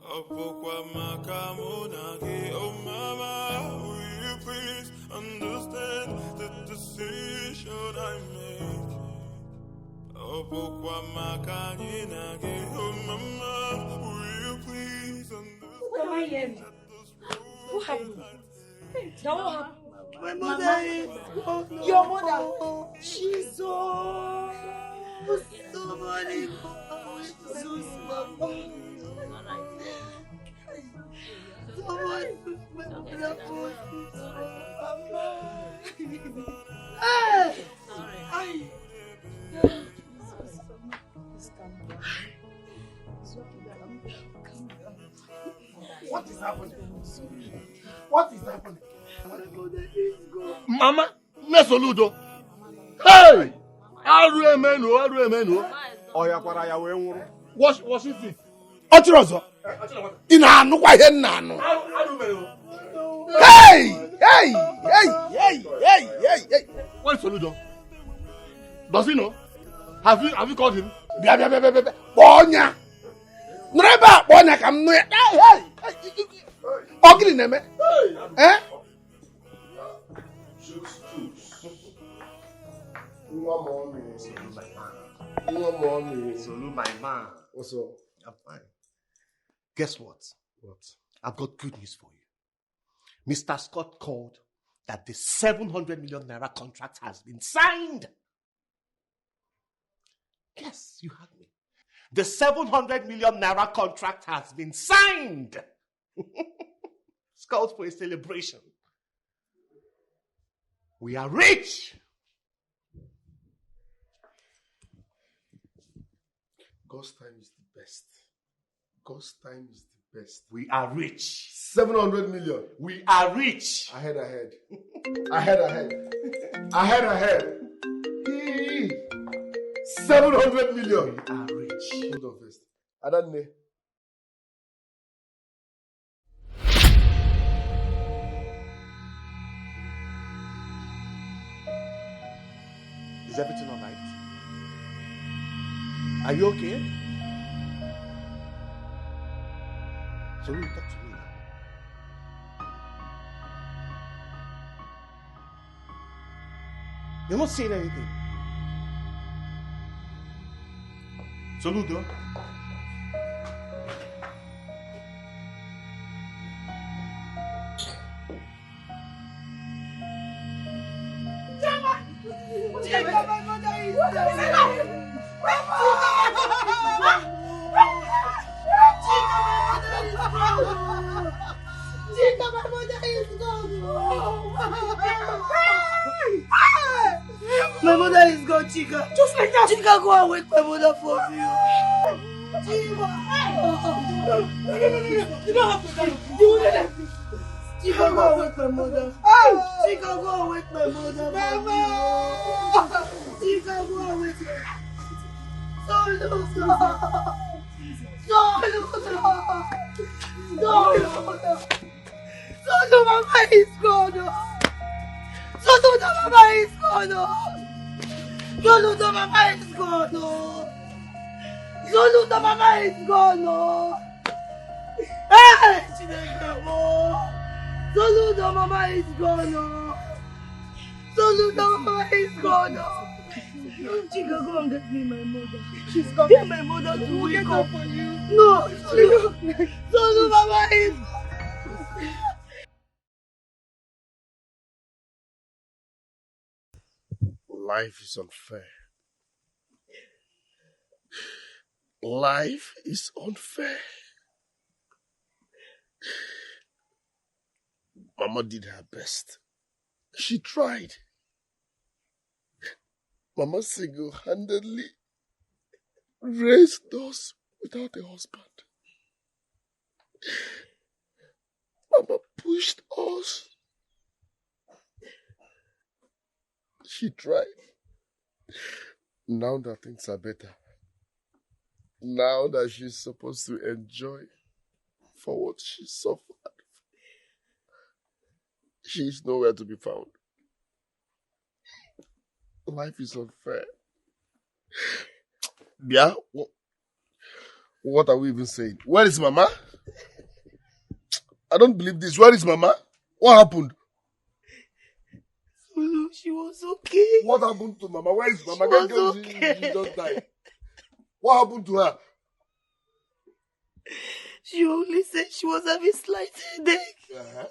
oh, mama, will you please understand the decision I make? Oh, mama, will you please understand that this road that I take? My mother is your mother. She's so somebody. What is happening? What is happening? Mama, Nesoludo. Hey! Aru emenu. Oya kwara ya wee nwụrụ. Wash it. Ochiro ọzọ. Ị na-anụkwa ihe nna anụ. Hey! Where's Soludo? Does he know? Have you called him? Bịa. Kpọnya. Nọrọ ebe a kpọnya ka m nụ ya. Hey! Ọ gịnị na-eme? Eh? Solu, my man. What's up? I'm fine. Guess what? What? I've got good news for you. Mr. Scott called that the 700 million naira contract has been signed. Yes, you heard me. The 700 million naira contract has been signed. It's called for a celebration. We are rich. God's time is the best. God's time is the Best. We are rich. 700 million. We are rich. Ahead. Ahead. 700 million. We are rich. Hold on first. Adanne. Is everything all right? Are you okay? So you talk to me now. You're not saying anything. Soludo. My mother is gone, Chica. Just like that. Chica, go and wake my mother for me. Chica. You don't have to die. You wouldn't let me. Chica, go and wake my mother. Chica, go and wake my mother. Mama. Chica, go and wake her. No, Mama is gone. Mama is gone. Mama is gone. Mama is gone. Hey, Chinekemo. Mama is gone. Mama is gone. Chica, go and get me my mother. She's coming. Get my mother to wake up for you. No, Mama is gone. Life is unfair. Life is unfair. Mama did her best. She tried. Mama single-handedly raised us without a husband. Mama pushed us. She tried. Now that things are better, now that she's supposed to enjoy for what she suffered, she's nowhere to be found. Life is unfair. Yeah, what are we even saying? Where is Mama? I don't believe this. Where is Mama? What happened? She was okay. What happened to Mama? Where is Mama? She was okay. She just died. What happened to her? She only said she was having slight headache. Uh-huh.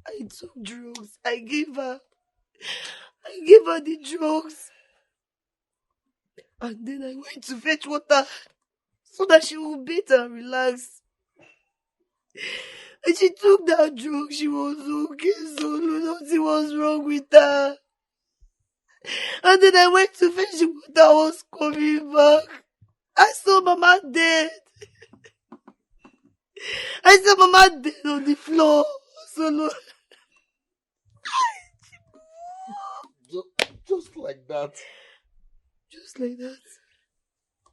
I took drugs. I gave her the drugs. And then I went to fetch water so that she would bathe and relax. And she took that drug. She was okay, so nothing was wrong with her. And then I went to fetch the water. I was coming back. I saw Mama dead. I saw Mama dead on the floor. So Just like that. Just like that.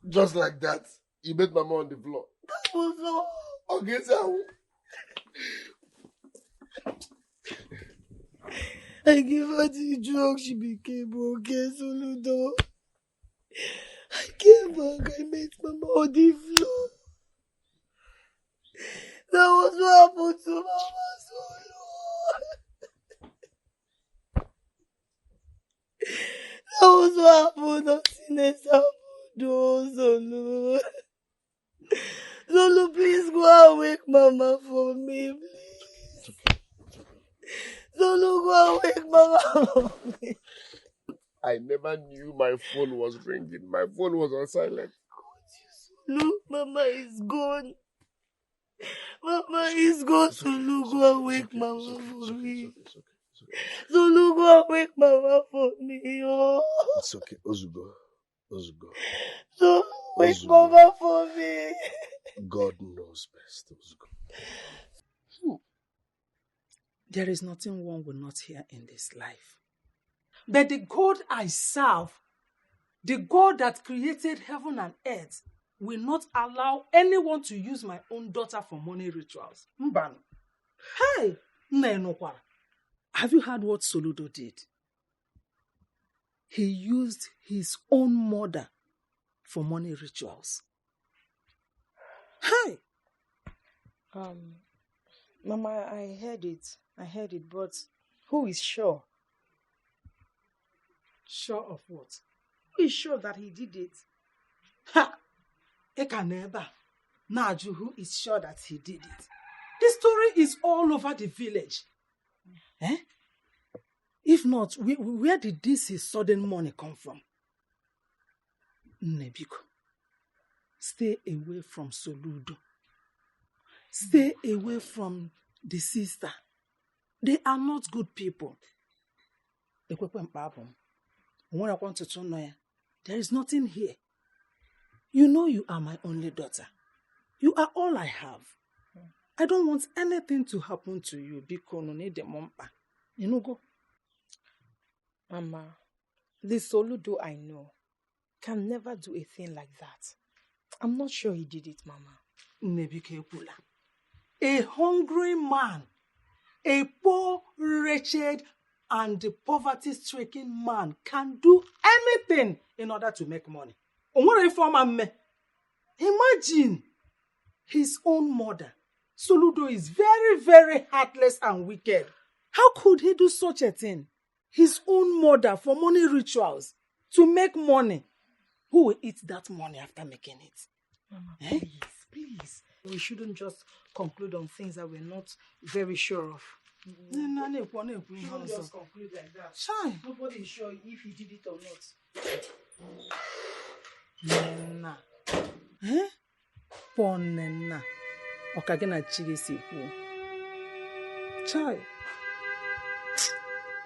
Just like that. You met Mama on the floor. That was all. Okay, so I gave her the drug, she became okay, Soludo. I came back, I met Mama on the floor. That was what happened to Mama Solo. That was what happened, nothing else happened, oh, Solo. Solo, please go and wake Mama for me, please. Solo, go and wake Mama for me. I never knew my phone was ringing. My phone was on silent. Look, Mama is gone. Mama is gone. Solo, go and wake Mama for me. Solo, go and wake Mama for me. Oh. It's okay. Ozugo. Solo, wake Mama for me. God knows best. There is nothing one will not hear in this life. But the God I serve, the God that created heaven and earth, will not allow anyone to use my own daughter for money rituals. Mbano. Hey! Have you heard what Soludo did? He used his own mother for money rituals. Hey! Mama, I heard it, but who is sure? Sure of what? Who is sure that he did it? Ha! Ekaneba. Naju, who is sure that he did it? The story is all over the village. Eh? If not, where did this his sudden money come from? Nebiko, stay away from Soludo. Stay away from the sister. They are not good people. There is nothing here. You know you are my only daughter. You are all I have. I don't want anything to happen to you. You know, go. Mama, the Soludo I know can never do a thing like that. I'm not sure he did it, Mama. A hungry man, a poor, wretched, and poverty-stricken man can do anything in order to make money. Imagine his own mother. Soludo is very, very heartless and wicked. How could he do such a thing? His own mother for money rituals, to make money. Who will eat that money after making it? Mama, please. We shouldn't just conclude on things that we're not very sure of. Shouldn't just conclude like that. Shine. Nobody is sure if he did it or not. Nena. Eh? Ponena. Okagena chigisi hu. Child.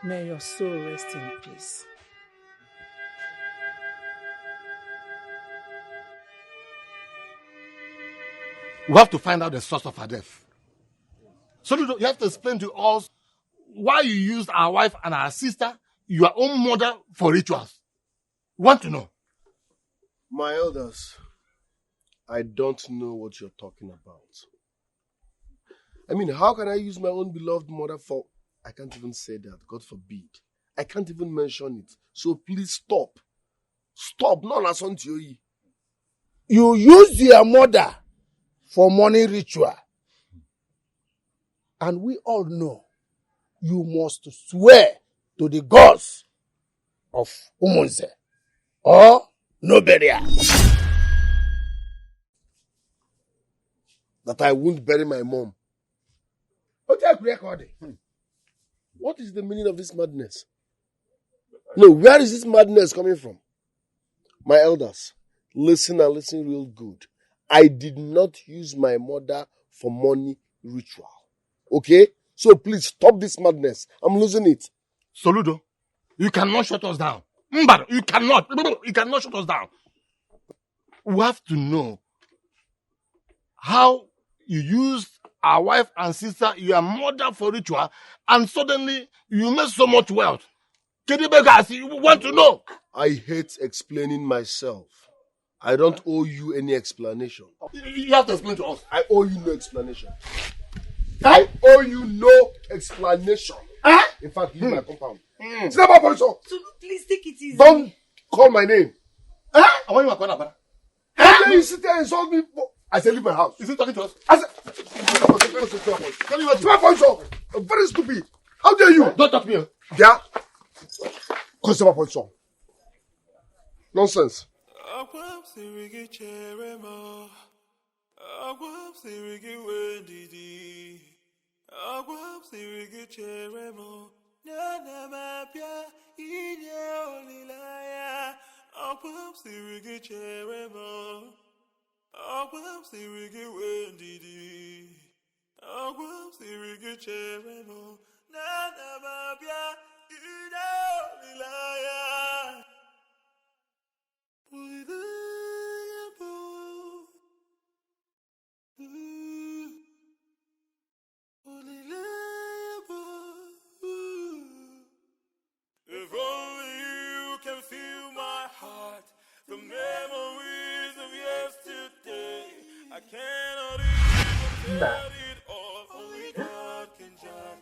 May your soul rest in peace. We have to find out the source of her death. So you have to explain to us why you used our wife and our sister, your own mother, for rituals. We want to know. My elders, I don't know what you're talking about. I mean, how can I use my own beloved mother for... I can't even say that, God forbid. I can't even mention it. So please stop. Stop. No, that's on you. You used your mother for money ritual. And we all know you must swear to the gods of Umunze or no burial. That I won't bury my mom. What is the meaning of this madness? No, where is this madness coming from? My elders, listen and listen real good. I did not use my mother for money ritual. Okay? So please stop this madness. I'm losing it. Soludo, you cannot shut us down. Mbado, you cannot. You cannot shut us down. We have to know how you used our wife and sister, your mother, for ritual, and suddenly you made so much wealth. Kedibegas, you want to know? I hate explaining myself. I don't owe you any explanation. You have to explain to us. I owe you no explanation. I owe you no explanation. In fact, leave my compound. So please take it easy. Don't call my name. I want you to call her. How dare you sit there and insult me? I said leave my house. Is he talking to us? I said, I'm very stupid. How dare you? Don't talk to me. Yeah. Consumer position. Nonsense. Nah.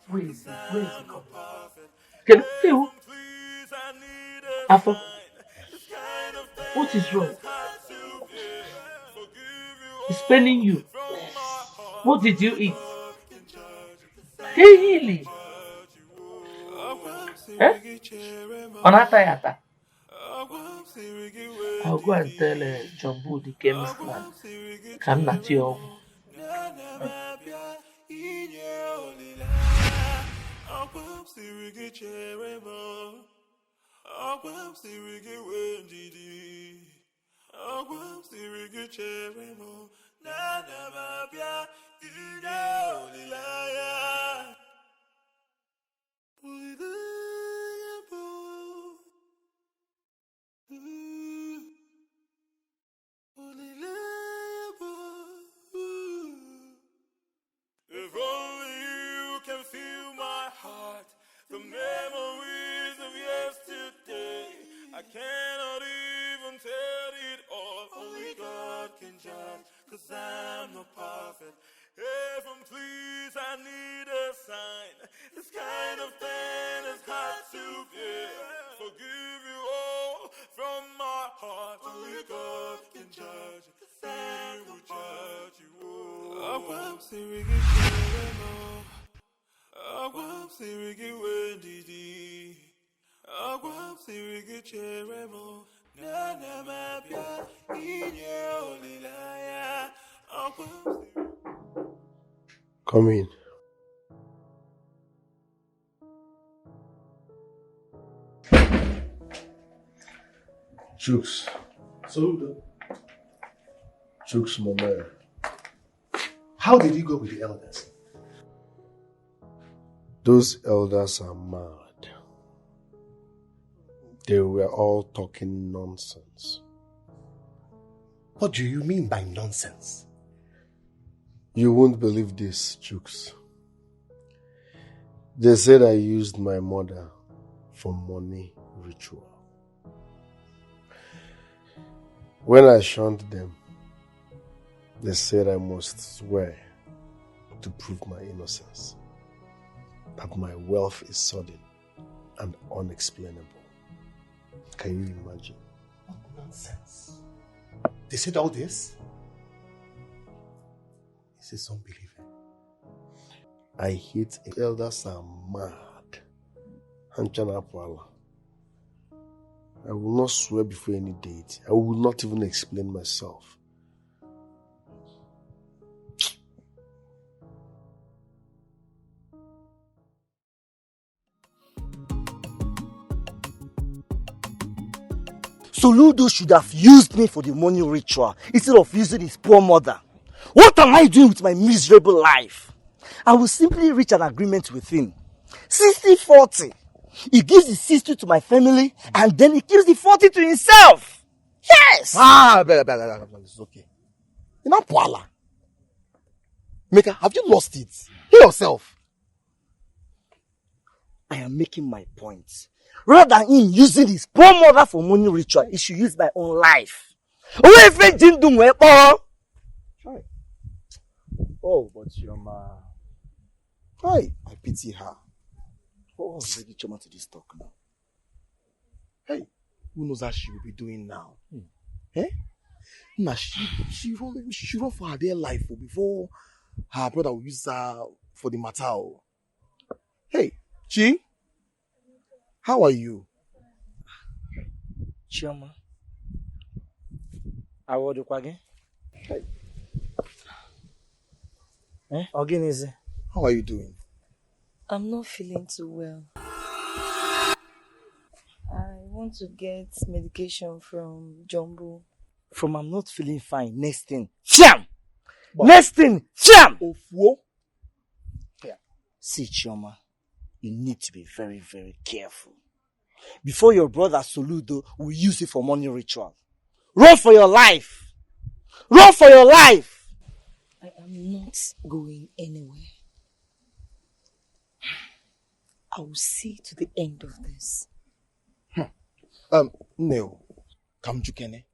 Where is it? Where is it coming? Can you? Afo, what is wrong? It's paining you. What did you eat? Hey, Healy. Eh? Onatayata. I'll go and tell Jumbo, the chemist man. Come not your If only you can feel my heart, the memories of yesterday. I cannot even tell it all. Only God can judge, 'cause I'm not perfect. Heaven, please, I need a sign. This kind of pain is hard to bear. Forgive you all from my heart. Only God can judge, 'cause I will judge you all. I'm serious. I'm serious. Wendy. I'm serious. Cheremo. Nana mapia. Inye olilaya. Come in. Chooks. Soludo. Chooks, Mama. How did you go with the elders? Those elders are mad. They were all talking nonsense. What do you mean by nonsense? You won't believe this, Chooks. They said I used my mother for money ritual. When I shunned them, they said I must swear to prove my innocence, that my wealth is sudden and unexplainable. Can you imagine? What nonsense. They said all this? This is unbelievable. I hate it. Elders are mad. Hanchanapwala. I will not swear before any deity. I will not even explain myself. Soludo should have used me for the money ritual instead of using his poor mother. What am I doing with my miserable life? I will simply reach an agreement with him. 60-40. He gives the 60 to my family and then he gives the 40 to himself. Yes! It's okay. You're not Poala. Meka, have you lost it? Hear yourself. I am making my point. Rather than him using his poor mother for money ritual, he should use my own life. Oh, but Chioma. I pity her. What was ready Chioma to this talk now? Hey, who knows how she will be doing now? Eh? Nah, she run for her dear life before her brother will use her for the matter. Hey, Chi, how are you? Chioma, I will do again. Hey. Again, is it? How are you doing? I'm not feeling too well. I want to get medication from Jumbo. From I'm not feeling fine. Next thing, Fiam! Next thing, Fiam! Yeah. See, Chioma, you need to be very, very careful. Before your brother Soludo will use it for money ritual. Run for your life! Run for your life! I am not going anywhere. I will see to the end of this. Neo, Kamjukene.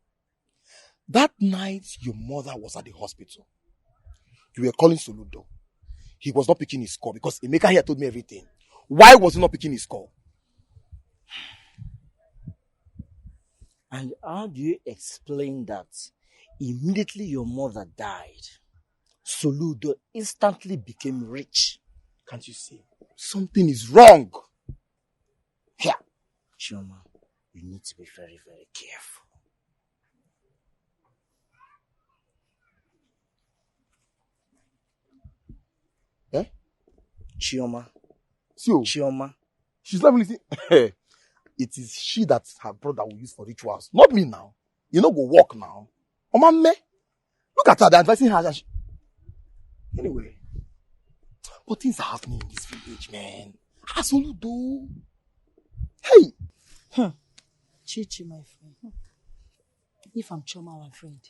That night your mother was at the hospital. You were calling Soludo. He was not picking his call because Emeka here told me everything. Why was he not picking his call? And how do you explain that immediately your mother died, Soludo instantly became rich? Can't you see? Something is wrong. Yeah. Chioma, you need to be very, very careful. Eh? Chioma. So, Chioma. She's not listening. It is she that her brother will use for rituals. Not me now. You know, go walk now. Oh, man, me. Look at her. They're advising her. Anyway. But things are happening in this village, man. Asoludo. Hey. Chichi, my friend. If I'm Choma, my friend,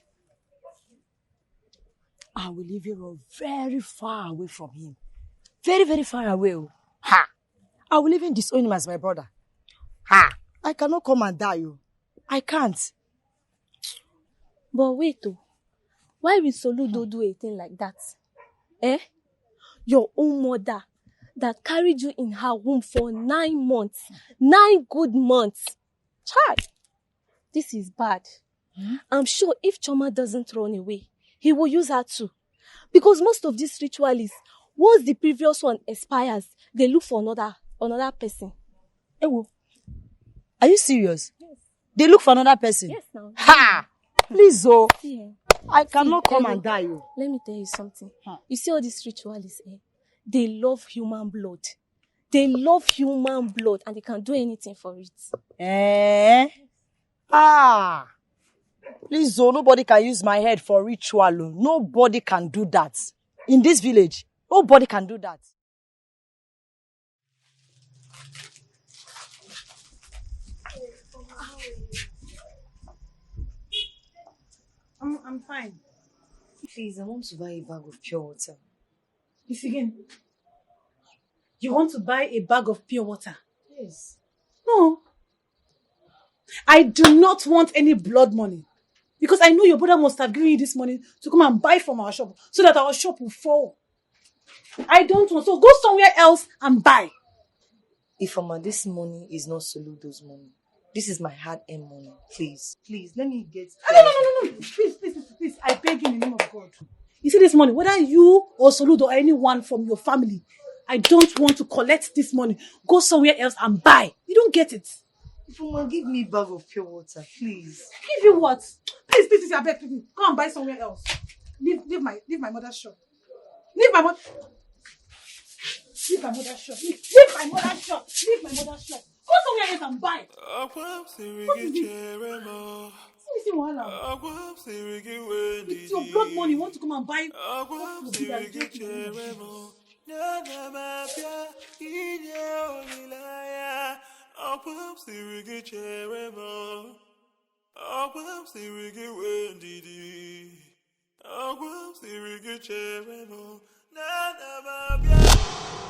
I will leave you very far away from him. Very, very far away. Ha! I will even disown him as my brother. Ha! I cannot come and die. I can't. But wait, why will Soludo do a thing like that? Eh? Your own mother that carried you in her womb for 9 months. 9 good months. Child, this is bad. I'm sure if Choma doesn't run away, he will use her too. Because most of these ritualists, once the previous one expires, they look for another person. Ewo, are you serious? Yes. They look for another person? Yes, now. Ha! Please, See, I cannot come Ewo, and die. Let me tell you something. You see all these ritualists, they love human blood. They love human blood and they can do anything for it. Eh? Ah! Please, nobody can use my head for ritual. Nobody can do that. In this village, nobody can do that. I'm fine. Please, I want to buy a bag of pure water. This again. You want to buy a bag of pure water? Yes. No. I do not want any blood money. Because I know your brother must have given you this money to come and buy from our shop so that our shop will fall. I don't want. So go somewhere else and buy. Ifeoma, this money is not Soludo's money. This is my hard-earned money. Please, let me get... No. Please. I beg you in the name of God. You see this money, whether you or Soludo or anyone from your family, I don't want to collect this money. Go somewhere else and buy. You don't get it. Ifeoma, give me a bag of pure water, please. Give you what? Please, I beg you. Go and buy somewhere else. Leave my mother's shop. Leave my mother's shop. Leave my mother's shop. Go somewhere else and buy. What is it? It's your blood money. You want to come and buy?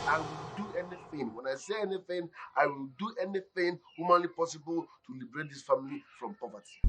I will do anything. When I say anything, I will do anything humanly possible to liberate this family from poverty.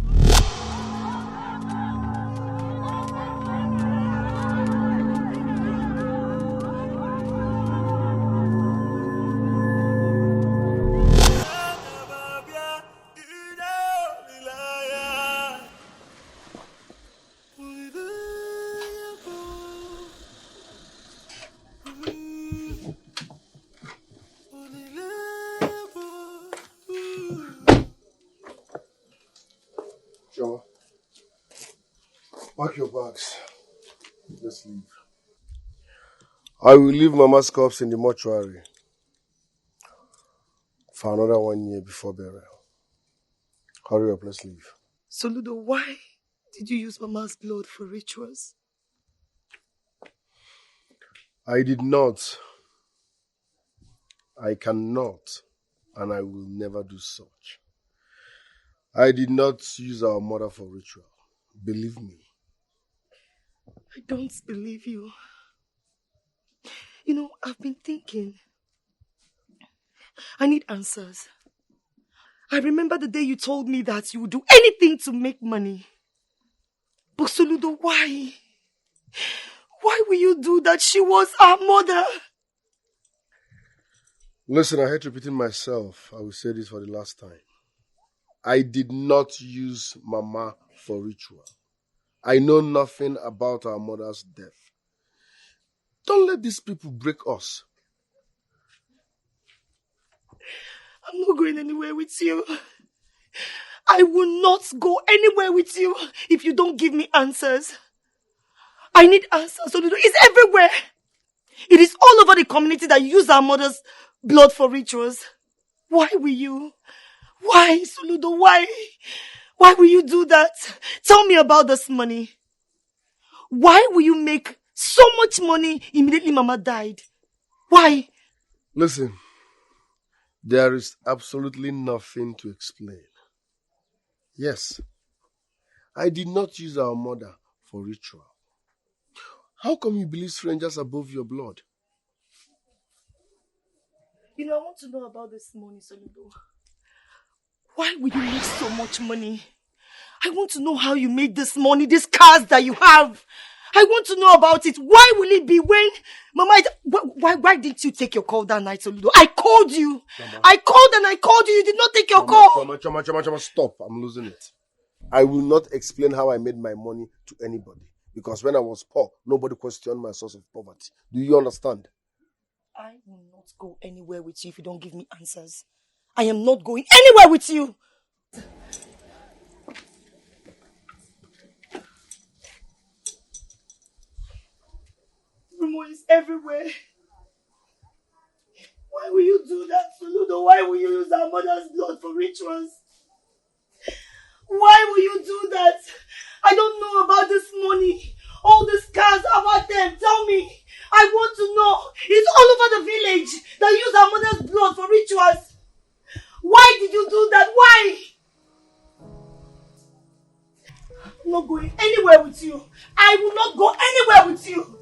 Sure. Pack your bags. Let's leave. I will leave Mama's corpse in the mortuary for another 1 year before burial. Hurry up, let's leave. Soludo, why did you use Mama's blood for rituals? I did not. I cannot. And I will never do such. I did not use our mother for ritual. Believe me. I don't believe you. You know, I've been thinking. I need answers. I remember the day you told me that you would do anything to make money. But Soludo, why? Why will you do that? She was our mother. Listen, I hate repeating myself. I will say this for the last time. I did not use Mama for ritual. I know nothing about our mother's death. Don't let these people break us. I'm not going anywhere with you. I will not go anywhere with you if you don't give me answers. I need answers. It's everywhere. It is all over the community that use our mother's blood for rituals. Why will you? Why, Soludo? Why? Why will you do that? Tell me about this money. Why will you make so much money immediately Mama died? Why? Listen, there is absolutely nothing to explain. Yes, I did not use our mother for ritual. How come you believe strangers above your blood? I want to know about this money, Soludo. Why will you make so much money? I want to know how you made this money, these cars that you have. I want to know about it. Why will it be when Mama... Why didn't you take your call that night, Soludo? I called you. Mama. I called and I called you. You did not take your call. Chama, stop. I'm losing it. I will not explain how I made my money to anybody. Because when I was poor, nobody questioned my source of poverty. Do you understand? I will not go anywhere with you if you don't give me answers. I am not going anywhere with you. Rumor is everywhere. Why will you do that, Soludo? Why will you use our mother's blood for rituals? Why will you do that? I don't know about this money. All these cars about them. Tell me. I want to know. It's all over the village that use our mother's blood for rituals. Why did you do that? Why? I'm not going anywhere with you. I will not go anywhere with you.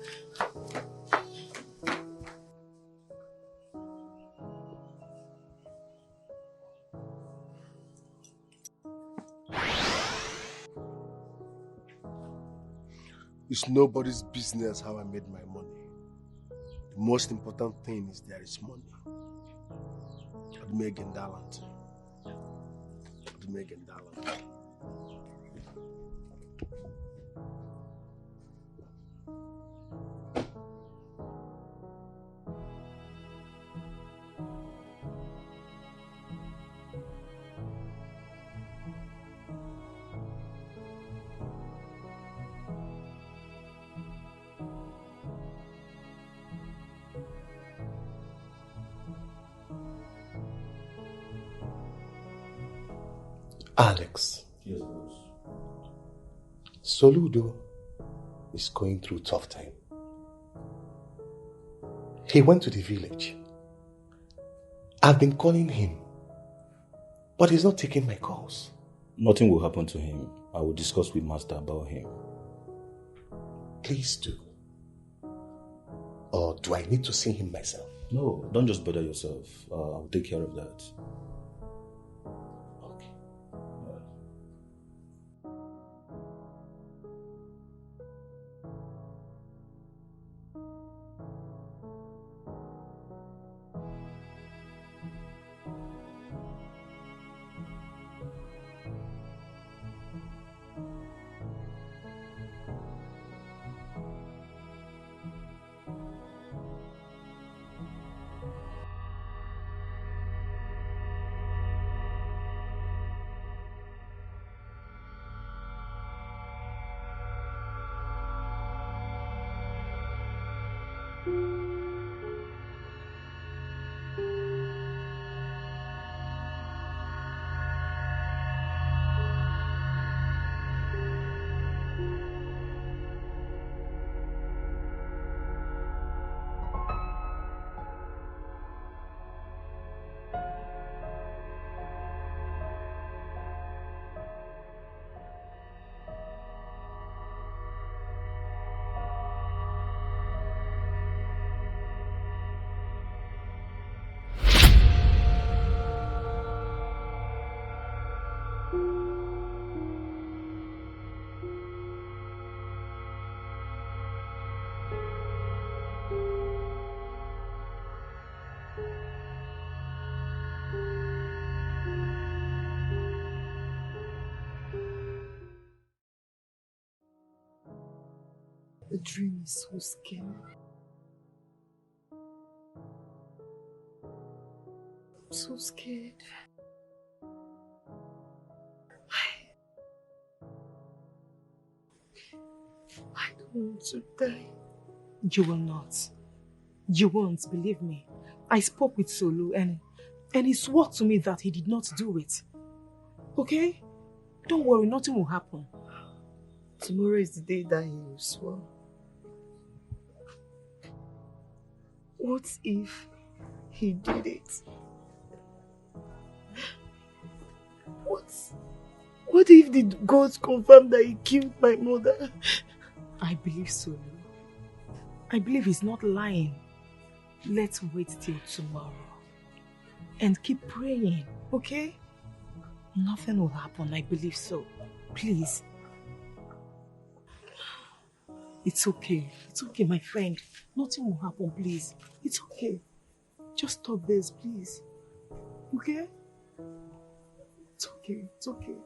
It's nobody's business how I made my money. The most important thing is there is money. Megan Dallant. Alex. Yes, boss. Soludo is going through a tough time. He went to the village. I've been calling him, but he's not taking my calls. Nothing will happen to him. I will discuss with Master about him. Please do. Or do I need to see him myself? No, don't just bother yourself. I'll take care of that. The dream is so scary. I'm so scared. I don't want to die. You will not. You won't, believe me. I spoke with Solu and he swore to me that he did not do it. Okay? Don't worry, nothing will happen. Tomorrow is the day that he will swear. What if he did it? What if the gods confirm that he killed my mother? I believe Solu. I believe he's not lying. Let's wait till tomorrow. And keep praying, okay? Nothing will happen, I believe so. Please. It's okay. It's okay, my friend. Nothing will happen, please. It's okay. Just stop this, please. Okay? It's okay. It's okay.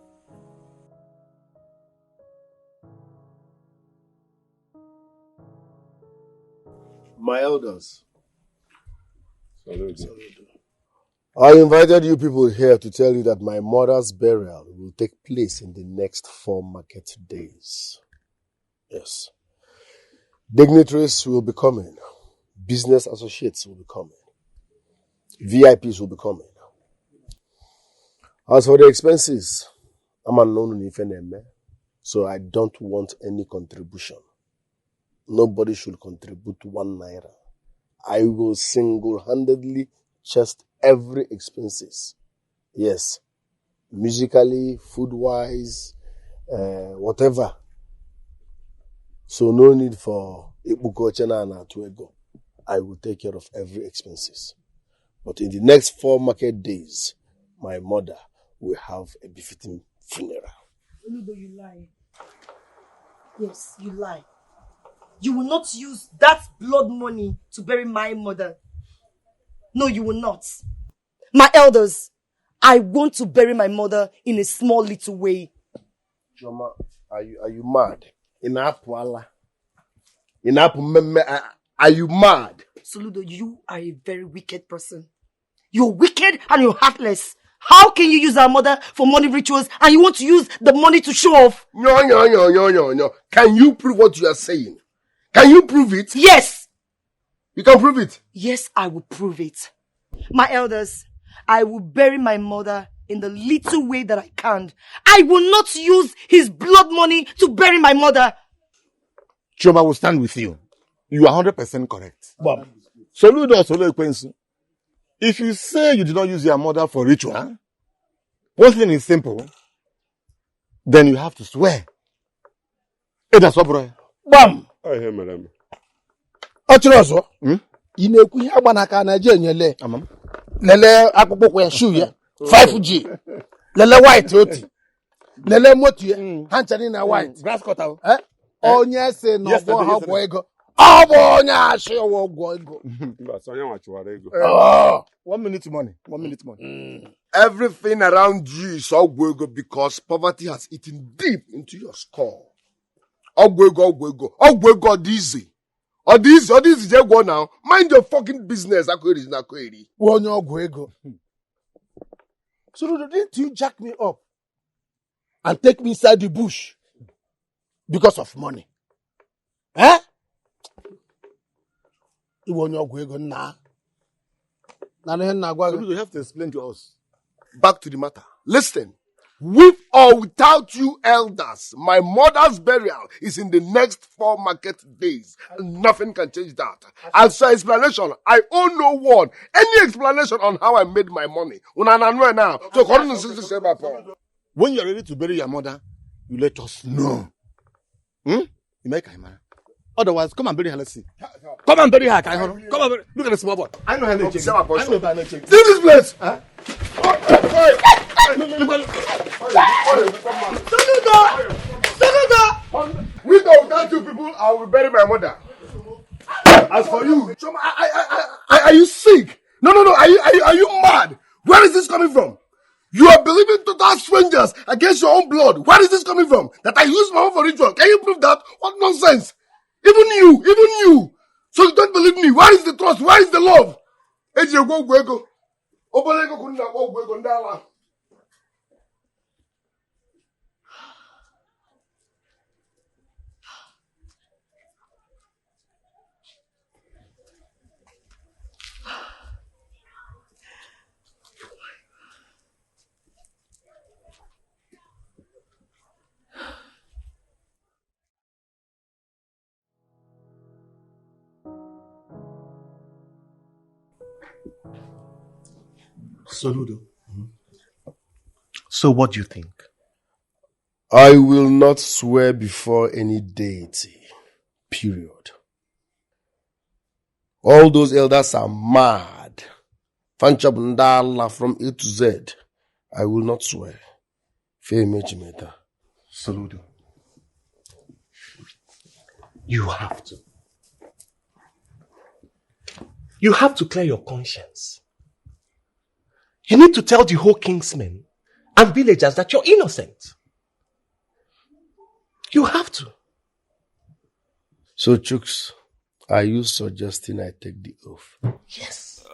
My elders. I invited you people here to tell you that my mother's burial will take place in the next 4 market days. Yes. Dignitaries will be coming. Business associates will be coming. VIPs will be coming. As for the expenses, I'm unknown in Ifeneme, so I don't want any contribution. Nobody should contribute 1 naira. I will single-handedly chest every expenses. Yes. Musically, food-wise, whatever. So no need for Ibuko Chena and Atuego. I will take care of every expenses. But in the next 4 market days, my mother will have a befitting funeral. Oludo, you lie. Yes, you lie. You will not use that blood money to bury my mother. No, you will not. My elders, I want to bury my mother in a small little way. Joma, are you mad? Are you mad? Soludo, you are a very wicked person. You're wicked and you're heartless. How can you use our mother for money rituals and you want to use the money to show off? No. Can you prove what you are saying? Can you prove it? Yes. You can prove it? Yes, I will prove it. My elders, I will bury my mother in the little way that I can. I will not use his blood money to bury my mother. Choma will stand with you. You are 100% correct. Bob, Soludo Solo Ekwensu. If you say you did not use your mother for ritual, one thing is simple. Then you have to swear. That's what, bro. Bam! I hear, madam. Ochirozo. Inekwu ihe agbanaka na je nyele. Lele akpụkpọ ya shoe ya 5G. Lele white oti. Lele moto ya hanchani na white. Grass cutter. Onye se no bo ha bo ego. Obo onye ashi owo gwo ego. Oh, 1 minute money. 1 minute money. Everything around you is ogwego because poverty has eaten deep into your skull. Ogwego easy. Or this is go now. Mind your fucking business. Onye ogwego. So didn't you jack me up and take me inside the bush because of money? Eh? You have to explain to us. Back to the matter. Listen, with or without you elders, my mother's burial is in the next 4 market days. Nothing can change that. As for explanation, I owe no one any explanation on how I made my money. When you are ready to bury your mother, you let us know. You make her man. Otherwise, come and bury her. Let's see. Come and bury her. Come and bury. Look at the small boy. I know her name. Leave this place. Huh? With or without you people, I will bury my mother. As for you, are you sick? No. Are you mad? Where is this coming from? You are believing total strangers against your own blood. Where is this coming from? That I use my own for ritual. Can you prove that? What nonsense? Even you. So you don't believe me. Where is the trust? Where is the love? Ego. Obolego couldn't have Ndala. Soludo. So what do you think? I will not swear before any deity. Period. All those elders are mad. Fanchabundala from A to Z. I will not swear. Meta. Soludo. You have to. You have to clear your conscience. You need to tell the whole kingsmen and villagers that you're innocent. You have to. So, Chooks, are you suggesting I take the oath? Yes.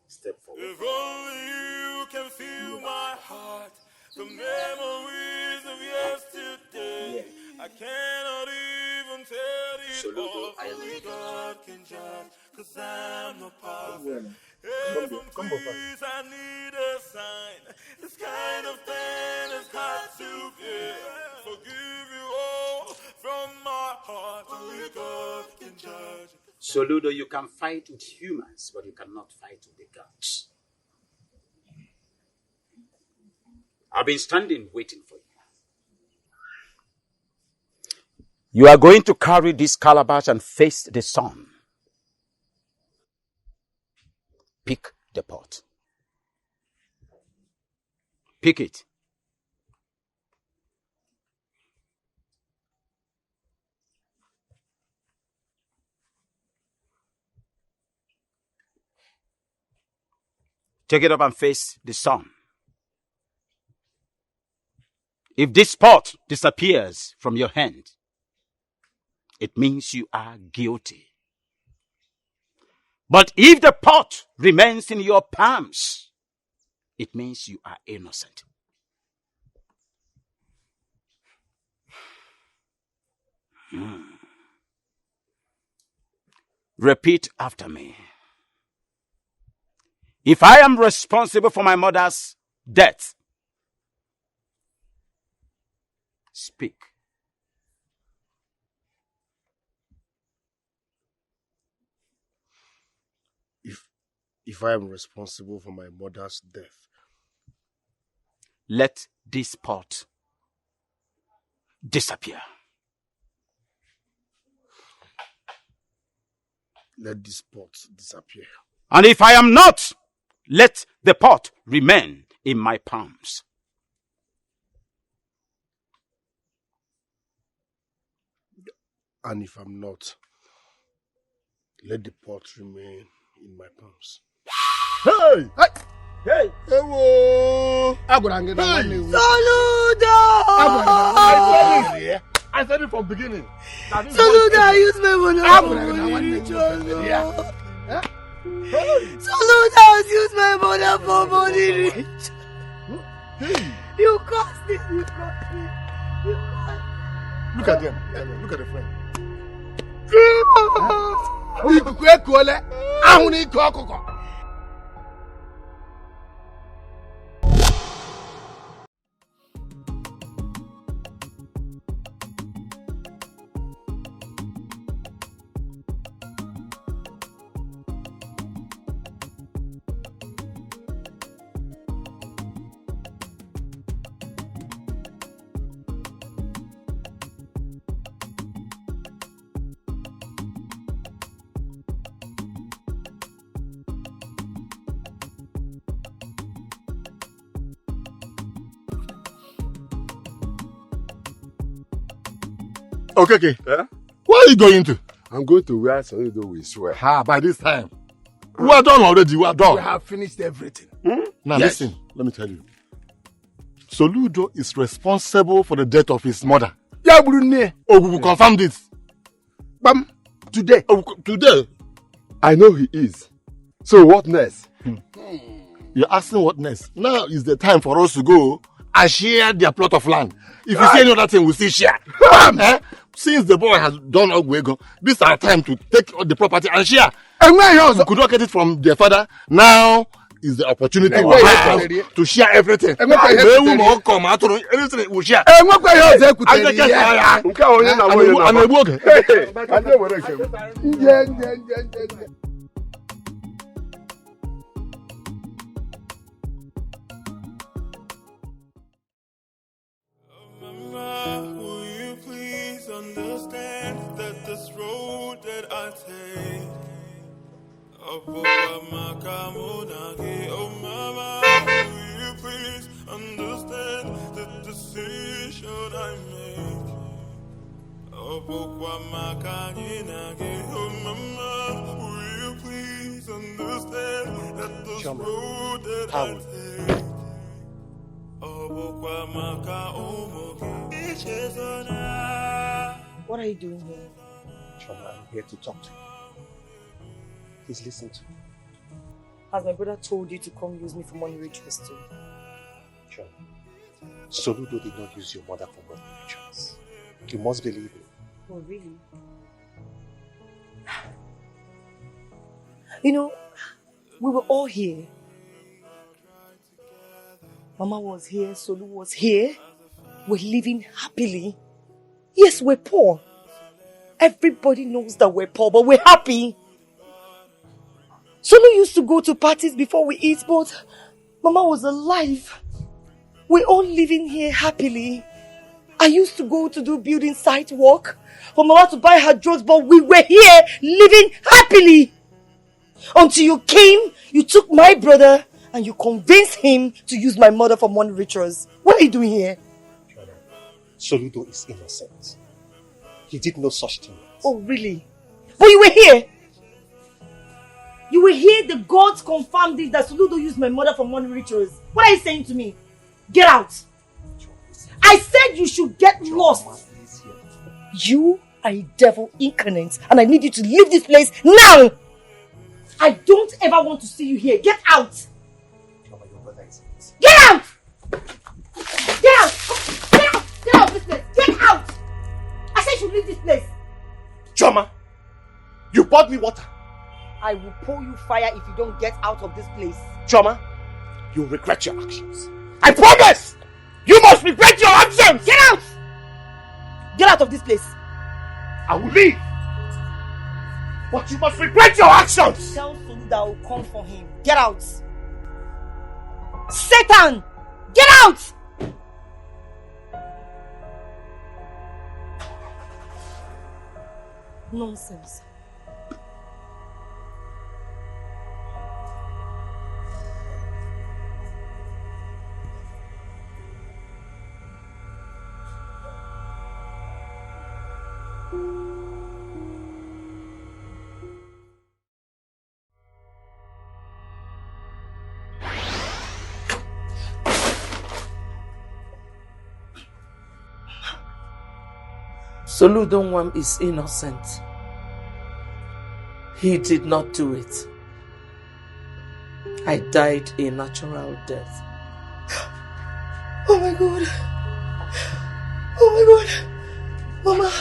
Step forward. If only you can feel my heart, the memories of yesterday. I cannot even tell it all. Only God can judge, 'cause I'm not perfect. Heaven, please, I need a sign. This kind of pain is hard to bear. Forgive you all from my heart. Only God can judge. Soludo, you can fight with humans, but you cannot fight with the gods. I've been standing waiting for you. You are going to carry this calabash and face the sun. Pick the pot. Pick it. Take it up and face the sun. If this pot disappears from your hand, it means you are guilty. But if the pot remains in your palms, it means you are innocent. Repeat after me. If I am responsible for my mother's death, speak. If I am responsible for my mother's death, let this pot disappear. Let this pot disappear. And if I am not, let the pot remain in my palms. And if I'm not, let the pot remain in my palms. Hey! Hey! Hello! Soludo! I said it from the beginning. Soludo, I use my money for money. Soludo, I use my money for money. You cost it. Look at them. Look at the friend. Okay. Where are you going to? I'm going to where Soludo will swear. By this time. We are done already. We are done. We have finished everything. Now listen, let me tell you. Soludo is responsible for the death of his mother. Yeah, Brunei. Oh, we will confirm this. Bam, today. Today. I know he is. So what next? You're asking what next? Now is the time for us to go and share their plot of land. If you see any other thing, we'll still share. Since the boy has done Ogwego, this is our time to take the property and share. And we could not get it from their father. Now is the opportunity we have to share everything. Anything we'll share. Will you please understand that this road that I take, oh mama, will you please understand the decision I make? Oh mama, will you please understand that this road that I take? What are you doing here? Choma, I'm here to talk to you. Please listen to me. Has my brother told you to come use me for money rituals too? Choma, Soludo did not use your mother for money rituals. You must believe me. Oh, really? You know, we were all here. Mama was here, Solu was here. We're living happily. Yes, we're poor. Everybody knows that we're poor, but we're happy. Solu used to go to parties before we eat, but Mama was alive. We're all living here happily. I used to go to do building site work for Mama to buy her drugs, but we were here living happily. Until you came, you took my brother and you convinced him to use my mother for money rituals. What are you doing here? Soludo is innocent. He did no such thing. Oh, really? But you were here. You were here, the gods confirmed this, that Soludo used my mother for money rituals. What are you saying to me? Get out. I said you should get lost. You are a devil incarnate and I need you to leave this place now. I don't ever want to see you here. Get out. Get out! Get out! Get out! Get out of this place! Get out! I said you should leave this place. Choma, you bought me water. I will pour you fire if you don't get out of this place. Choma, you'll regret your actions. I promise! You must regret your actions! Get out! Get out of this place. I will leave. But you must regret your actions! Tell Solu that I will come for him. Get out! Satan! Get out! Nonsense. Soludonwam is innocent. He did not do it. I died a natural death. Oh my God. Oh my God. Mama.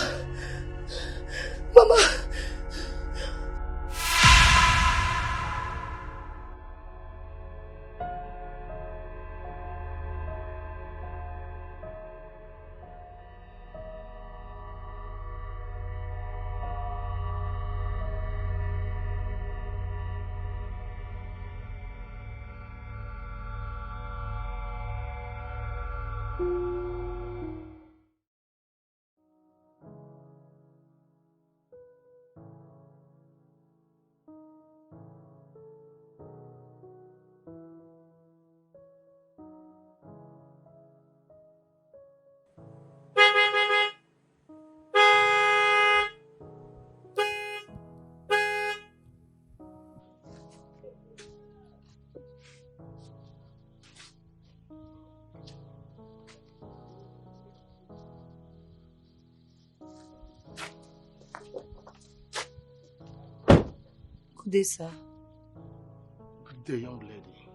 Mama. Good day, sir. Good day, young lady.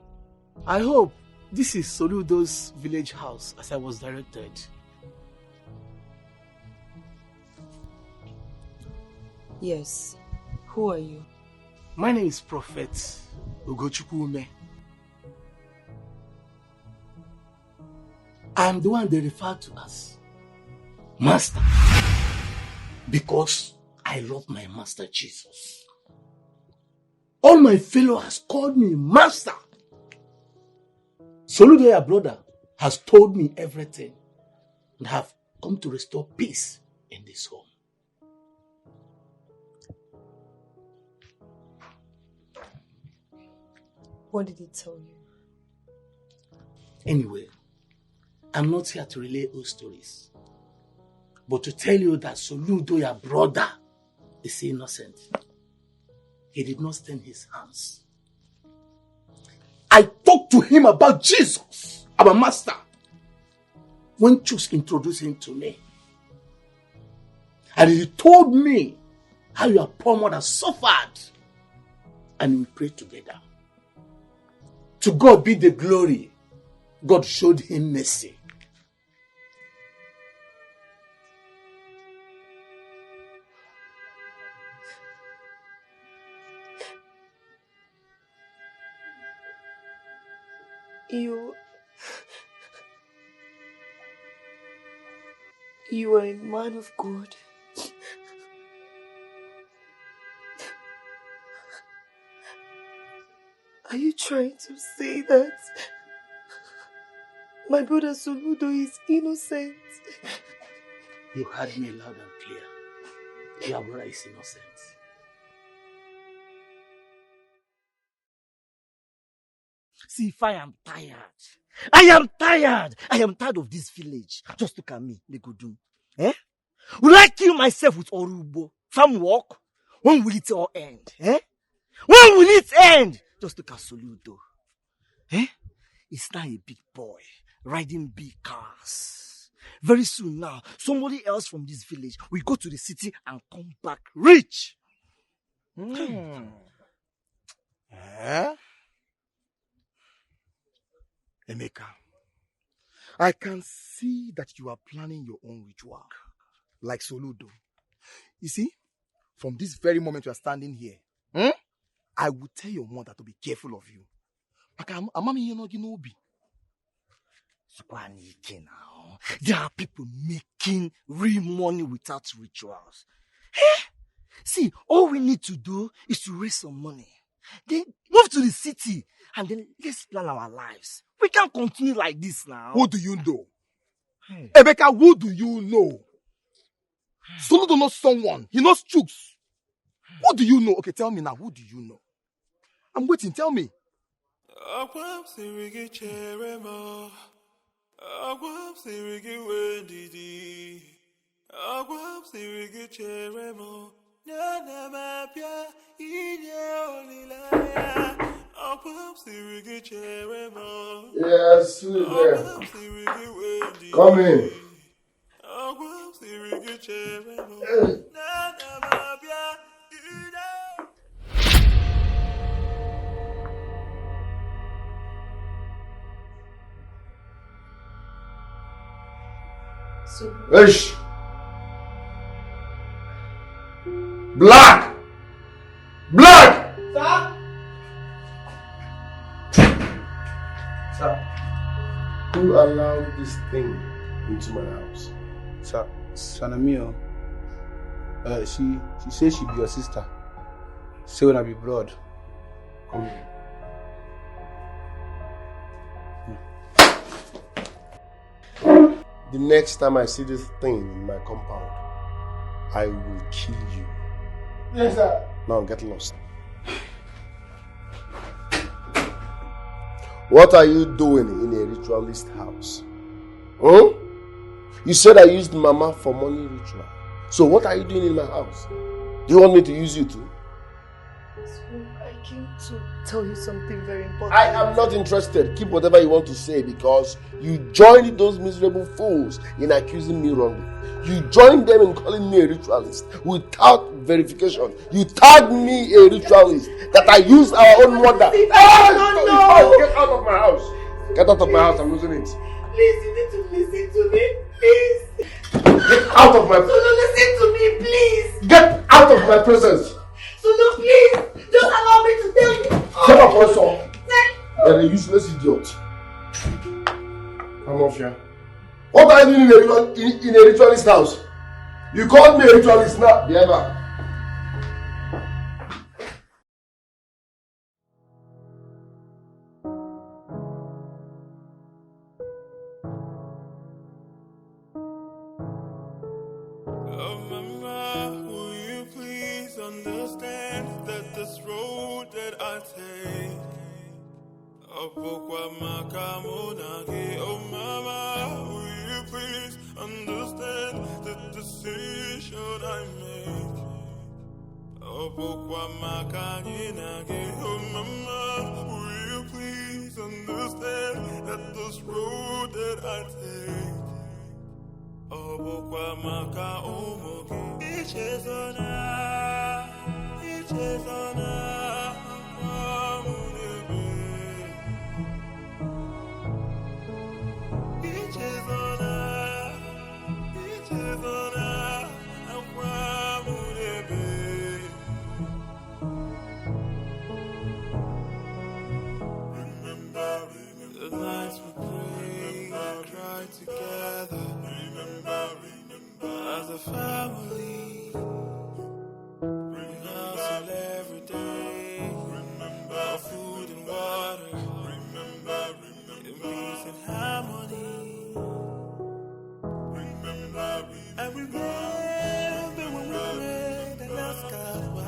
I hope this is Soludo's village house as I was directed. Yes. Who are you? My name is Prophet Ugochukwu. I am the one they refer to as Master because I love my Master Jesus. All my followers called me Master. Soludo, your brother, has told me everything and have come to restore peace in this home. What did he tell you? Anyway, I'm not here to relay old stories, but to tell you that Soludo, your brother, is innocent. He did not stain his hands. I talked to him about Jesus, our master, when Chus introduced him to me. And he told me how your poor mother suffered. And we prayed together. To God be the glory. God showed him mercy. You are a man of God. Are you trying to say that my brother Soludo is innocent? You heard me loud and clear. Your brother is innocent. See, if I am tired. I am tired. I am tired of this village. Just look at me, Legodun. Eh? Will I kill myself with Orubo? Farm work? When will it all end? Eh? When will it end? Just look at Soludo. Eh? He's now a big boy, riding big cars. Very soon now, somebody else from this village will go to the city and come back rich. Eh? Emeka, I can see that you are planning your own ritual, like Soludo. You see, from this very moment you are standing here, I will tell your mother to be careful of you. Now. There are people making real money without rituals. Eh? See, all we need to do is to raise some money. Then move to the city and then let's plan our lives. We can't continue like this now. Who do you know? Hey. Emeka, who do you know? Soludo knows someone. He knows Chooks. Who do you know? Okay, tell me now. Who do you know? I'm waiting. Tell me. Yes, who is there? Come in. Ish. Black! Black! Sir, who allowed this thing into my house? Sir, Sanamio. She says she be your sister. Say when I be broad. Come here. The next time I see this thing in my compound, I will kill you. Yes, sir. Now get lost. What are you doing in a ritualist house? Huh? You said I used Mama for money ritual. So what are you doing in my house? Do you want me to use you too? I came to tell you something very important. I am not interested. Keep whatever you want to say because you joined those miserable fools in accusing me wrongly. You joined them in calling me a ritualist without verification. You tagged me a ritualist that I use our own mother. No. Get out of my house. Get out of my house. I'm losing it. Please, you need to listen to me. Please. Get out of my... Solo, listen to me, please. Get out of my presence. Solo, please. Just allow me to tell you. Get up also. You're a useless idiot. I'm off here. What are you doing in a ritualist house? You called me a ritualist now. Never. Oh mama, will you please understand that this road that I take, oh mama, will you please understand the decision I make? Oh mama, will you please understand that this road that I take, oh each is on the nights we prayed and cried together. Remember, as a family. We hustle every day. Remember, food and water. Remember, in peace and harmony. Remember, and remember when we prayed and asked God why.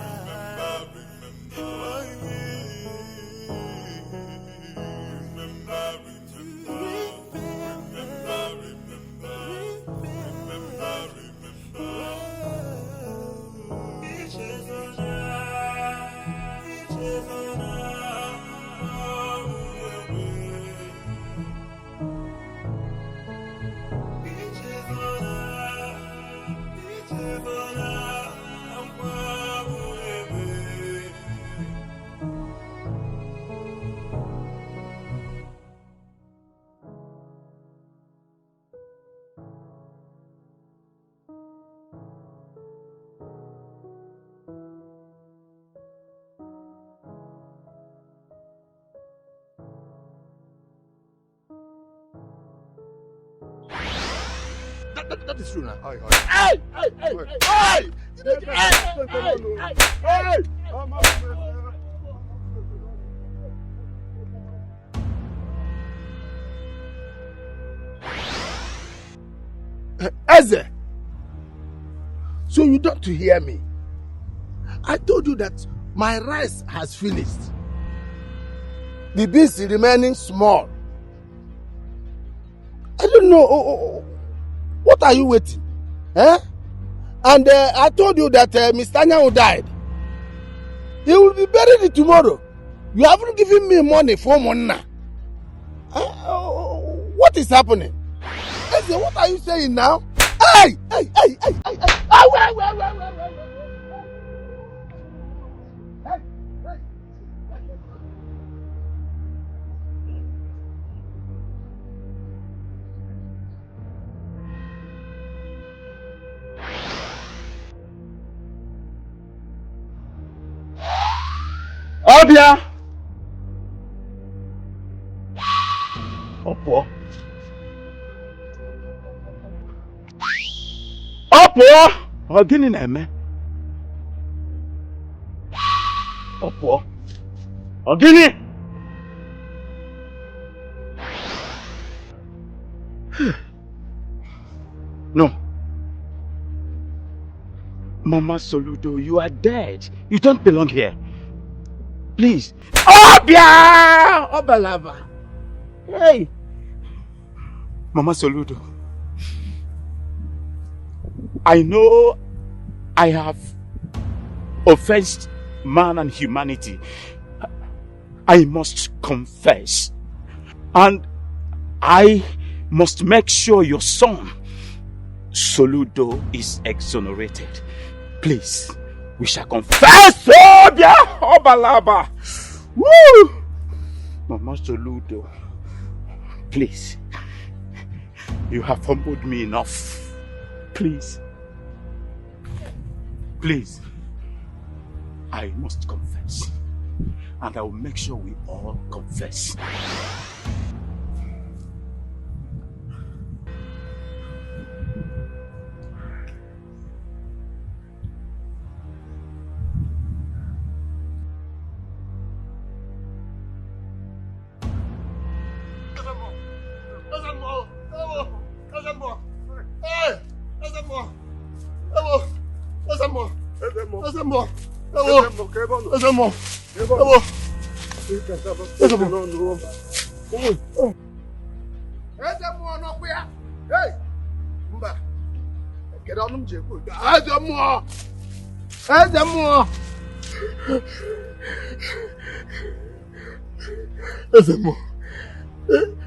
That is true now. Hey! Eze, so you don't to hear me. I told you that my rice has finished. The beans remaining small. I don't know. What are you waiting? Eh? And I told you that Mr. Nyawu died. He will be buried tomorrow. You haven't given me money for Mona. What is happening? Eze, what are you saying now? Hey! Wait. Obia! Opo. Gịnị na-eme? Opo. Gịnị? No. Mama Soludo, you are dead. You don't belong here. Please. Obia! Obalava. Hey! Mama Soludo, I know I have offensed man and humanity, I must confess. And I must make sure your son, Soludo, is exonerated. Please, we shall confess. Oh, yeah, Obalaba. Woo! Mama Soludo, please, you have humbled me enough. Please, please, I must confess. And I will make sure we all confess.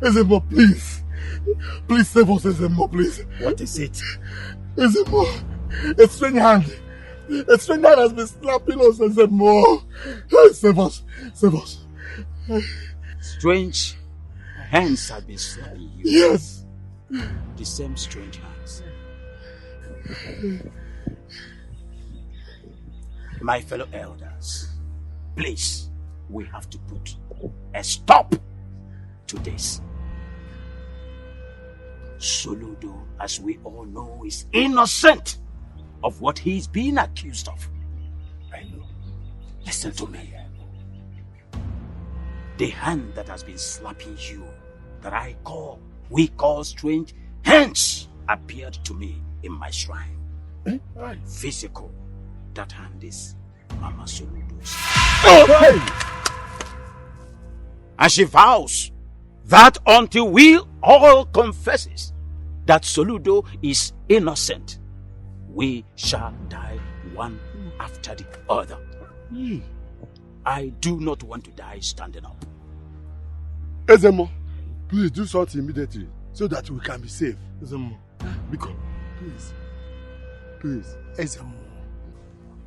Ezemo, please. Please save us, Ezemo, please. What is it? Ezemo, a strange hand. A strange hand has been slapping us, Ezemo. Save us. Save us. Strange hands have been slapping you. Yes. The same strange hands. My fellow elders, please, we have to put a stop to this. Soludo, as we all know, is innocent of what he's being accused of. I know. Listen to me. The hand that has been slapping you, that we call strange hands, appeared to me in my shrine. Physical. That hand is Mama Soludo's. And she vows that until we all confesses that Soludo is innocent, we shall die one after the other. I do not want to die standing up. Ezemo, please do something immediately so that we can be safe. Ezemo, because, please, Ezemo,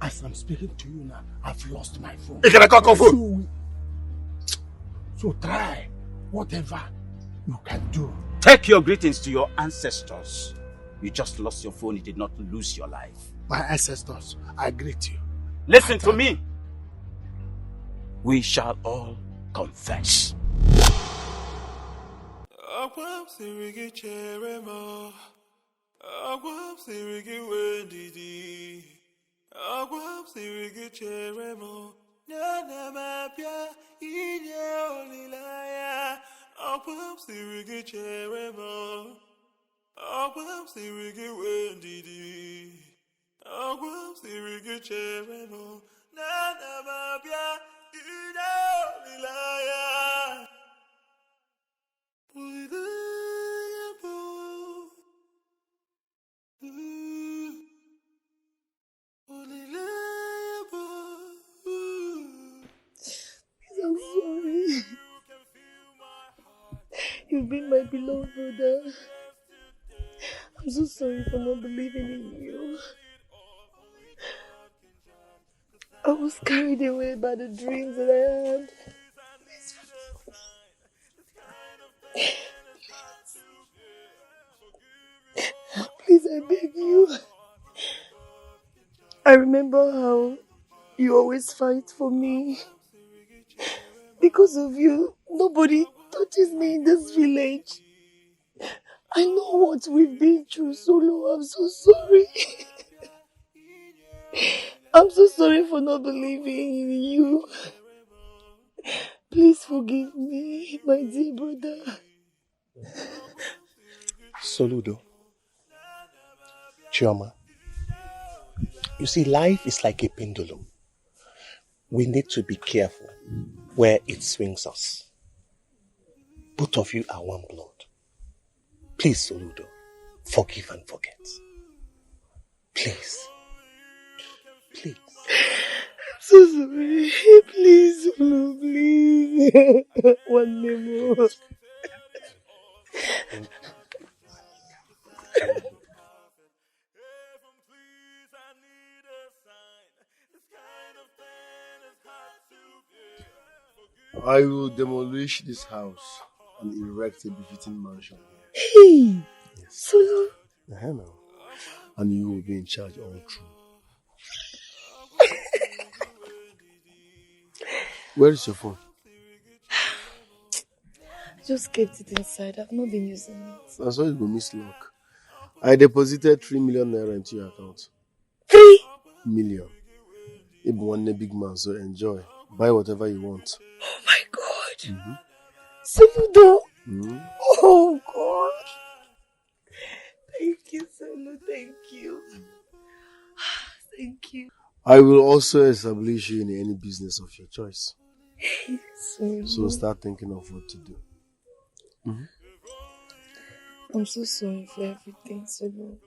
as I'm speaking to you now, I've lost my phone. So try whatever you can do. Take your greetings to your ancestors. You just lost your phone, you did not lose your life. My ancestors, I greet you. Listen to me. We shall all confess. I'm sorry. You've been my beloved brother. I'm so sorry for not believing in you. I was carried away by the dreams that I had. Please, I beg you. I remember how you always fight for me. Because of you, nobody touches me in this village. I know what we've been through, Solo. I'm so sorry. I'm so sorry for not believing in you. Please forgive me, my dear brother. Soludo. Chioma. You see, life is like a pendulum. We need to be careful where it swings us. Both of you are one blood. Please, Soludo, forgive and forget. Please. Please. I'm so sorry. Please, no, please. One more. I will demolish this house and erect a befitting mansion here. Hey, Solo. No. And you will be in charge all through. Where is your phone? Just kept it inside. I've not been using it. That's why you will miss luck. I deposited 3 million naira into your account. 3 million. If one big man, so enjoy. Buy whatever you want. Oh my God. Soludo. Oh God. Thank you, Solo. Thank you. Thank you. I will also establish you in any business of your choice. So start thinking of what to do. I'm so sorry for everything, Solo.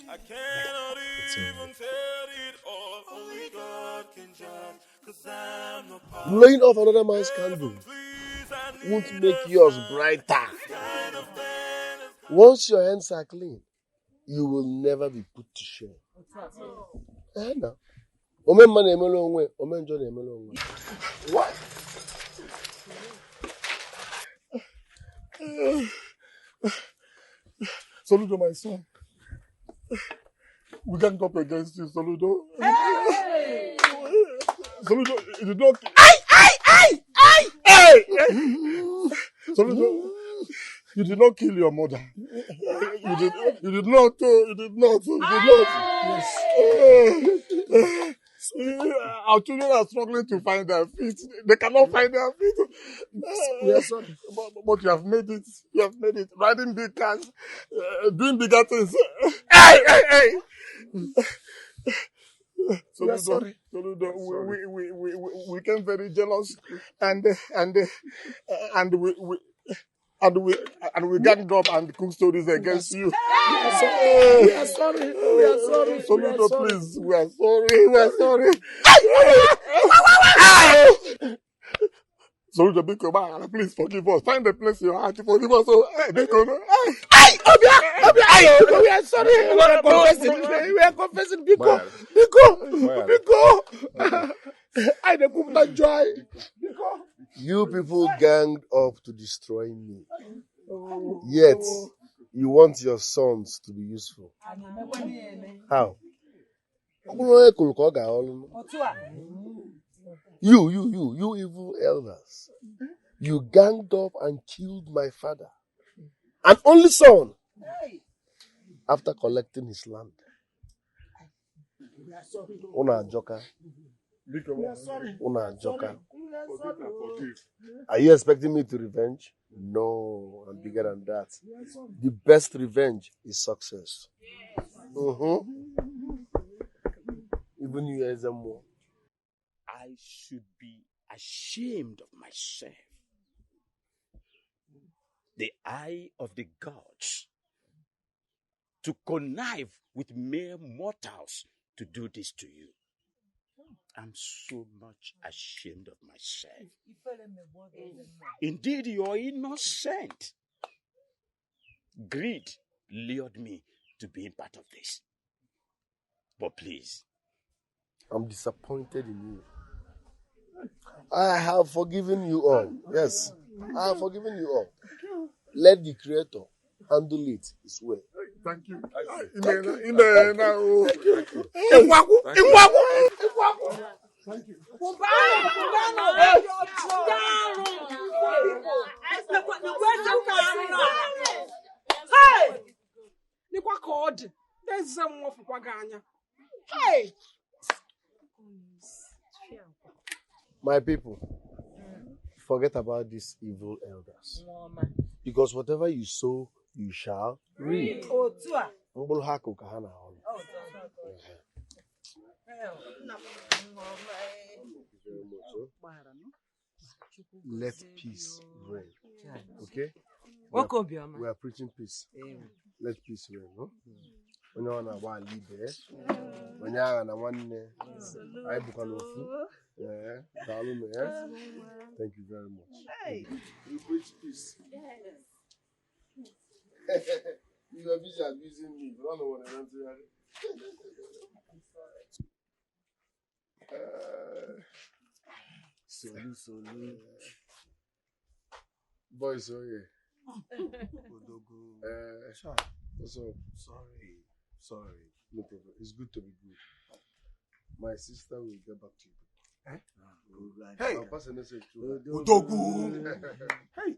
I cannot even tell it all. Only God can judge, 'cause I'm no power. Blowing off another man's candle won't make yours brighter. Once your hands are clean, you will never be put to shame. What? Soludo, my son. We can't up against you, Soludo. Hey! Soludo, you did not. Soludo, you did not kill your mother. You did not. Yes. Our children are struggling to find their feet. They cannot find their feet. We are sorry. But you have made it. You have made it. Riding big cars, doing bigger things. We are sorry. Soludo, we became very jealous, and we ganged up and cooked stories against you. We are sorry. Soludo, please, we are sorry. Soludo, Biko, please forgive us. Find a place in your heart to forgive us. Biko, we are sorry. We are confessing. Biko. I the cook that joy. You people ganged up to destroy me. Yet, you want your sons to be useful. How? You evil elders. You ganged up and killed my father, an only son, after collecting his land. Una joker. Are you expecting me to revenge? No, I'm bigger than that. The best revenge is success. Even you as a more. I should be ashamed of myself. The eye of the gods to connive with mere mortals to do this to you. I'm so much ashamed of myself. Indeed, you're innocent. Greed lured me to being part of this. But please. I'm disappointed in you. I have forgiven you all. Yes, I have forgiven you all. Let the Creator handle it his way. Thank you. My people, forget about these evil elders. Because whatever you sow, you shall reap. Let peace reign. Okay? We are preaching peace. Let peace reign. No? We don't want to lead there. Onyanga na nwanne. I book an ofu. Yeah, Dalume, yeah. Thank you very much. Hey. You preach peace. Yes. You are busy abusing me. I don't know what I want to Solu. Boys, oh yeah. Odogo. What's up? Sorry. No problem. It's good to be good. My sister will get back to you. Eh? Right. Hey. I'll pass a message to her. Odogu. Hey.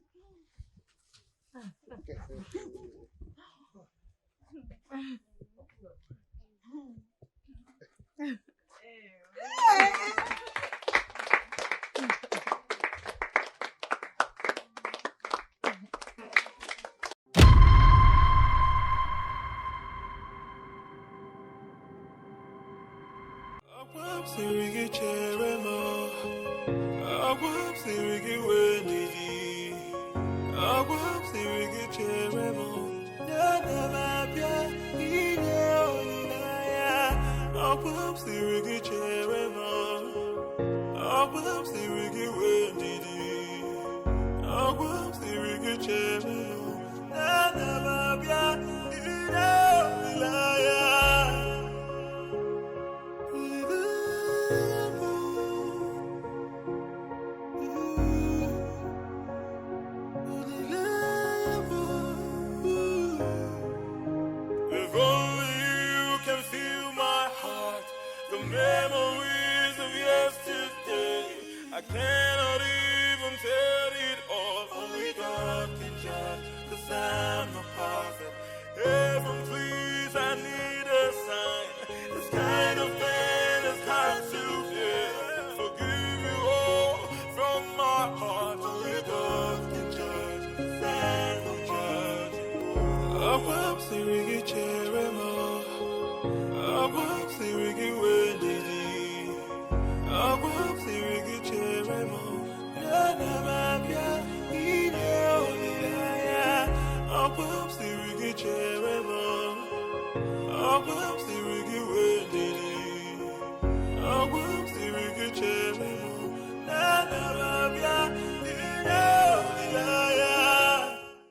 If only you can feel my heart, the memories of yesterday. I cannot even tell it all. Only God can judge, 'cause I'm not perfect.